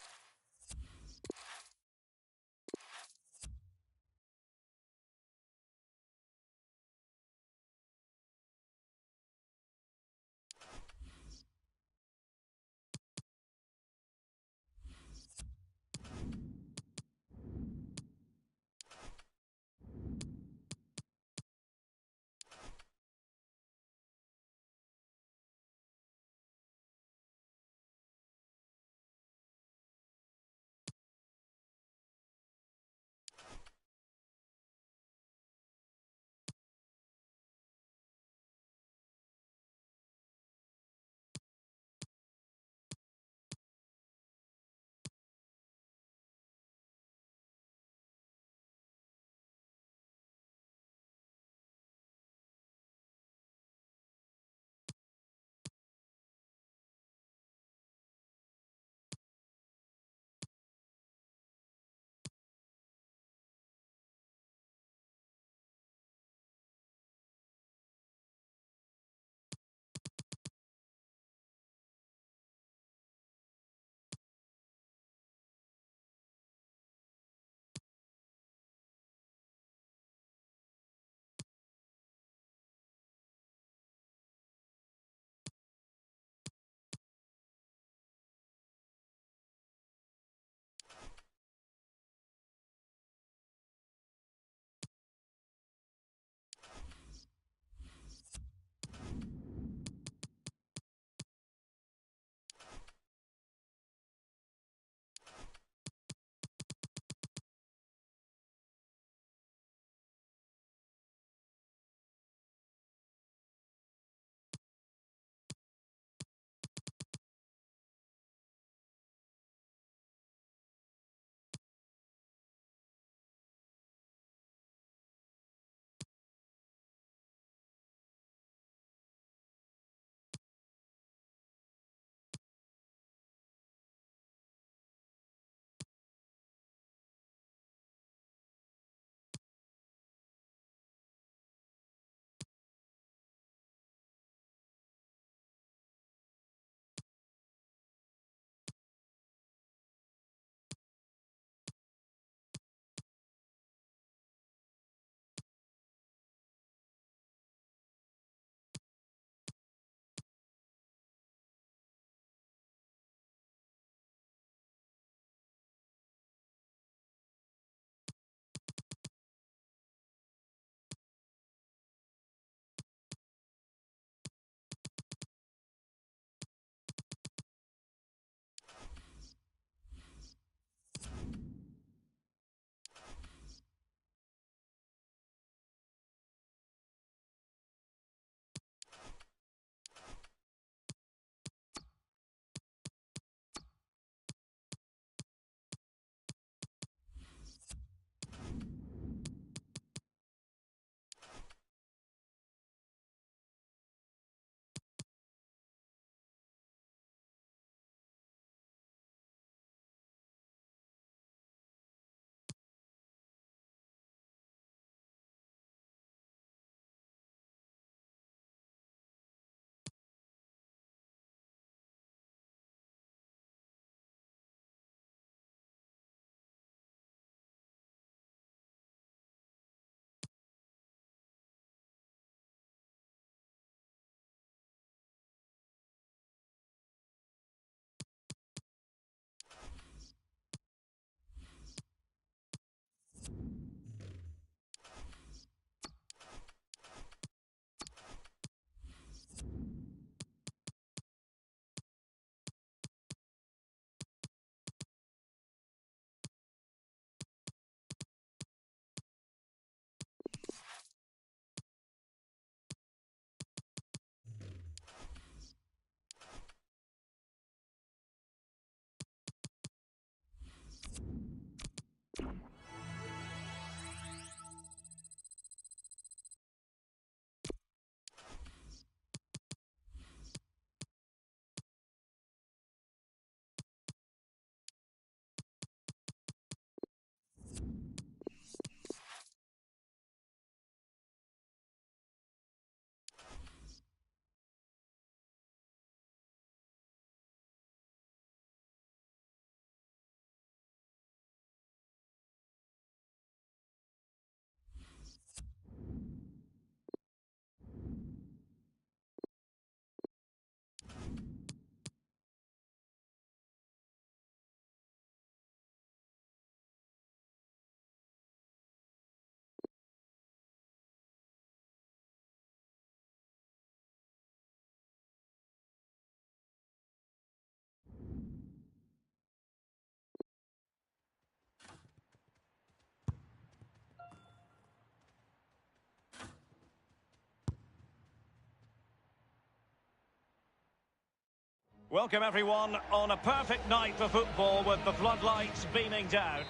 Welcome everyone on a perfect night for football with the floodlights beaming down.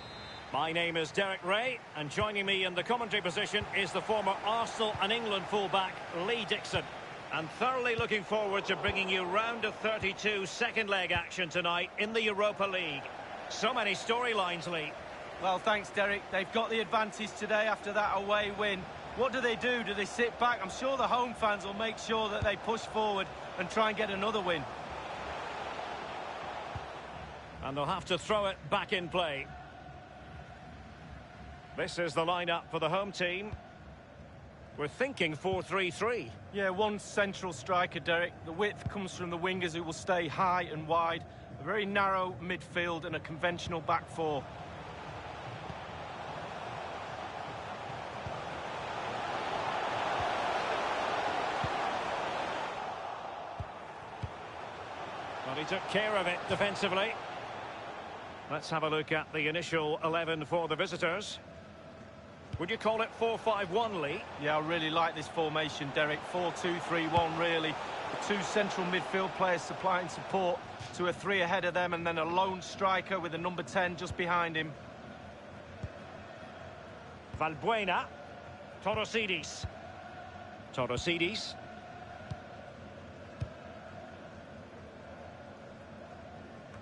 My name is Derek Ray, and joining me in the commentary position is the former Arsenal and England fullback Lee Dixon. And thoroughly looking forward to bringing you round of 32 second leg action tonight in the Europa League. So many storylines, Lee. Well, thanks, Derek. They've got the advantage today after that away win. What do? Do they sit back? I'm sure the home fans will make sure that they push forward and try and get another win. And they'll have to throw it back in play. This is the lineup for the home team. We're thinking 4-3-3. Yeah, one central striker, Derek. The width comes from the wingers who will stay high and wide. A very narrow midfield and a conventional back four. Well, he took care of it defensively. Let's have a look at the initial 11 for the visitors. Would you call it 4-5-1, Lee? Yeah, I really like this formation, Derek. 4-2-3-1, really. The two central midfield players supplying support to a three ahead of them, and then a lone striker with a number 10 just behind him. Valbuena. Torosidis. Torosidis.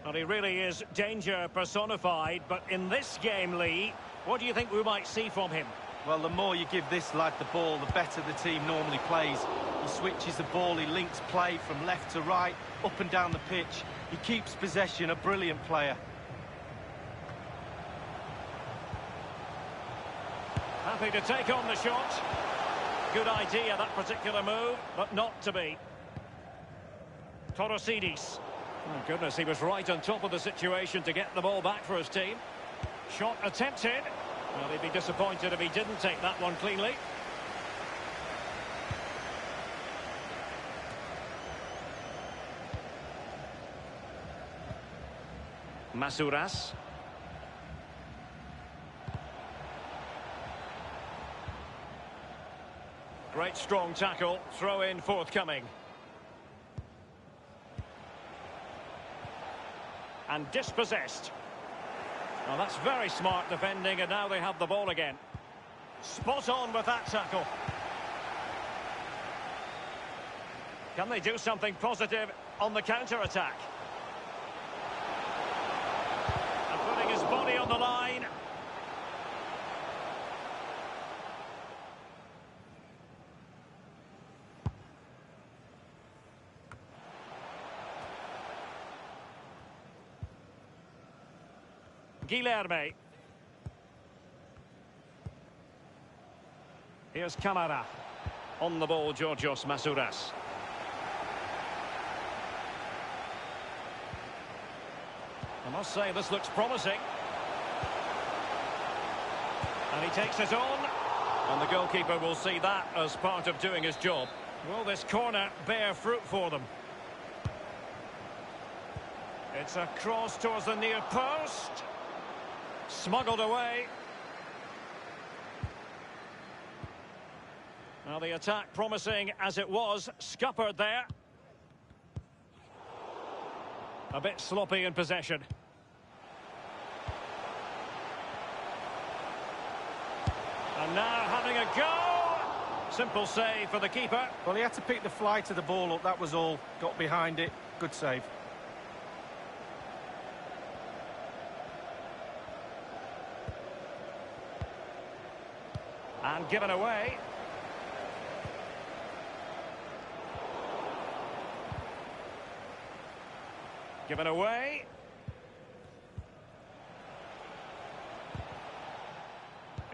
Well, he really is danger personified, but in this game, Lee, what do you think we might see from him? Well, the more you give this lad the ball, the better the team normally plays. He switches the ball, he links play from left to right, up and down the pitch. He keeps possession, a brilliant player. Happy to take on the shot. Good idea, that particular move, but not to be. Torosidis. Oh, goodness, he was right on top of the situation to get the ball back for his team. Shot attempted. Well, he'd be disappointed if he didn't take that one cleanly. Masouras. Great strong tackle, throw in forthcoming. And dispossessed. Well, that's very smart defending, and now they have the ball again. Spot on with that tackle. Can they do something positive on the counter-attack? And putting his body on the line. Guilherme. Here's Camara. On the ball, Georgios Masouras. I must say, this looks promising. And he takes it on. And the goalkeeper will see that as part of doing his job. Will this corner bear fruit for them? It's a cross towards the near post. Smuggled away. Well, the attack promising as it was, scuppered there. A bit sloppy in possession. And now having a go. Simple save for the keeper. Well, he had to pick the flight of the ball up, that was all. Got behind it. Good save. And given away. Given away.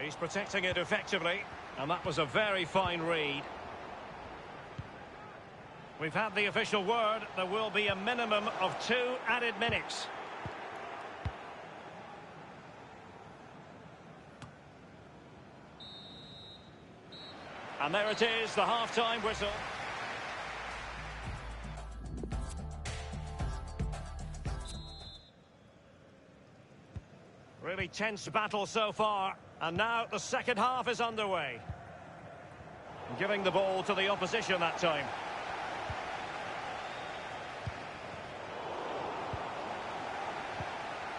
He's protecting it effectively. And that was a very fine read. We've had the official word. There will be a minimum of 2 added minutes. And there it is, the half-time whistle. Really tense battle so far. And now the second half is underway. Giving the ball to the opposition that time.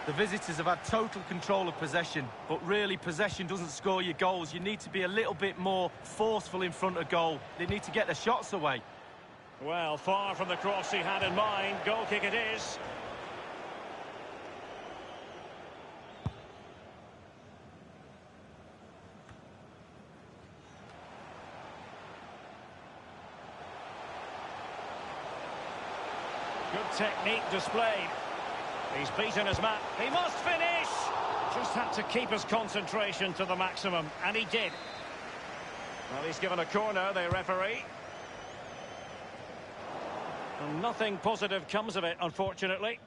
The visitors have had total control of possession, but really possession doesn't score you goals. You need to be a little bit more forceful in front of goal. They need to get the shots away. Well, far from the cross he had in mind. Goal kick it is. Good technique displayed. He's beaten his man. He must finish! Just had to keep his concentration to the maximum, and he did. Well, he's given a corner, the referee. And nothing positive comes of it, unfortunately.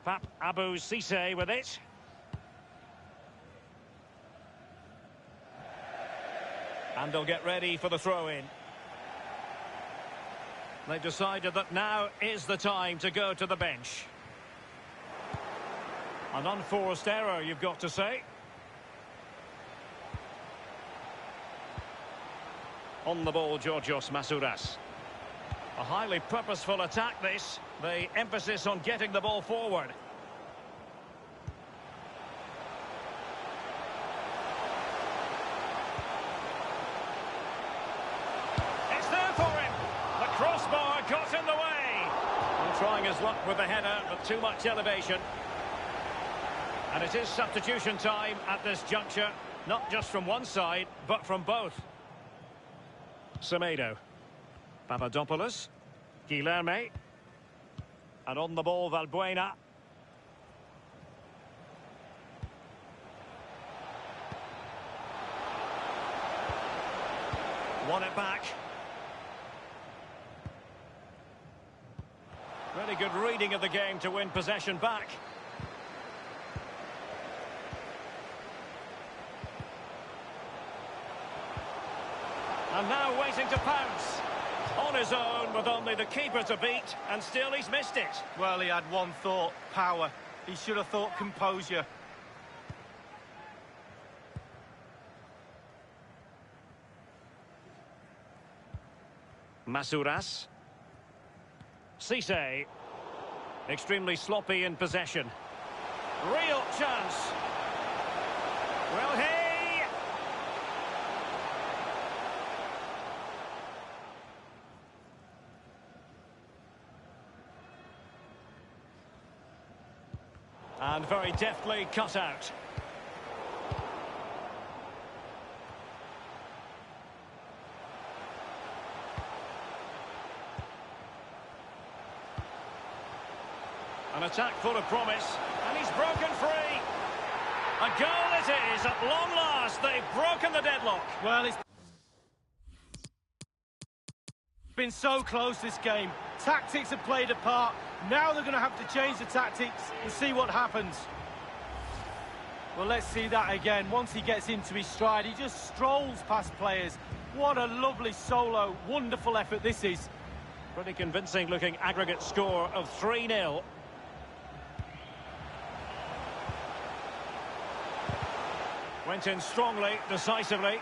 Pap Abu Cisse with it. And they'll get ready for the throw-in. They've decided that now is the time to go to the bench. An unforced error, you've got to say. On the ball, Georgios Masouras. A highly purposeful attack, this. The emphasis on getting the ball forward. It's there for him. The crossbar got in the way. And trying his luck with the header, but too much elevation. And it is substitution time at this juncture, not just from one side, but from both. Semedo. Papadopoulos. Guilherme. And on the ball, Valbuena. Won it back. Really good reading of the game to win possession back. And now waiting to pounce. On his own with only the keeper to beat, and still he's missed it. Well, he had one thought, power. He should have thought composure. Masouras. Cisse. Extremely sloppy in possession. Real chance. Well, hey! And very deftly cut out. An attack full of promise, and he's broken free. A goal it is, at long last. They've broken the deadlock. Well, it's been so close, this game. Tactics have played a part. Now they're going to have to change the tactics and see what happens. Well, let's see that again. Once he gets into his stride, he just strolls past players. What a lovely solo. Wonderful effort this is. Pretty convincing looking aggregate score of 3-0. Went in strongly, decisively.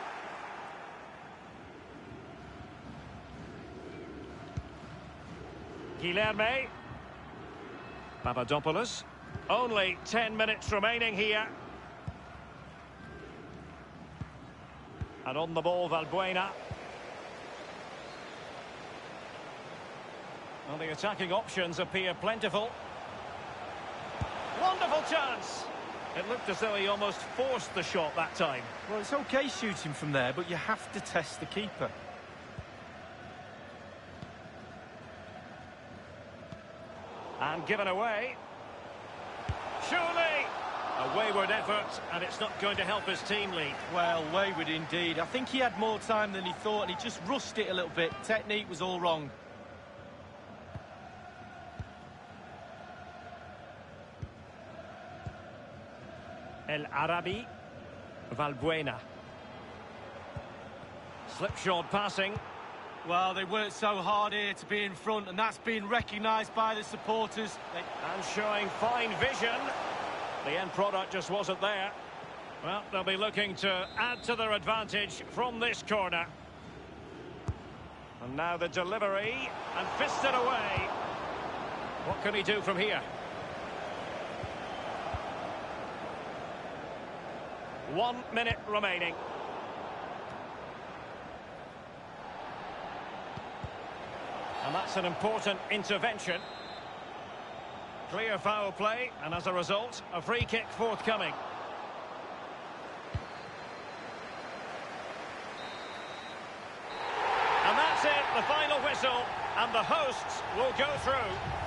Guilherme. Papadopoulos. Only 10 minutes remaining here. And on the ball, Valbuena. Well, the attacking options appear plentiful. Wonderful chance! It looked as though he almost forced the shot that time. Well, it's okay shooting from there, but you have to test the keeper. And given away. Surely! A wayward effort, and it's not going to help his team lead. Well, wayward indeed. I think he had more time than he thought, and he just rushed it a little bit. Technique was all wrong. El Arabi. Valbuena. Slipshod passing. Well, they worked so hard here to be in front, and that's been recognised by the supporters. And showing fine vision. The end product just wasn't there. Well, they'll be looking to add to their advantage from this corner. And now the delivery, and fisted away. What can he do from here? 1 minute remaining. And that's an important intervention. Clear foul play, and as a result, a free kick forthcoming. And that's it, the final whistle, and the hosts will go through.